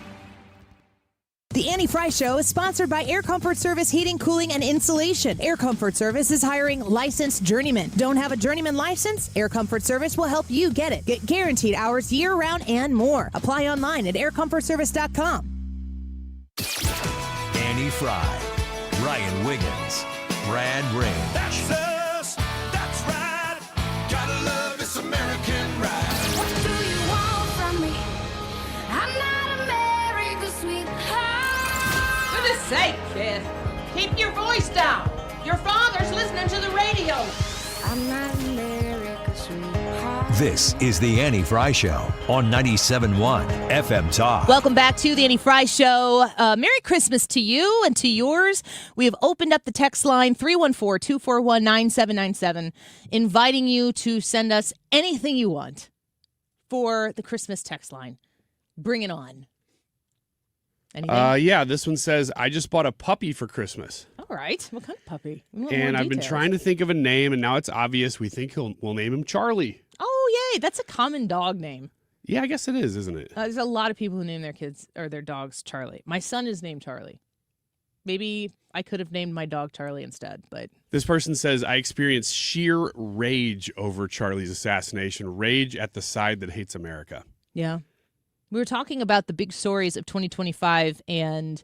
The Annie Fry Show is sponsored by Air Comfort Service Heating, Cooling, and Insulation. Air Comfort Service is hiring licensed journeymen. Don't have a journeyman license? Air Comfort Service will help you get it. Get guaranteed hours year-round and more. Apply online at aircomfortservice.com. Annie Fry, Ryan Wiggins, Brad Ring. That's us. That's right. Gotta love this American ride. What do you want from me? I'm not America's sweetheart. Goodness sake, kid. Keep your voice down. Your father's listening to the radio. I'm not America's sweetheart. This is the Annie Fry Show on 97.1 FM Talk. Welcome back to the Annie Fry Show. Merry Christmas to you and to yours. We have opened up the text line 314-241-9797, inviting you to send us anything you want for the Christmas text line. Bring it on. Anything? Yeah, this one says, I just bought a puppy for Christmas. All right. What kind of puppy? And I've been trying to think of a name, and now it's obvious. We think we'll name him Charlie. Oh, yay. That's a common dog name. Yeah, I guess it is, isn't it? There's a lot of people who name their kids or their dogs Charlie. My son is named Charlie. Maybe I could have named my dog Charlie instead, but... This person says, I experienced sheer rage over Charlie's assassination. Rage at the side that hates America. Yeah. We were talking about the big stories of 2025, and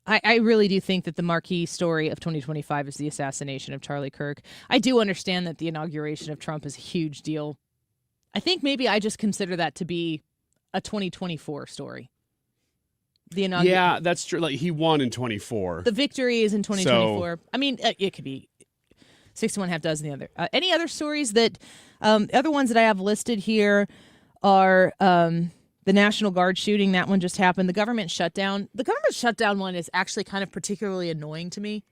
I really do think that the marquee story of 2025 is the assassination of Charlie Kirk. I do understand that the inauguration of Trump is a huge deal. I think maybe I just consider that to be a 2024 story. Yeah, that's true. Like, he won in 24. The victory is in 2024. I mean, it could be 61 half dozen the other. Any other stories that, other ones that I have listed here are... the National Guard shooting, that one just happened. The government shutdown. The government shutdown one is actually kind of particularly annoying to me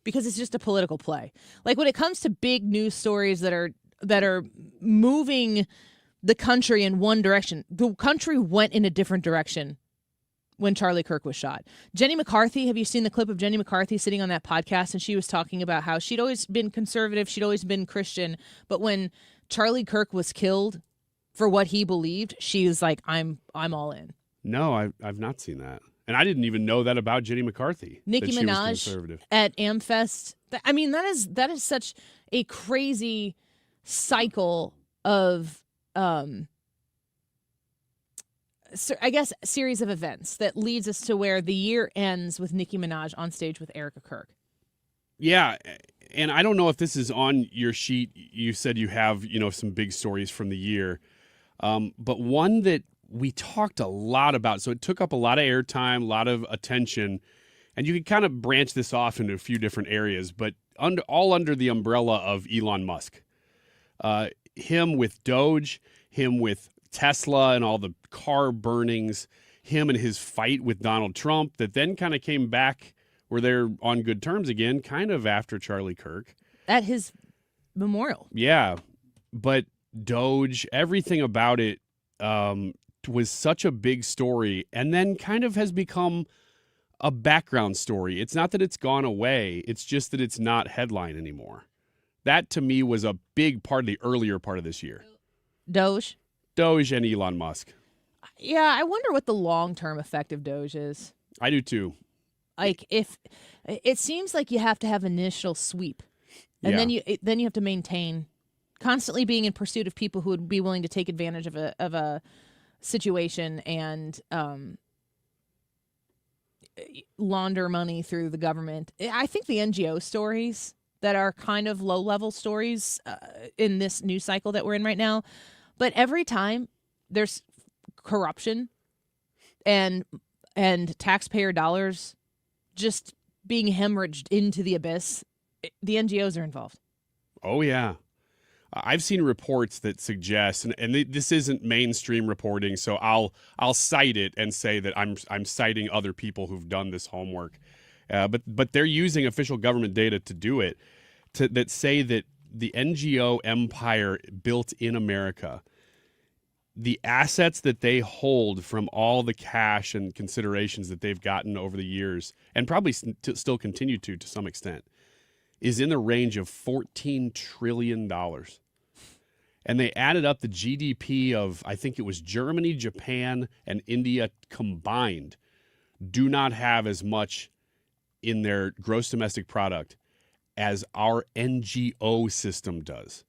because it's just a political play. Like when it comes to big news stories that are moving the country in one direction, the country went in a different direction when Charlie Kirk was shot. Jenny McCarthy, have you seen the clip of Jenny McCarthy sitting on that podcast? And she was talking about how she'd always been conservative, she'd always been Christian, but when Charlie Kirk was killed for what he believed, she was like, I'm all in. No, I've not seen that. And I didn't even know that about Jenny McCarthy. Nicki Minaj at AmFest. I mean, that is such a crazy cycle of I guess a series of events that leads us to where the year ends with Nicki Minaj on stage with Erica Kirk. Yeah, and I don't know if this is on your sheet. You said you have, some big stories from the year. But one that we talked a lot about, so it took up a lot of airtime, a lot of attention, and you can kind of branch this off into a few different areas, but all under the umbrella of Elon Musk. Him with Doge, him with Tesla and all the car burnings, him and his fight with Donald Trump that then kind of came back where they're on good terms again, kind of after Charlie Kirk. At his memorial. Yeah, but Doge, everything about it was such a big story and then kind of has become a background story. It's not that it's gone away. It's just that it's not headline anymore. That, to me, was a big part of the earlier part of this year. Doge and Elon Musk. Yeah, I wonder what the long-term effect of Doge is. I do, too. Like, if it seems like you have to have initial sweep, and then you have to maintain constantly being in pursuit of people who would be willing to take advantage of a situation and launder money through the government. I think the NGO stories that are kind of low-level stories in this news cycle that we're in right now, but every time there's corruption and taxpayer dollars just being hemorrhaged into the abyss, the NGOs are involved. Oh, yeah. I've seen reports that suggest, and this isn't mainstream reporting, so I'll cite it and say that I'm citing other people who've done this homework. But they're using official government data to do it, that say that the NGO empire built in America, the assets that they hold from all the cash and considerations that they've gotten over the years, and probably still continue to some extent, is in the range of $14 trillion. And they added up the GDP of, I think it was Germany, Japan, and India combined, do not have as much in their gross domestic product as our NGO system does,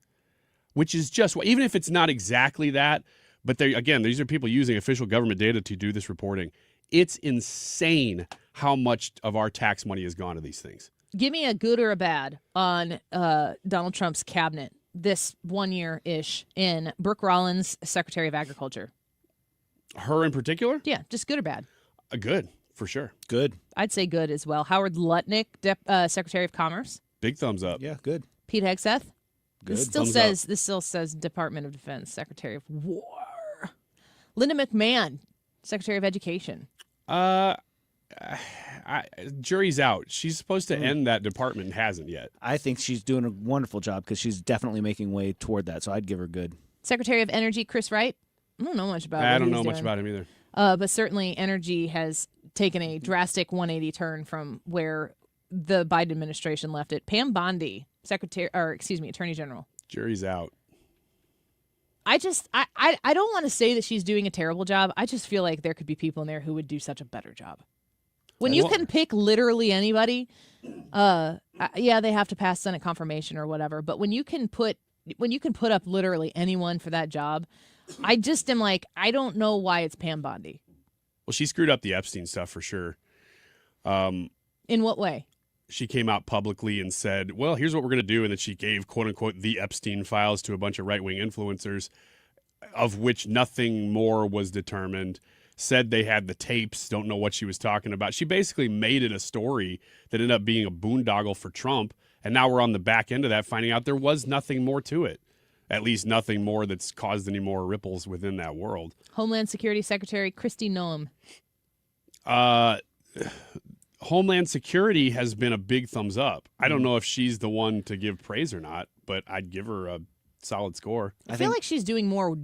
which is just, even if it's not exactly that, but these are people using official government data to do this reporting. It's insane how much of our tax money has gone to these things. Give me a good or a bad on Donald Trump's cabinet this 1 year-ish in Brooke Rollins, Secretary of Agriculture. Her in particular? Yeah, just good or bad? Good, for sure. Good. I'd say good as well. Howard Lutnick, Secretary of Commerce. Big thumbs up. Yeah, good. Pete Hegseth. Good. This still says Department of Defense, Secretary of War. Linda McMahon, Secretary of Education. Jury's out. She's supposed to end that department and hasn't yet. I think she's doing a wonderful job because she's definitely making way toward that. So I'd give her good. Secretary of Energy, Chris Wright. I don't know much about him. I don't know much about him either. But certainly energy has taken a drastic 180 turn from where the Biden administration left it. Pam Bondi, Attorney General. Jury's out. I don't want to say that she's doing a terrible job. I just feel like there could be people in there who would do such a better job. When you can pick literally anybody, they have to pass Senate confirmation or whatever. But when you can put up literally anyone for that job, I just am like, I don't know why it's Pam Bondi. Well, she screwed up the Epstein stuff for sure. In what way? She came out publicly and said, well, here's what we're going to do. And then she gave, quote unquote, the Epstein files to a bunch of right-wing influencers, of which nothing more was determined. Said they had the tapes, don't know what she was talking about. She basically made it a story that ended up being a boondoggle for Trump. And now we're on the back end of that, finding out there was nothing more to it. At least nothing more that's caused any more ripples within that world. Homeland Security Secretary Kristi Noem. Homeland Security has been a big thumbs up. I don't know if she's the one to give praise or not, but I'd give her a solid score. I feel like she's doing more.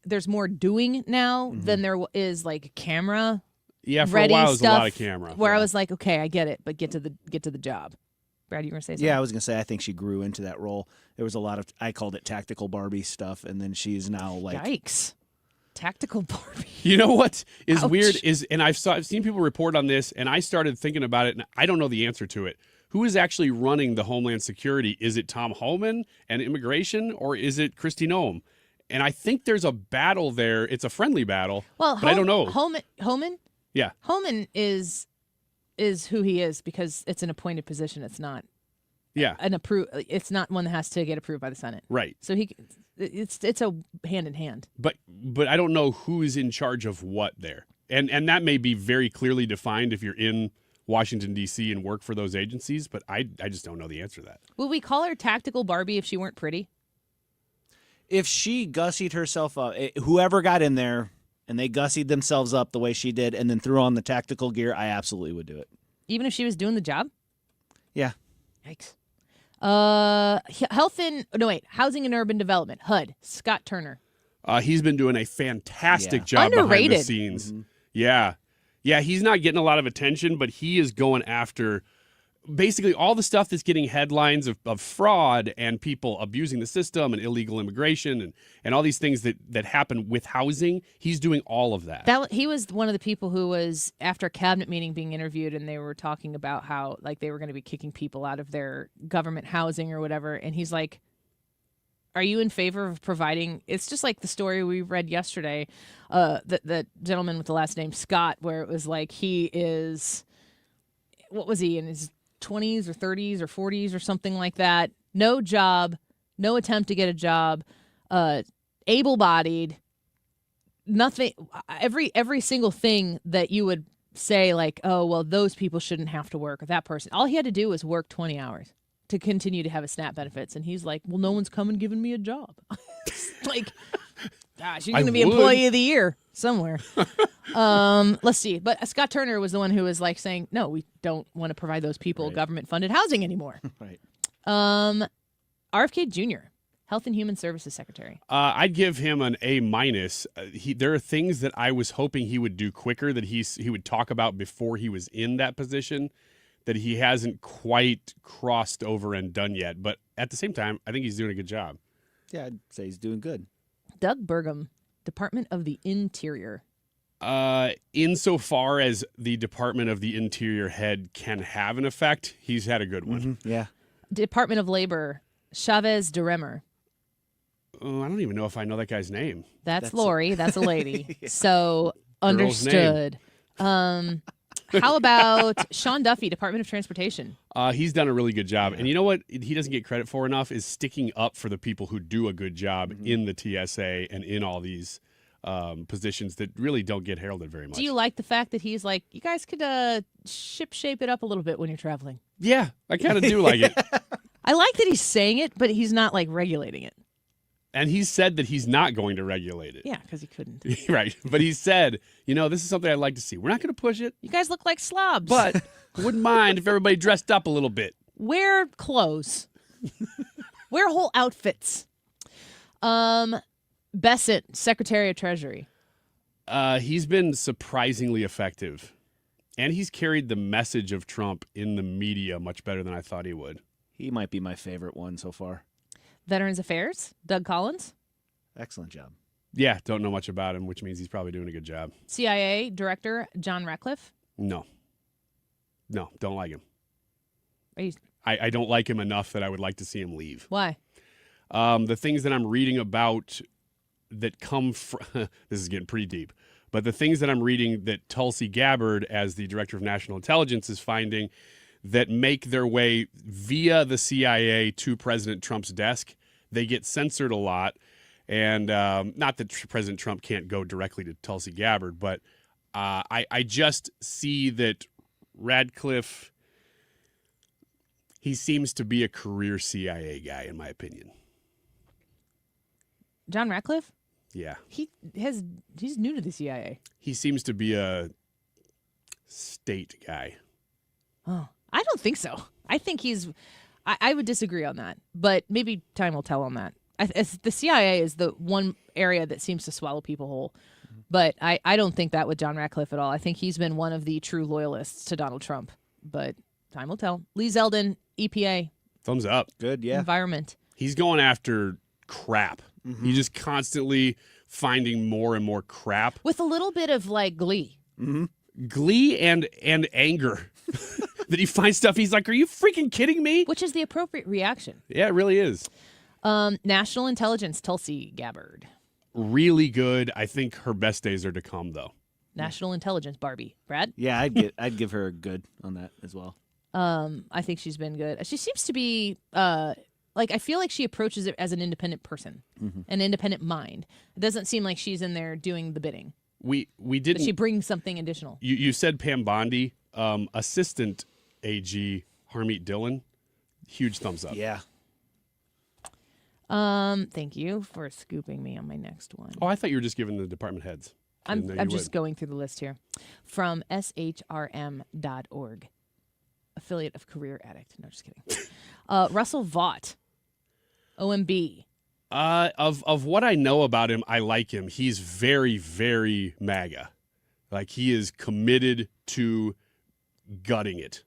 There's more doing now than there is like camera. Yeah, for a while, there's a lot of camera. Where I was like, okay, I get it, but get to the job. Brad, you were gonna say something? Yeah, I was gonna say I think she grew into that role. There was a lot of, I called it tactical Barbie stuff, and then she's now like, yikes, tactical Barbie. You know what is weird is, and I've seen people report on this, and I started thinking about it, and I don't know the answer to it. who is actually running the Homeland Security? Is it Tom Homan and Immigration, or is it Kristi Noem? And I think there's a battle there. It's a friendly battle, but I don't know. Homan? Yeah. Homan is who he is because it's an appointed position. It's not it's not one that has to get approved by the Senate. Right. So it's a hand in hand. But I don't know who is in charge of what there. And that may be very clearly defined if you're in Washington, D.C. and work for those agencies, but I just don't know the answer to that. Would we call her Tactical Barbie if she weren't pretty? If she gussied herself up, whoever got in there and they gussied themselves up the way she did and then threw on the tactical gear, I absolutely would do it. Even if she was doing the job? Yeah. Yikes. Housing and Urban Development, HUD, Scott Turner. He's been doing a fantastic job Underrated. behind the scenes. Mm-hmm. Yeah, he's not getting a lot of attention, but he is going after basically all the stuff that's getting headlines of fraud and people abusing the system and illegal immigration and all these things that happen with housing. He's doing all of that. He was one of the people who was, after a cabinet meeting, being interviewed, and they were talking about how like they were going to be kicking people out of their government housing or whatever. And he's like, are you in favor of providing? It's just like the story we read yesterday, the gentleman with the last name Scott, where it was like he is, what was he, in his 20s or 30s or 40s or something like that? No job, no attempt to get a job, able-bodied, nothing. Every single thing that you would say like, oh, well, those people shouldn't have to work, or that person. All he had to do was work 20 hours to continue to have his SNAP benefits. And he's like, well, no one's coming giving me a job. Like, gosh, you're going to be Employee of the Year somewhere. Let's see. But Scott Turner was the one who was like saying, no, we don't want to provide those people government-funded housing anymore. Right. RFK Jr., Health and Human Services Secretary. I'd give him an A-. There are things that I was hoping he would do quicker, that he would talk about before he was in that position, that he hasn't quite crossed over and done yet. But at the same time, I think he's doing a good job. Yeah, I'd say he's doing good. Doug Burgum, Department of the Interior. Insofar as the Department of the Interior head can have an effect, he's had a good one. Mm-hmm. Yeah. Department of Labor, Chavez DeRemer. Oh, I don't even know if I know that guy's name. That's Lori. That's a lady. Yeah. So understood. How about Sean Duffy, Department of Transportation? He's done a really good job. And you know what he doesn't get credit for enough is sticking up for the people who do a good job in the TSA and in all these positions that really don't get heralded very much. Do you like the fact that he's like, you guys could shape it up a little bit when you're traveling? Yeah, I kind of do like it. I like that he's saying it, but he's not like regulating it. And he said that he's not going to regulate it. Yeah, because he couldn't. Right. But he said, this is something I'd like to see. We're not going to push it. You guys look like slobs. But wouldn't mind if everybody dressed up a little bit. Wear clothes. Wear whole outfits. Bessent, Secretary of Treasury. He's been surprisingly effective. And he's carried the message of Trump in the media much better than I thought he would. He might be my favorite one so far. Veterans Affairs, Doug Collins. Excellent job. Yeah, don't know much about him, which means he's probably doing a good job. CIA Director John Ratcliffe. No, don't like him. You... I don't like him enough that I would like to see him leave. Why? The things that I'm reading about that come from, this is getting pretty deep, but the things that I'm reading that Tulsi Gabbard, as the Director of National Intelligence, is finding that make their way via the CIA to President Trump's desk, they get censored a lot. And not that President Trump can't go directly to Tulsi Gabbard, but I just see that Radcliffe, he seems to be a career CIA guy, in my opinion. John Ratcliffe? Yeah. He's new to the CIA. He seems to be a state guy. Oh, I don't think so. I think I would disagree on that, but maybe time will tell on that. The CIA is the one area that seems to swallow people whole, but I don't think that with John Ratcliffe at all. I think he's been one of the true loyalists to Donald Trump, but time will tell. Lee Zeldin, EPA. Thumbs up. Good, yeah. Environment. He's going after crap. Mm-hmm. He's just constantly finding more and more crap. With a little bit of, like, glee. Mm-hmm. Glee and anger. that he finds stuff. He's like, are you freaking kidding me? Which is the appropriate reaction. Yeah, it really is. National Intelligence, Tulsi Gabbard. Really good. I think her best days are to come, though. National Intelligence, Barbie. Brad? Yeah, I'd give her a good on that as well. I think she's been good. She seems to be I feel like she approaches it as an independent person, an independent mind. It doesn't seem like she's in there doing the bidding. We didn't. But she brings something additional. You said Pam Bondi, assistant AG Harmeet Dillon. Huge thumbs up. Yeah. Thank you for scooping me on my next one. Oh, I thought you were just giving the department heads. I'm just going through the list here. From shrm.org, affiliate of Career Addict. No, just kidding. Russell Vaught, OMB. Of what I know about him, I like him. He's very, very MAGA. Like, he is committed to gutting it.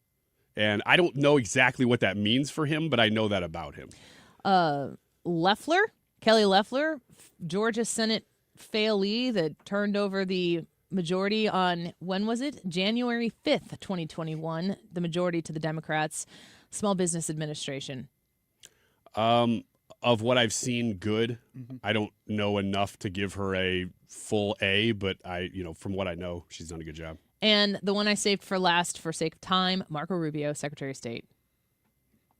And I don't know exactly what that means for him, but I know that about him. Kelly Loeffler, Georgia Senate failee that turned over the majority on, when was it? January 5th, 2021, the majority to the Democrats. Small Business Administration. Of what I've seen, good. I don't know enough to give her a full A, but from what I know, she's done a good job. And the one I saved for last for sake of time, Marco Rubio, Secretary of State.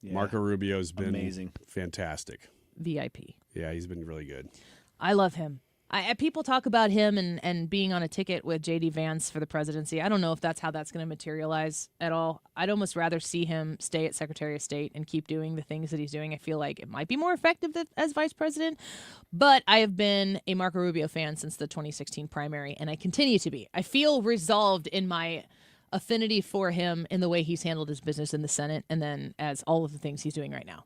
Yeah. Marco Rubio's been amazing. Fantastic. VIP. Yeah, he's been really good. I love him. People talk about him and being on a ticket with J.D. Vance for the presidency. I don't know if that's how that's going to materialize at all. I'd almost rather see him stay at Secretary of State and keep doing the things that he's doing. I feel like it might be more effective as vice president. But I have been a Marco Rubio fan since the 2016 primary, and I continue to be. I feel resolved in my affinity for him in the way he's handled his business in the Senate and then as all of the things he's doing right now.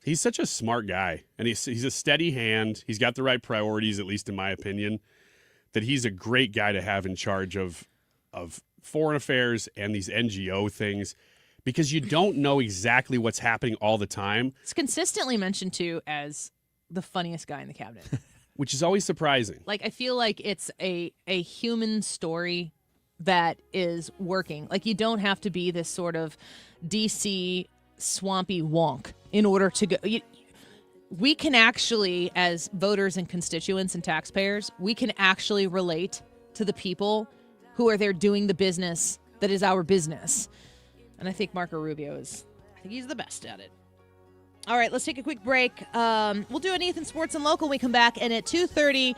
He's such a smart guy, and he's a steady hand. He's got the right priorities, at least in my opinion, that he's a great guy to have in charge of foreign affairs and these NGO things, because you don't know exactly what's happening all the time. It's consistently mentioned, too, as the funniest guy in the cabinet. Which is always surprising. Like, I feel like it's a human story that is working. Like, you don't have to be this sort of DC swampy wonk in order to go. We can actually, as voters and constituents and taxpayers, we can actually relate to the people who are there doing the business that is our business. And I think Marco Rubio he's the best at it. All right, let's take a quick break. We'll do an Ethan Sports and Local when we come back. And at 2:30,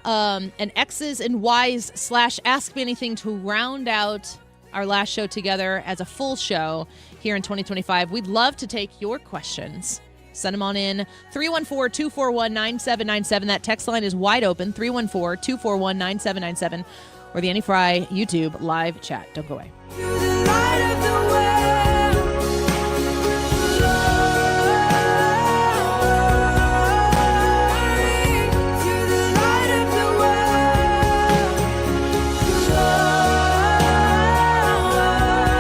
an X's and Y's / Ask Me Anything to round out our last show together as a full show here in 2025. We'd love to take your questions. Send them on in. 314-241-9797. That text line is wide open. 314-241-9797. Or the Annie Fry YouTube live chat. Don't go away.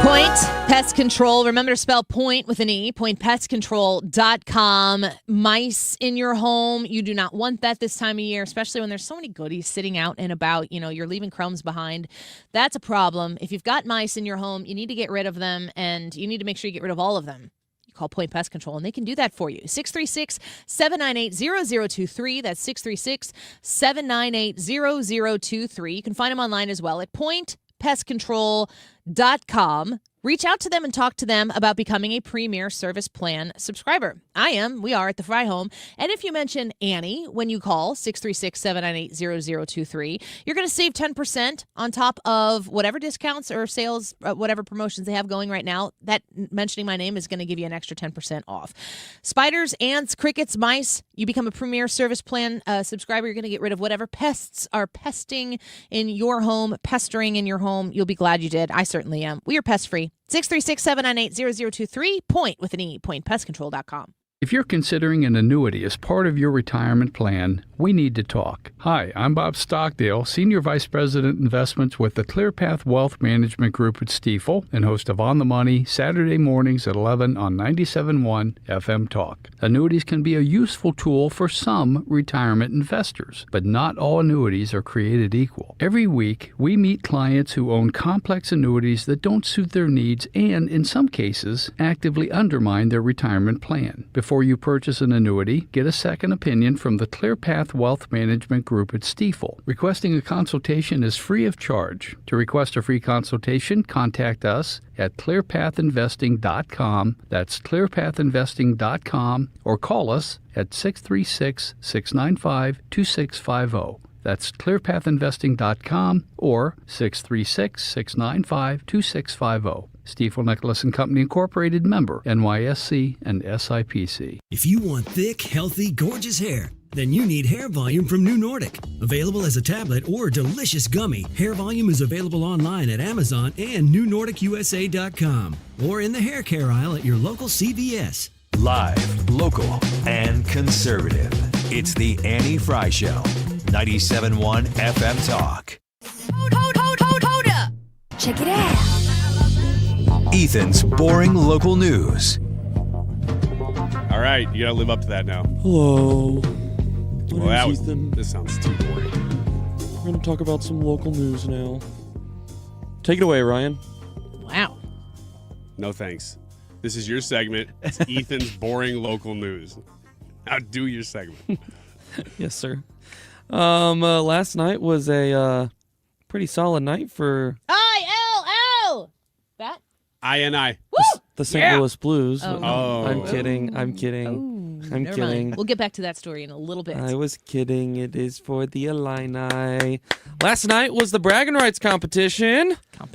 Point Pest Control. Remember to spell point with an E. PointPestControl.com. Mice in your home. You do not want that this time of year, especially when there's so many goodies sitting out and about. You're leaving crumbs behind. That's a problem. If you've got mice in your home, you need to get rid of them, and you need to make sure you get rid of all of them. You call Point Pest Control, and they can do that for you. 636-798-0023. That's 636-798-0023. You can find them online as well at PointPestControl.com. Reach out to them and talk to them about becoming a Premier Service Plan subscriber. We are at the Fry Home. And if you mention Annie when you call 636-798-0023, you're going to save 10% on top of whatever discounts or sales, whatever promotions they have going right now. That mentioning my name is going to give you an extra 10% off. Spiders, ants, crickets, mice, you become a Premier Service Plan subscriber. You're going to get rid of whatever pests are pesting in your home, pestering in your home. You'll be glad you did. I certainly am. We are pest free. 636-798-0023. Point with an E. PointPestControl.com. If you're considering an annuity as part of your retirement plan, we need to talk. Hi, I'm Bob Stockdale, Senior Vice President Investments with the ClearPath Wealth Management Group at Stifel and host of On the Money, Saturday mornings at 11 on 97.1 FM Talk. Annuities can be a useful tool for some retirement investors, but not all annuities are created equal. Every week, we meet clients who own complex annuities that don't suit their needs and, in some cases, actively undermine their retirement plan. Before you purchase an annuity, get a second opinion from the ClearPath Wealth Management Group at Stifel. Requesting a consultation is free of charge. To request a free consultation, contact us at clearpathinvesting.com. That's clearpathinvesting.com, or call us at 636-695-2650. That's clearpathinvesting.com or 636-695-2650. Stifel Nicholas & Company Incorporated, member NYSE and SIPC. If you want thick, healthy, gorgeous hair, then you need Hair Volume from New Nordic. Available as a tablet or delicious gummy, Hair Volume is available online at Amazon and NewNordicUSA.com or in the hair care aisle at your local CVS. Live, local, and conservative. It's the Annie Fry Show. 97.1 FM Talk. Hold up. Check it out. Ethan's boring local news. All right, you gotta live up to that now. Hello. Well, Ethan. This sounds too boring. We're going to talk about some local news now. Take it away, Ryan. Wow. No thanks. This is your segment. It's Ethan's boring local news. Now do your segment. Yes, sir. Last night was a pretty solid night for ILL. That? INI. the St. Louis Blues. Oh. I'm kidding. I'm kidding. I'm Never kidding. mind. We'll get back to that story in a little bit. I was kidding. It is for the Illini. Last night was the bragging rights competition. I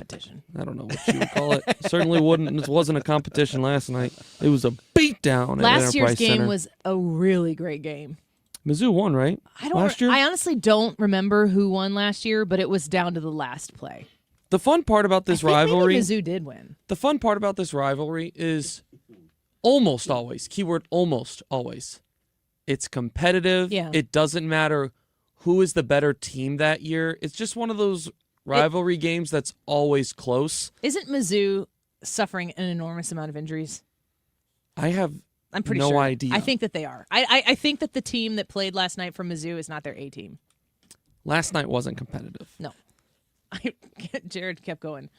don't know what you would call it. Certainly it wasn't a competition last night. It was a beatdown at Last year's Enterprise game Center. was a really great game. Mizzou won, right? Last year? I honestly don't remember who won last year, but it was down to the last play. The fun part about this rivalry. Maybe Mizzou did win. The fun part about this rivalry is almost always, keyword almost always, it's competitive. Yeah. It doesn't matter who is the better team that year. It's just one of those rivalry games that's always close. Isn't Mizzou suffering an enormous amount of injuries? I'm pretty no sure. idea. I think that they are. I think that the team that played last night from Mizzou is not their A team. Last night wasn't competitive. No. Jared kept going,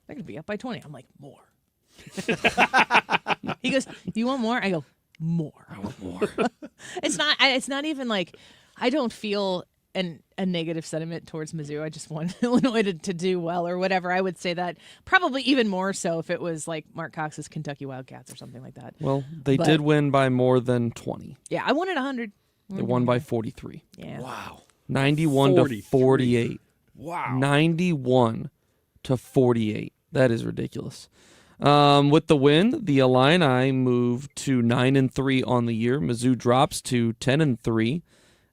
they're going to be up by 20. I'm like, more. He goes, do you want more? I go, more. I want more. It's not even like, I don't feel a negative sentiment towards Mizzou. I just want Illinois to do well or whatever. I would say that probably even more so if it was like Mark Cox's Kentucky Wildcats or something like that. Well, they did win by more than 20. Yeah, I wanted 100. They won by 43. Yeah. Wow. 91 to 48. Wow. 91 to 48. That is ridiculous. With the win, the Illini move to 9-3 on the year. Mizzou drops to 10-3.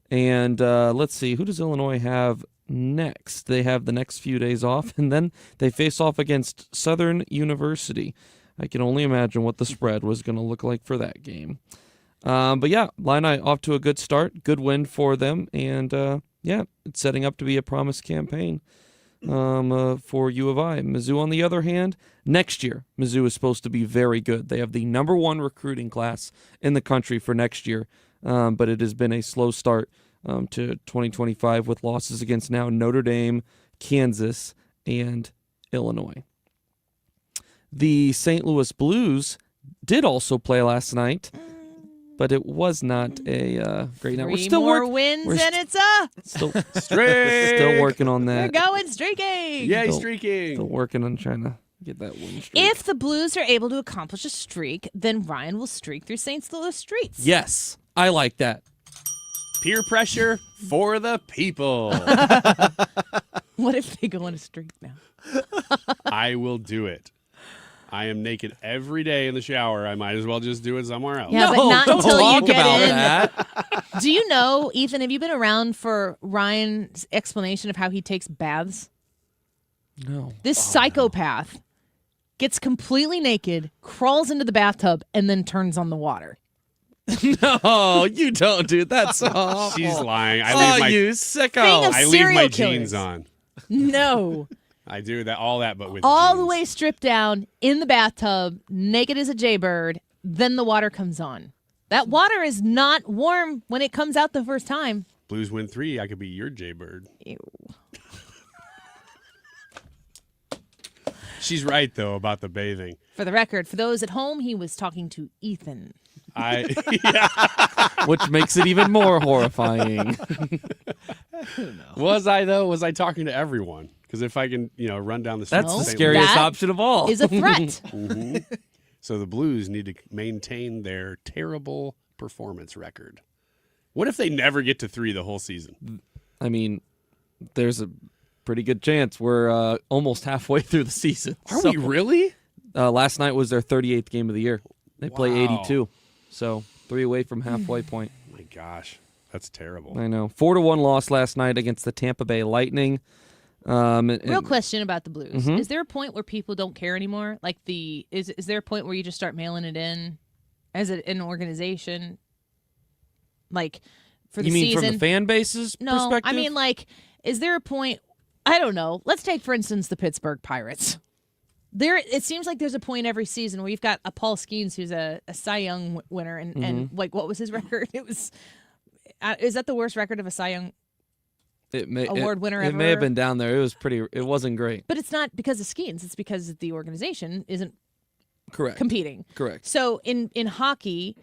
And let's see, who does Illinois have next? They have the next few days off, and then they face off against Southern University. I can only imagine what the spread was going to look like for that game. But yeah, Illini off to a good start, good win for them, and yeah, it's setting up to be a promised campaign for U of I. Mizzou, on the other hand, next year, Mizzou is supposed to be very good. They have the #1 recruiting class in the country for next year, but it has been a slow start to 2025 with losses against now Notre Dame, Kansas, and Illinois. The St. Louis Blues did also play last night, but it was not a great night. We're still wins and it's still working on that. We're going streaking. Yay, streaking. Still working on trying to get that win streak. If the Blues are able to accomplish a streak, then Ryan will streak through St. Louis streets. Yes, I like that. Peer pressure for the people. What if they go on a streak now? I will do it. I am naked every day in the shower. I might as well just do it somewhere else. Yeah, but not until you get in. That. Do you know, Ethan, have you been around for Ryan's explanation of how he takes baths? No. This psychopath gets completely naked, crawls into the bathtub, and then turns on the water. No, you don't, dude. That's awful. She's lying. You sicko. Thing of I leave my serial jeans killers. on. No. I do that, all that, but with All jeans. the way stripped down in the bathtub, naked as a jaybird, then the water comes on. That water is not warm when it comes out the first time. Blues win 3. I could be your Jaybird. Ew. She's right, though, about the bathing. For the record, for those at home, he was talking to Ethan. Which makes it even more horrifying. Was I, though? Was I talking to everyone? Because if I can, run down the street. That's the scariest option of all. Is a threat. So the Blues need to maintain their terrible performance record. What if they never get to 3 the whole season? I mean, there's a pretty good chance we're almost halfway through the season. Are we really? Last night was their 38th game of the year. They play 82, so 3 away from halfway point. My gosh, that's terrible. I know. 4-1 loss last night against the Tampa Bay Lightning. Real question about the Blues. Mhm. Is there a point where people don't care anymore? Like is there a point where you just start mailing it in as an organization? Like for the You mean season? from the fan base's No, perspective? I mean like, is there a point? I don't know. Let's take for instance the Pittsburgh Pirates. It seems like there's a point every season where you've got a Paul Skeens who's a Cy Young winner, and like what was his record? It was is that the worst record of a Cy Young award winner It ever? may have been down there. It wasn't great. But it's not because of Skeens. It's because the organization isn't Correct. competing. Correct. So in hockey,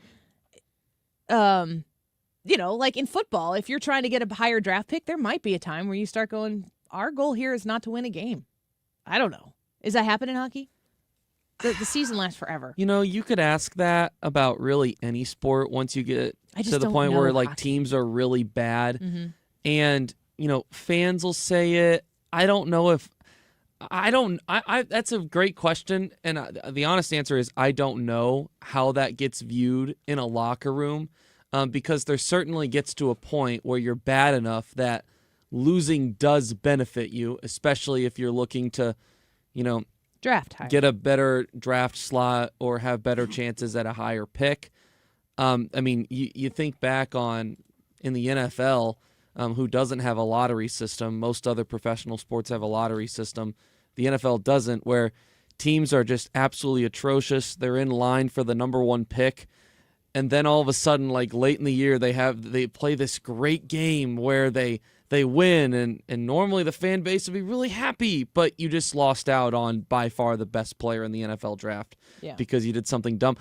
like in football, if you're trying to get a higher draft pick, there might be a time where you start going, our goal here is not to win a game. I don't know. Is that happening in hockey? The season lasts forever. You could ask that about really any sport once you get I just to the don't point know where like hockey. teams are really bad. Mhm. And, fans will say it. I don't know if that's a great question. And the honest answer is I don't know how that gets viewed in a locker room because there certainly gets to a point where you're bad enough that losing does benefit you, especially if you're looking to, Draft higher. get a better draft slot or have better chances at a higher pick. I mean, you think back on in the NFL, who doesn't have a lottery system. Most other professional sports have a lottery system. The NFL doesn't, where teams are just absolutely atrocious. They're in line for the number 1 pick. And then all of a sudden, like late in the year, they play this great game where they win, and normally the fan base would be really happy, but you just lost out on by far the best player in the NFL draft because you did something dumb.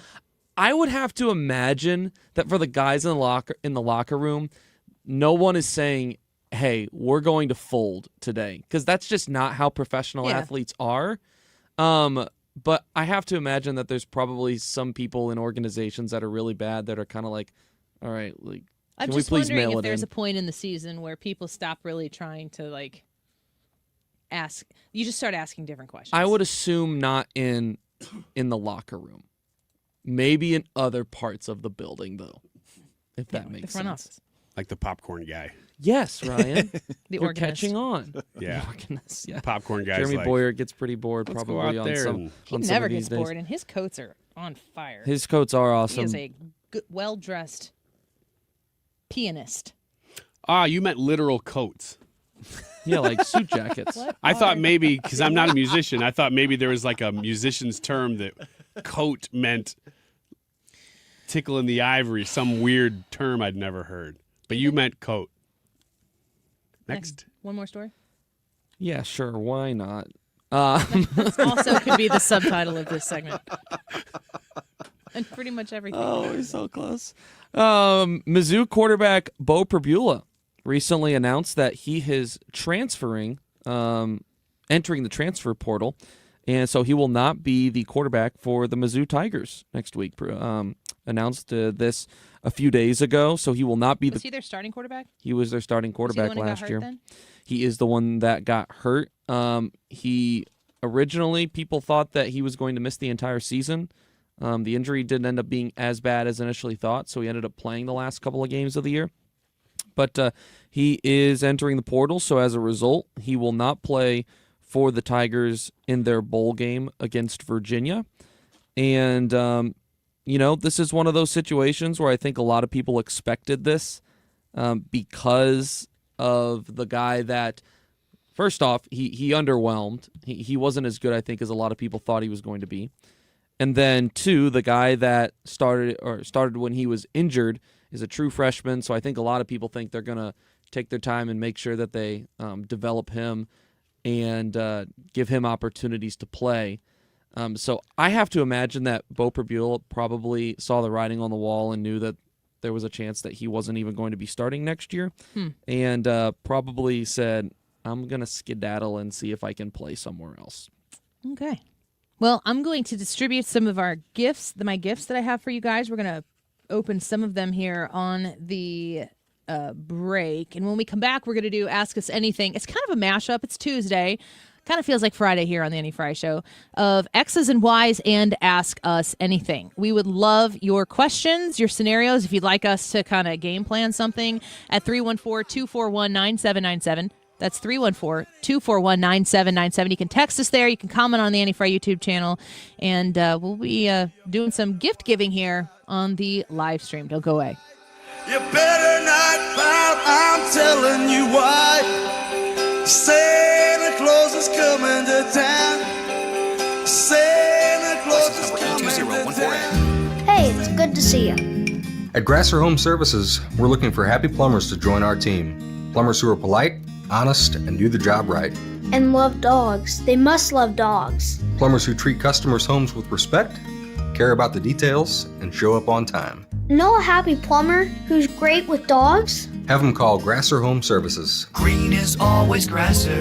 I would have to imagine that for the guys in the locker room, no one is saying, "Hey, we're going to fold today," because that's just not how professional athletes are. But I have to imagine that there's probably some people in organizations that are really bad that are kind of like, "All right, like." I'm Can we just please wondering mail if it there's in? a point in the season where people stop really trying to like ask. You just start asking different questions. I would assume not in the locker room. Maybe in other parts of the building, though, if that makes front sense. office. Like the popcorn guy. Yes, Ryan. The You're organist. catching on. Yeah. The organist, yeah. Popcorn guy's Jeremy like, Boyer gets pretty bored "Let's go probably out on there some. and-" He on some never of these gets days. bored, and his coats are on fire. His coats are He awesome. is a well-dressed pianist. You meant literal coats. Yeah, like suit jackets. I thought maybe, because I'm not a musician, I thought maybe there was like a musician's term that coat meant tickle in the ivory, some weird term I'd never heard. But you meant coat. Next. One more story. Yeah, sure. Why not? That also could be the subtitle of this segment. And pretty much everything. Oh, we're so close. Mizzou quarterback Bo Perbula recently announced that he is transferring, entering the transfer portal, and so he will not be the quarterback for the Mizzou Tigers next week. Announced this a few days ago, so he will not be Was he their starting quarterback? He was their starting quarterback Was he the one who got last hurt year. then? He is the one that got hurt. He originally people thought that he was going to miss the entire season. The injury didn't end up being as bad as initially thought, so he ended up playing the last couple of games of the year. But he is entering the portal, so as a result, he will not play for the Tigers in their bowl game against Virginia. And this is one of those situations where I think a lot of people expected this because of the guy that, first off, he underwhelmed. He wasn't as good, I think, as a lot of people thought he was going to be. And then, two, the guy that started when he was injured is a true freshman, so I think a lot of people think they're going to take their time and make sure that they develop him and give him opportunities to play. So I have to imagine that Beau Pribule probably saw the writing on the wall and knew that there was a chance that he wasn't even going to be starting next year, and probably said, I'm going to skedaddle and see if I can play somewhere else. Okay. Well, I'm going to distribute some of our gifts, my gifts that I have for you guys. We're going to open some of them here on the break. And when we come back, we're going to do Ask Us Anything. It's kind of a mashup. It's Tuesday. Kind of feels like Friday here on the Annie Fry Show of X's and Y's and Ask Us Anything. We would love your questions, your scenarios, if you'd like us to kind of game plan something at 314-241-9797. That's 314-241-9797. You can text us there. You can comment on the Annie Fry YouTube channel. And we'll be doing some gift giving here on the live stream. Don't go away. You better not pout, I'm telling you why. Santa Claus is coming to town. Santa Claus is coming to town. Hey, it's good to see you. At Grasser Home Services, we're looking for happy plumbers to join our team. Plumbers who are polite, honest, and do the job right. And love dogs. They must love dogs. Plumbers who treat customers' homes with respect, care about the details, and show up on time. Know a happy plumber who's great with dogs? Have them call Grasser Home Services. Green is always Grasser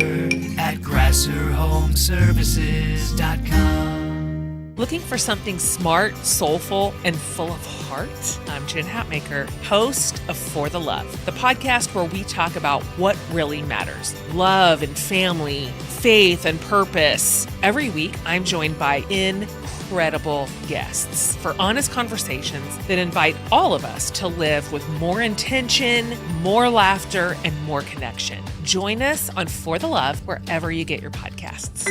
at GrasserHomeservices.com. Looking for something smart, soulful, and full of heart? I'm Jen Hatmaker, host of For the Love, the podcast where we talk about what really matters. Love and family, faith and purpose. Every week, I'm joined by incredible guests for honest conversations that invite all of us to live with more intention, more laughter, and more connection. Join us on For the Love wherever you get your podcasts.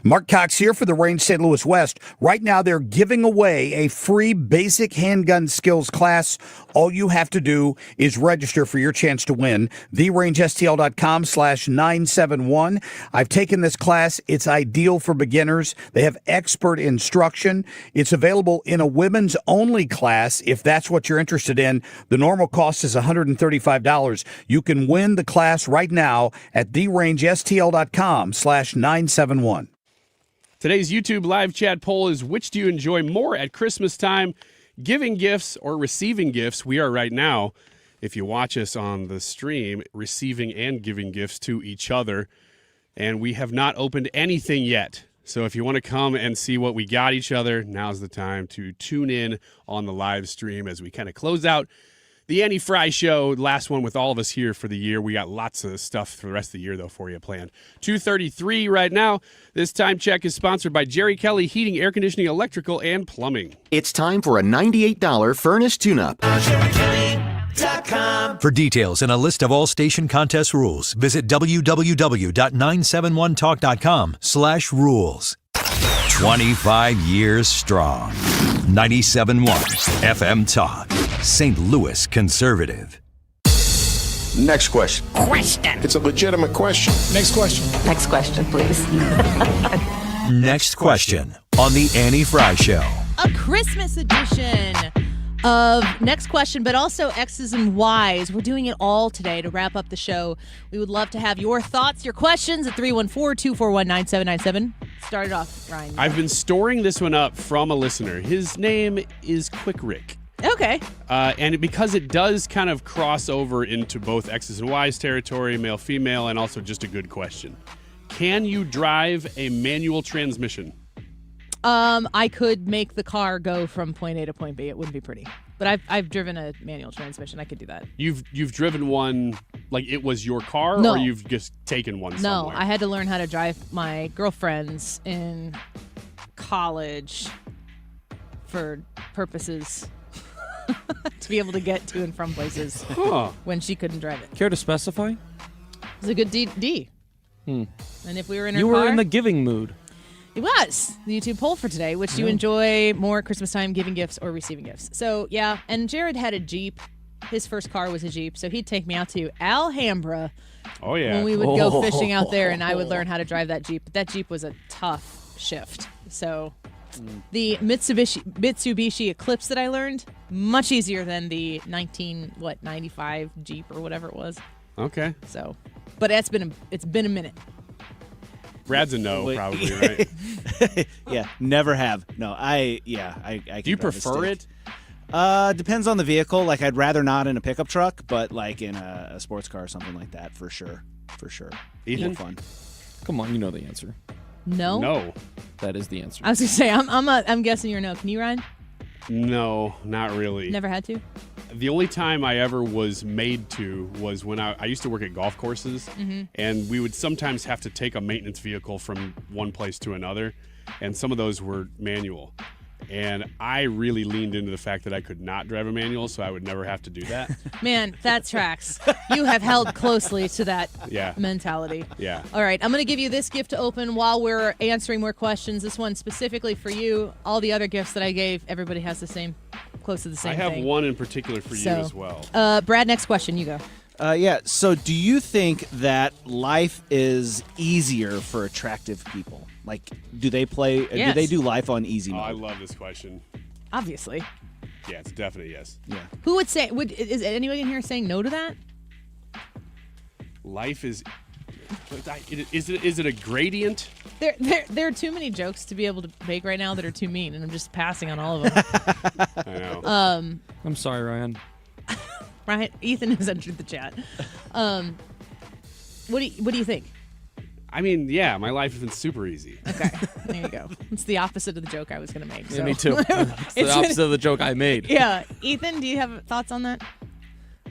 Mark Cox here for the Range St. Louis West. Right now, they're giving away a free basic handgun skills class. All you have to do is register for your chance to win. TheRangeSTL.com/971. I've taken this class. It's ideal for beginners. They have expert instruction. It's available in a women's only class if that's what you're interested in. The normal cost is $135. You can win the class right now at TheRangeSTL.com/971. Today's YouTube live chat poll is, which do you enjoy more at Christmas time, giving gifts or receiving gifts? We are right now, if you watch us on the stream, receiving and giving gifts to each other. And we have not opened anything yet. So if you want to come and see what we got each other, now's the time to tune in on the live stream as we kind of close out the Annie Fry Show, last one with all of us here for the year. We got lots of stuff for the rest of the year, though, for you planned. 2:33 right now. This time check is sponsored by Jerry Kelly Heating, Air Conditioning, Electrical, and Plumbing. It's time for a $98 furnace tune-up. For details and a list of all station contest rules, visit www.971talk.com/rules. 25 years strong. 97.1 FM Talk. St. Louis Conservative. Next question. Question. It's a legitimate question. Next question. Next question, please. Next question on the Annie Fry Show. A Christmas edition of Next Question, but also X's and Y's. We're doing it all today to wrap up the show. We would love to have your thoughts, your questions at 314-241-9797. Start it off, Ryan. I've been storing this one up from a listener. His name is Quick Rick. Okay. And because it does kind of cross over into both X's and Y's territory, male, female, and also just a good question. Can you drive a manual transmission? I could make the car go from point A to point B. It wouldn't be pretty. But I've driven a manual transmission. I could do that. You've driven one like it was your car, No. or you've just taken one somewhere? No, I had to learn how to drive my girlfriend's in college for purposes to be able to get to and from places when she couldn't drive it. Care to specify? It was a good D. And if we were in her You car, were in the giving mood. It was the YouTube poll for today. Which do you enjoy more, Christmas time, giving gifts or receiving gifts? So, yeah, and Jared had a Jeep. His first car was a Jeep, so he'd take me out to Alhambra. Oh, yeah. When we would go fishing out there, and I would learn how to drive that Jeep. But that Jeep was a tough shift. So the Mitsubishi Eclipse that I learned, much easier than the 95 Jeep or whatever it was. Okay. So, but it's been a minute. Brad's a no, probably, right? Yeah, never have. No, I Do you can drive a prefer stick. it? Depends on the vehicle. Like, I'd rather not in a pickup truck, but like in a sports car or something like that, for sure. Ethan? More fun. Come on, you know the answer. No. No. That is the answer. I was gonna say I'm guessing you're no. Can you ride? No, not really. Never had to. The only time I ever was made to was when I used to work at golf courses, and we would sometimes have to take a maintenance vehicle from one place to another, and some of those were manual. And I really leaned into the fact that I could not drive a manual, so I would never have to do that. Man, that tracks. You have held closely to that mentality. Yeah. All right, I'm going to give you this gift to open while we're answering more questions. This one specifically for you. All the other gifts that I gave, everybody has the same, close to the same I have thing. one in particular for you as well. Brad, next question. You go. Yeah. So, do you think that life is easier for attractive people? Like, do they play? Yes. Do they do life on easy mode? I love this question. Obviously. Yeah, it's definitely yes. Yeah. Who would say? Is anybody in here saying no to that? Life is. Is it a gradient? There are too many jokes to be able to make right now that are too mean, and I'm just passing on all of them. I know. I'm sorry, Ryan. Right, Ethan has entered the chat. What do you think? I mean, yeah, my life has been super easy. Okay, there you go. It's the opposite of the joke I was going to make. Yeah, so. me too. It's the opposite of the joke I made. Yeah, Ethan, do you have thoughts on that?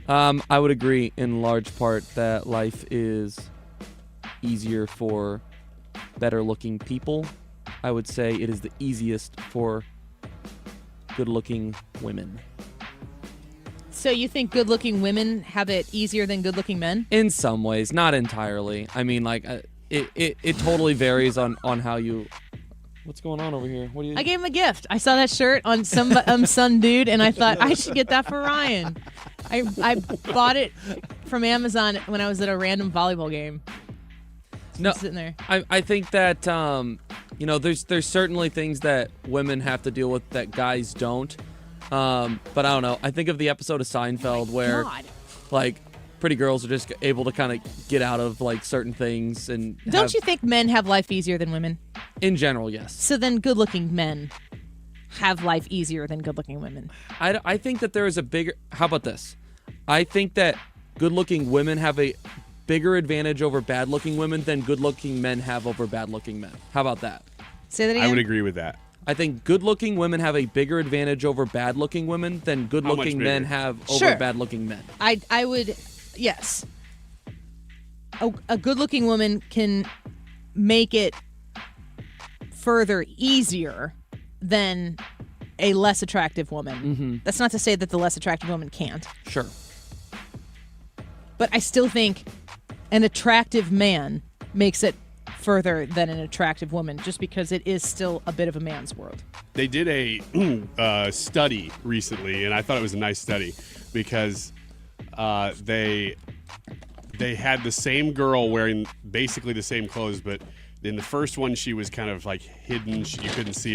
I would agree in large part that life is easier for better-looking people. I would say it is the easiest for good-looking women. So you think good-looking women have it easier than good-looking men? In some ways, not entirely. I mean, like, it totally varies on how you. What's going on over here? What do you? I gave him a gift. I saw that shirt on some dude, and I thought I should get that for Ryan. I bought it from Amazon when I was at a random volleyball game. No, sitting there. I think that there's certainly things that women have to deal with that guys don't. But I don't know. I think of the episode of Seinfeld where, like, pretty girls are just able to kind of get out of like certain things and. Don't you think men have life easier than women? In general, yes. So then, good-looking men have life easier than good-looking women. I think that there is a bigger. How about this? I think that good-looking women have a bigger advantage over bad-looking women than good-looking men have over bad-looking men. How about that? Say that again. I would agree with that. I think good-looking women have a bigger advantage over bad-looking women than good-looking men have over bad-looking men. I would, yes. A good-looking woman can make it further easier than a less attractive woman. Mm-hmm. That's not to say that the less attractive woman can't. Sure. But I still think an attractive man makes it further than an attractive woman, just because it is still a bit of a man's world. They did a study recently, and I thought it was a nice study because they had the same girl wearing basically the same clothes, but in the first one she was kind of like hidden. You couldn't see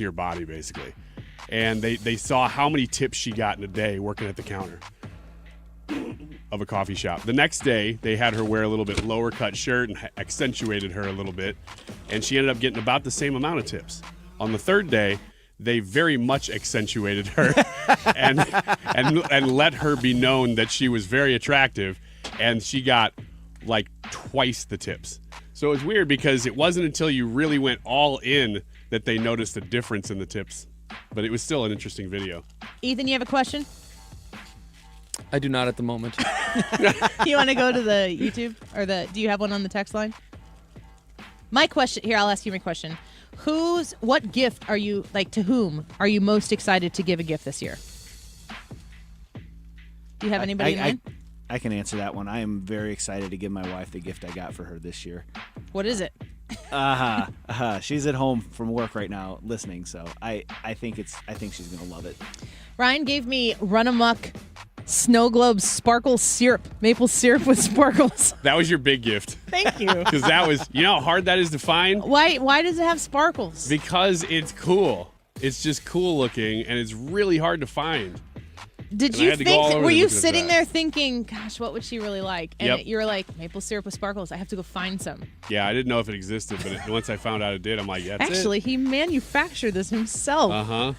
her body basically, and they saw how many tips she got in a day working at the counter of a coffee shop. The next day, they had her wear a little bit lower cut shirt and accentuated her a little bit, and she ended up getting about the same amount of tips. On the third day, they very much accentuated her and let her be known that she was very attractive, and she got like twice the tips. So it was weird because it wasn't until you really went all in that they noticed a difference in the tips. But it was still an interesting video. Ethan, you have a question? I do not at the moment. You want to go to the YouTube or do you have one on the text line? My question here, I'll ask you my question. What gift are you, like, to whom are you most excited to give a gift this year? Do you have anybody in mind? I can answer that one. I am very excited to give my wife the gift I got for her this year. What is it? She's at home from work right now listening, so I think she's gonna love it. Ryan gave me Run Amok Snow Globe Sparkle Syrup, maple syrup with sparkles. That was your big gift. Thank you. Because that was, you know how hard that is to find? Why does it have sparkles? Because it's cool. It's just cool looking, and it's really hard to find. Did And I you had to go all think, over were you looking at sitting that. there thinking, gosh, what would she really like? And Yep. you were like, maple syrup with sparkles. I have to go find some. Yeah, I didn't know if it existed, but once I found out it did, I'm like, that's Actually, he manufactured this himself. Uh-huh.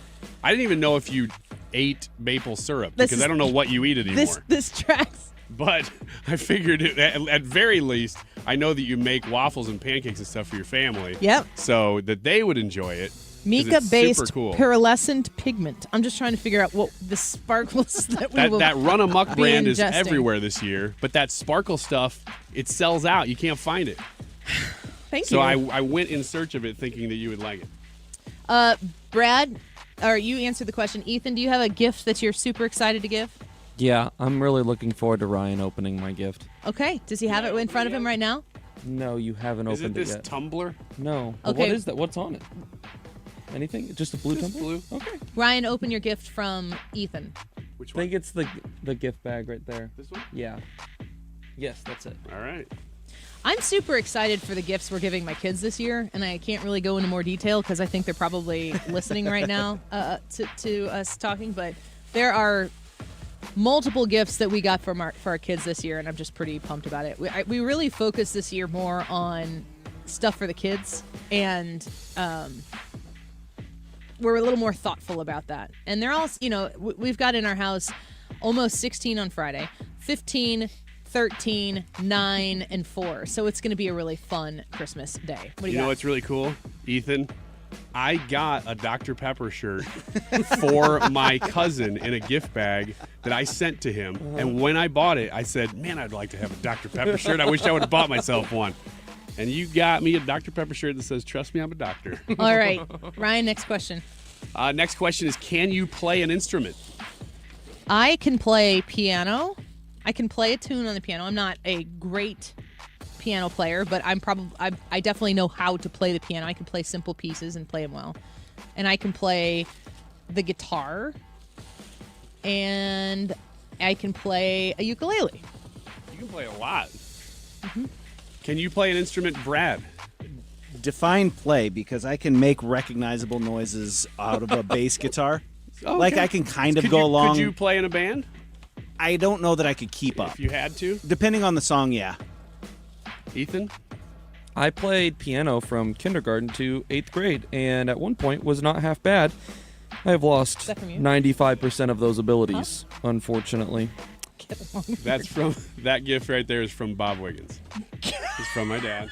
I didn't even know if you ate maple syrup This because is- I don't know what you eat anymore. This tracks. But I figured at very least, I know that you make waffles and pancakes and stuff for your family. Yep. So that they would enjoy it. 'cause it's Mica-based super cool. pearlescent pigment. I'm just trying to figure out what the sparkles that we will That Run Amok be brand is ingesting. everywhere this year, but that sparkle stuff, it sells out. You can't find it. Thank So you. I went in search of it thinking that you would like it. Brad, or you answered the question. Ethan, do you have a gift that you're super excited to give? Yeah, I'm really looking forward to Ryan opening my gift. Okay. Does he have it in front of him right now? No, you haven't Is it opened it this yet. tumbler? No. But Okay. What is that? What's on it? Anything? Just a blue tumbler? Blue. Okay. Ryan, open your gift from Ethan. Which I think it's the gift bag right there. This one? Yeah. Yes, that's it. All right. I'm super excited for the gifts we're giving my kids this year, and I can't really go into more detail because I think they're probably listening right now to us talking. But there are multiple gifts that we got for our kids this year, and I'm just pretty pumped about it. We really focused this year more on stuff for the kids, and we're a little more thoughtful about that. And they're all, we've got in our house almost 16 on Friday, 15, 13, 9, and 4. So it's going to be a really fun Christmas day. What do you know got? what's really cool, Ethan? I got a Dr. Pepper shirt for my cousin in a gift bag that I sent to him. And when I bought it, I said, man, I'd like to have a Dr. Pepper shirt. I wish I would have bought myself one. And you got me a Dr. Pepper shirt that says, trust me, I'm a doctor. All right. Ryan, next question. Next question is, can you play an instrument? I can play piano. I can play a tune on the piano. I'm not a great piano player, but I definitely know how to play the piano. I can play simple pieces and play them well. And I can play the guitar. And I can play a ukulele. You can play a lot. Can you play an instrument, Brad? Define play, because I can make recognizable noises out of a bass guitar. Oh, Like okay. I can kind of Could go you- along. Could you play in a band? I don't know that I could keep up. If you had to? Depending on the song, yeah. Ethan? I played piano from kindergarten to 8th grade, and at one point was not half bad. I have lost that from you? 95% of those abilities, unfortunately. That's from that gift right there is from Bob Wiggins. It's from my dad.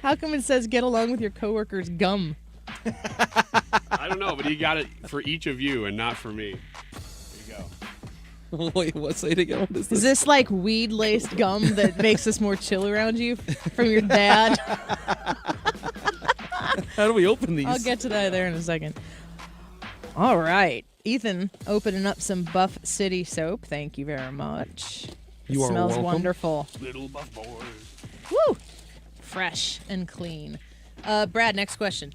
How come it says get along with your coworkers gum? I don't know, but he got it for each of you and not for me. There you go. Wait, what? Say it again. What is this? Is this like weed-laced gum that makes us more chill around you from your dad? How do we open these? I'll get to that there in a second. All right. Ethan opening up some Buff City soap. Thank you very much. You it are smells welcome. wonderful. Little buff boy. Woo! Fresh and clean. Brad, next question.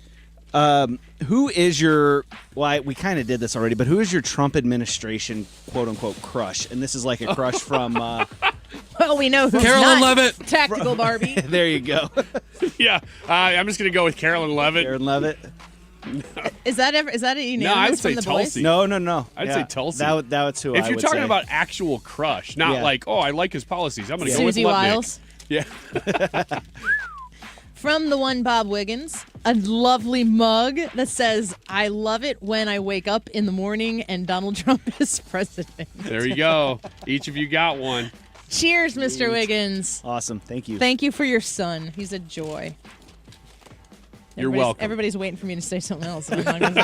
Who is your? Well, we kind of did this already, but who is your Trump administration quote unquote crush? And this is like a crush from. Well, we know who's Carolyn not. Levitt. Tactical Barbie. There you go. Yeah, I'm just gonna go with Carolyn Levitt. Carolyn Levitt. Is that a unanimous No, I would from say the Tulsi. boys? No. I'd Yeah, say Tulsi. That's who If I you're would talking say. about actual crush, not Yeah. like, oh, I like his policies. I'm gonna go with Susie Lutnick. Wiles. Yeah. From the one Bob Wiggins, a lovely mug that says, I love it when I wake up in the morning and Donald Trump is president. There you go. Each of you got one. Cheers, Mr. Wiggins. Awesome. Thank you. Thank you for your son. He's a joy. You're welcome. Everybody's waiting for me to say something else. So I'm not going to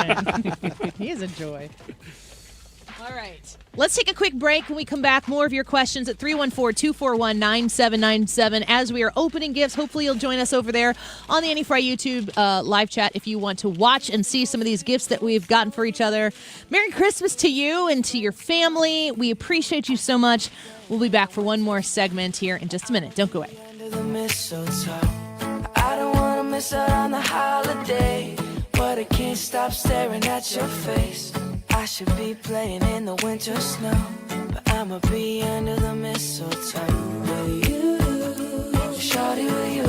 say it. He is a joy. All right. Let's take a quick break. When we come back, more of your questions at 314-241-9797 as we are opening gifts. Hopefully you'll join us over there on the Annie Fry YouTube live chat if you want to watch and see some of these gifts that we've gotten for each other. Merry Christmas to you and to your family. We appreciate you so much. We'll be back for one more segment here in just a minute. Don't go away. Under the mistletoe. miss out on the holiday, but I can't stop staring at your face. I should be playing in the winter snow, but I'ma be under the mistletoe with you, shawty with you,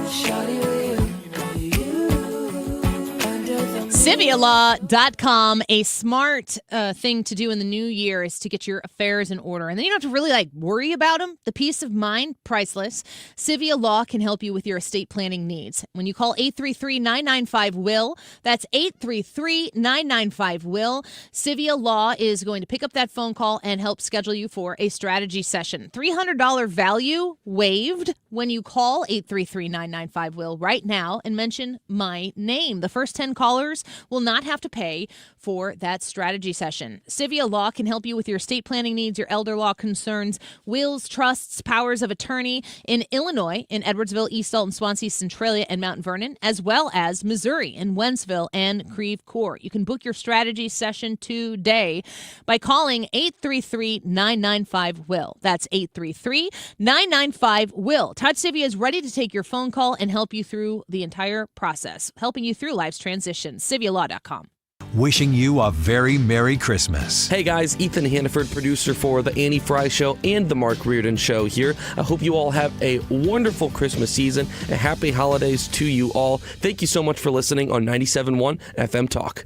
shawty with Civialaw.com. A smart thing to do in the new year is to get your affairs in order. And then you don't have to really worry about them. The peace of mind, priceless. Civia Law can help you with your estate planning needs. When you call 833-995-WILL, that's 833-995-WILL. Civia Law is going to pick up that phone call and help schedule you for a strategy session. $300 value waived when you call 833-995-WILL right now and mention my name. The first 10 callers will not have to pay for that strategy session. Civia Law can help you with your estate planning needs, your elder law concerns, wills, trusts, powers of attorney in Illinois, in Edwardsville, East Alton, Swansea, Centralia, and Mount Vernon, as well as Missouri in Wentzville and Creve Coeur. You can book your strategy session today by calling 833-995-WILL. That's 833-995-WILL. Todd Civia is ready to take your phone call and help you through the entire process, helping you through life's transition. Civialaw.com. Wishing you a very Merry Christmas. Hey guys, Ethan Hannaford, producer for The Annie Fry Show and The Mark Reardon Show here. I hope you all have a wonderful Christmas season and happy holidays to you all. Thank you so much for listening on 97.1 FM Talk.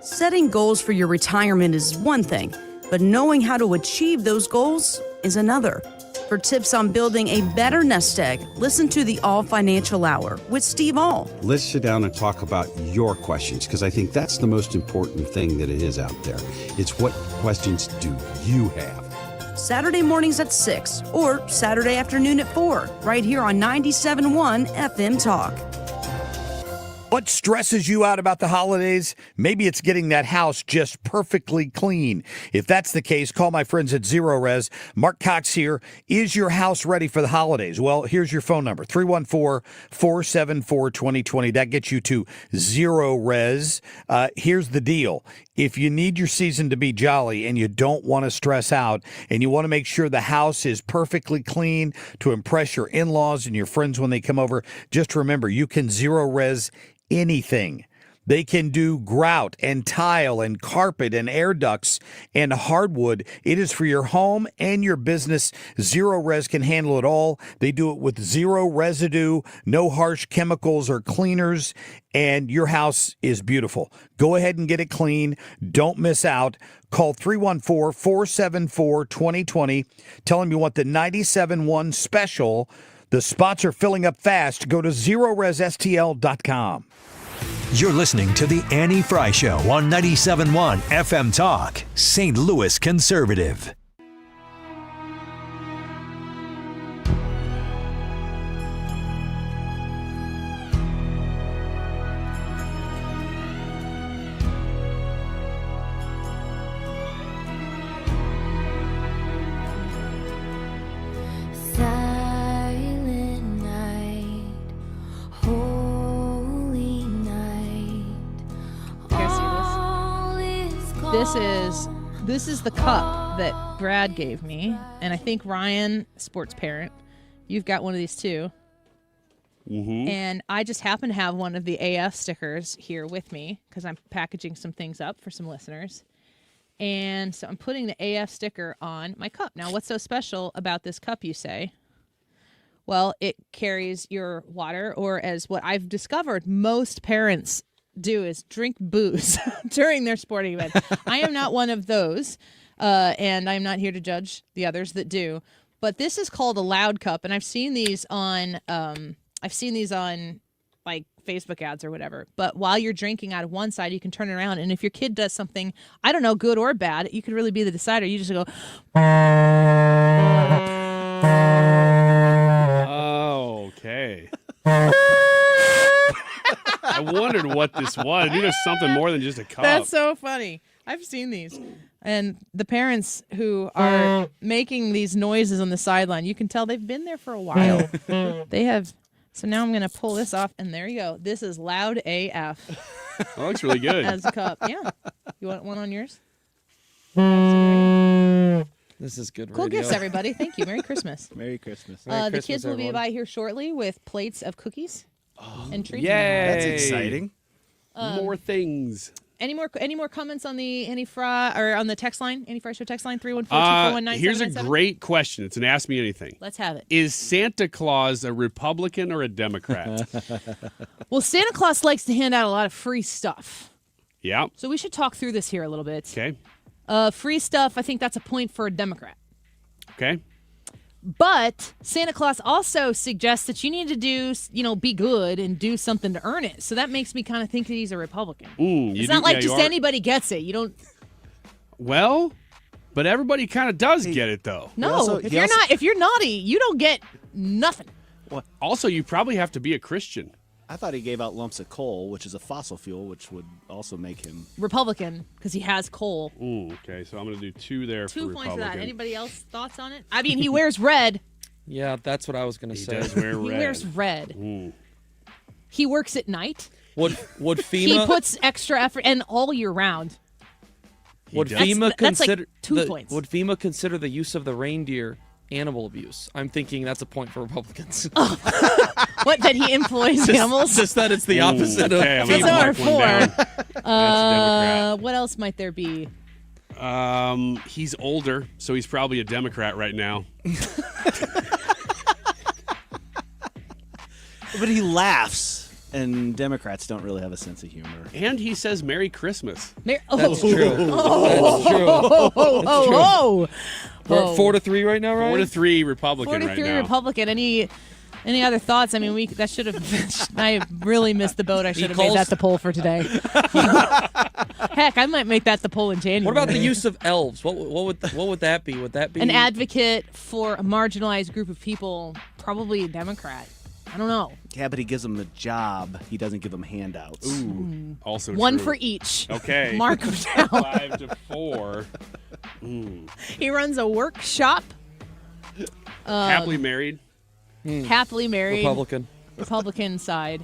Setting goals for your retirement is one thing, but knowing how to achieve those goals is another. For tips on building a better nest egg, listen to the All Financial Hour with Steve All. Let's sit down and talk about your questions, because I think that's the most important thing that it is out there. It's what questions do you have? Saturday mornings at 6 or Saturday afternoon at 4, right here on 97.1 FM Talk. What stresses you out about the holidays? Maybe it's getting that house just perfectly clean. If that's the case, call my friends at Zero Res. Mark Cox here. Is your house ready for the holidays? Well, here's your phone number, 314-474-2020. That gets you to Zero Res. Here's the deal. If you need your season to be jolly and you don't want to stress out and you want to make sure the house is perfectly clean to impress your in-laws and your friends when they come over, just remember, you can Zero Res anything. They can do grout and tile and carpet and air ducts and hardwood. It is for your home and your business. Zero Res can handle it all. They do it with zero residue, no harsh chemicals or cleaners, and your house is beautiful. Go ahead and get it clean. Don't miss out. Call 314-474-2020. Tell them you want the 97.1 special. The spots are filling up fast. Go to ZeroResSTL.com. You're listening to The Annie Fry Show on 97.1 FM Talk, St. Louis Conservative. This is the cup that Brad gave me, and I think Ryan, sports parent, you've got one of these too. Mm-hmm. And I just happen to have one of the AF stickers here with me because I'm packaging some things up for some listeners. And so I'm putting the AF sticker on my cup. Now, what's so special about this cup, you say? Well, it carries your water, or as what I've discovered, most parents do is drink booze during their sporting events. I am not one of those, and I'm not here to judge the others that do. But this is called a Loud Cup, and I've seen these on like Facebook ads or whatever. But while you're drinking out of one side, you can turn it around, and if your kid does something, I don't know, good or bad, you could really be the decider. You just go. Oh, okay. I wondered what this was. I knew there's something more than just a cup. That's so funny. I've seen these. And the parents who are making these noises on the sideline, you can tell they've been there for a while. They have. So now I'm going to pull this off, and there you go. This is Loud AF. That looks really good. As a cup. Yeah. You want one on yours? This is good Cool radio. gifts, everybody. Thank you. Merry Christmas. Merry Christmas. The kids will be by here shortly with plates of cookies and treats. Yay! That's exciting. More things. Any more comments on the Annie Fry or on the text line? Annie Fry Show text line 314-241-9797? Here's a great question. It's an Ask Me Anything. Let's have it. Is Santa Claus a Republican or a Democrat? Well, Santa Claus likes to hand out a lot of free stuff. Yeah. So we should talk through this here a little bit. Okay. Free stuff, I think that's a point for a Democrat. Okay. But Santa Claus also suggests that you need to do, be good and do something to earn it. So that makes me kind of think that he's a Republican. It's not like just anybody gets it. You don't. Well, but everybody kind of does get it though. No, if you're naughty, you don't get nothing. Also, you probably have to be a Christian. I thought he gave out lumps of coal, which is a fossil fuel, which would also make him Republican because he has coal. Okay, so I'm going to do 2 there 2 for points for Republican. that. Anybody else thoughts on it? I mean, he wears red. Yeah, that's what I was going to say. He does wear red. He wears red. He works at night. Would FEMA? He puts extra effort and all year round. Would That's- FEMA that's like consider 2 points. Would FEMA consider the use of the reindeer animal abuse? I'm thinking that's a point for Republicans. What, that he employs animals? Just that it's the opposite of I'm That's gonna our mark one down. That's What else might there be? He's older, so he's probably a Democrat right now. But he laughs, and Democrats don't really have a sense of humor. And he says Merry Christmas. That's true. Oh. That's true. Oh. We're at 4-3 right now, right? 4-3 Republican 43 right now. Republican. Any other thoughts? I mean, that should have. I really missed the boat. I should have made that the poll for today. Heck, I might make that the poll in January. What about the use of elves? What would that be? Would that be an advocate for a marginalized group of people? Probably a Democrat. I don't know. Yeah, but he gives them a job. He doesn't give them handouts. Ooh, also One true. for each. Okay. Mark them down. 5-4. He runs a workshop. Happily married. Happily married. Republican side.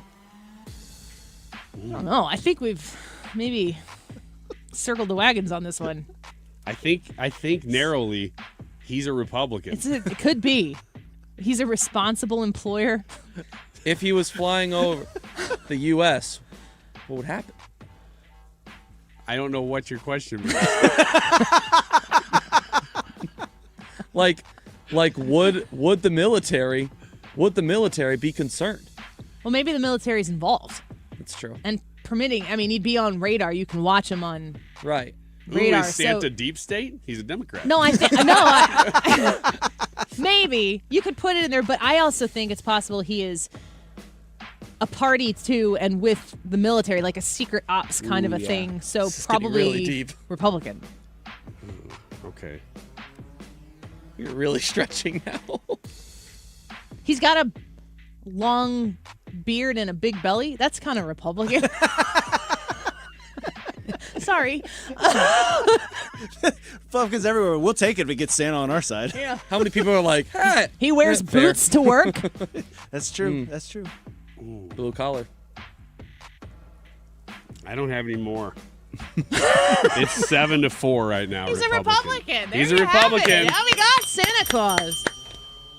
I don't know. I think we've maybe circled the wagons on this one. I think narrowly, he's a Republican. It could be. He's a responsible employer. If he was flying over the U.S., what would happen? I don't know what your question was. like would the military be concerned? Well, maybe the military's involved. That's true. And permitting, I mean, he'd be on radar. You can watch him on right. radar. Ooh, is Santa deep state? He's a Democrat. No, maybe you could put it in there, but I also think it's possible he is a party to and with the military, like a secret ops kind of a thing. So probably really deep. Republican. Okay. You're really stretching now. He's got a long beard and a big belly. That's kind of Republican. Sorry. Republicans everywhere. We'll take it if it gets Santa on our side. Yeah. How many people are like, hey, he wears boots to work? That's true. That's true. Blue collar. I don't have any more. It's 7-4 right now. He's a Republican. There He's a you have it. Republican. Yeah, we got Santa Claus.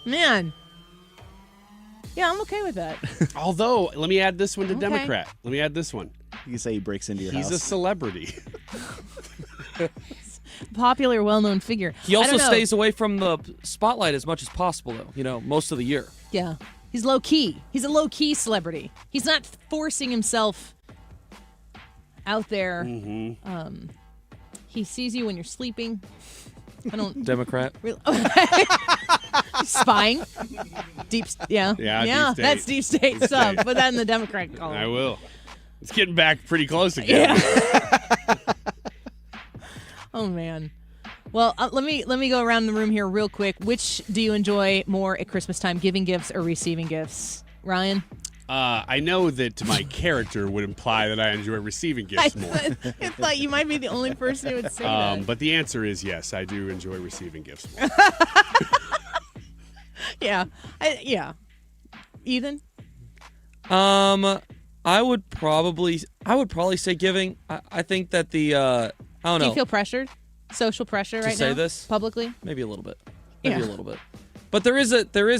Man. Yeah, I'm okay with that. Although, let me add this one to Okay. Democrat. Let me add this one. You can say he breaks into your He's house. a celebrity. Popular, well-known figure. He I also don't know. stays away from the spotlight as much as possible, though. Most of the year. Yeah. He's low-key. He's a low-key celebrity. He's not forcing himself out there. Mm-hmm. He sees you when you're sleeping. I don't... Democrat. Really, spying. Deep... Yeah. Yeah, deep state. That's deep state Deep stuff. state. Put that in the Democrat column. I will. It's getting back pretty close again. Yeah. Oh, man. Well, let me go around the room here real quick. Which do you enjoy more at Christmas time, giving gifts or receiving gifts? Ryan? I know that my character would imply that I enjoy receiving gifts more. I thought you might be the only person who would say that. But the answer is yes, I do enjoy receiving gifts more. Yeah. Yeah. Ethan? I would probably say giving. I think that I don't know. Do you feel pressured? social pressure to right say now? this Publicly? Maybe a little bit. Maybe Yeah. a little bit. But there is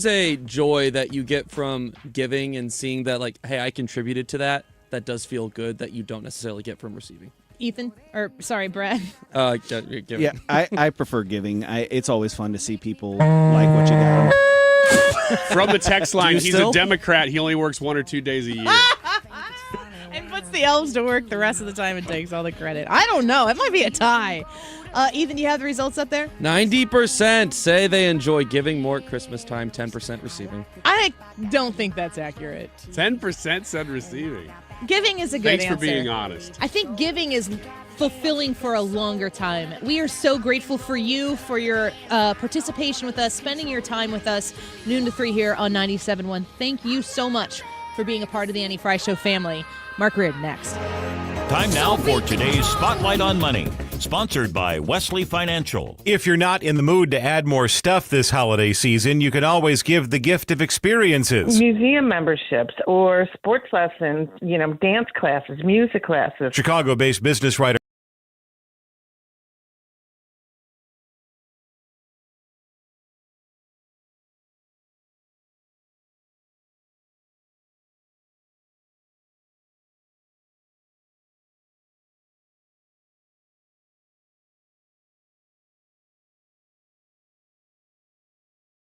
a joy that you get from giving and seeing that, like, hey, I contributed to that. That does feel good that you don't necessarily get from receiving. Ethan? Or, sorry, Brad. Giving. Yeah, I prefer giving. It's always fun to see people like what you got. From the text line, you he's still? a Democrat. He only works 1 or 2 days a year. And puts the elves to work the rest of the time and takes all the credit. I don't know. It might be a tie. Ethan, do you have the results up there? 90% say they enjoy giving more at Christmas time, 10% receiving. I don't think that's accurate. 10% said receiving. Giving is a good Thanks answer. for being honest. I think giving is fulfilling for a longer time. We are so grateful for you, for your participation with us, spending your time with us, noon to 3 here on 97.1. Thank you so much for being a part of the Annie Fry Show family. Mark Reardon next. Time now for today's Spotlight on Money, sponsored by Wesley Financial. If you're not in the mood to add more stuff this holiday season, you can always give the gift of experiences. Museum memberships or sports lessons, dance classes, music classes. Chicago-based business writer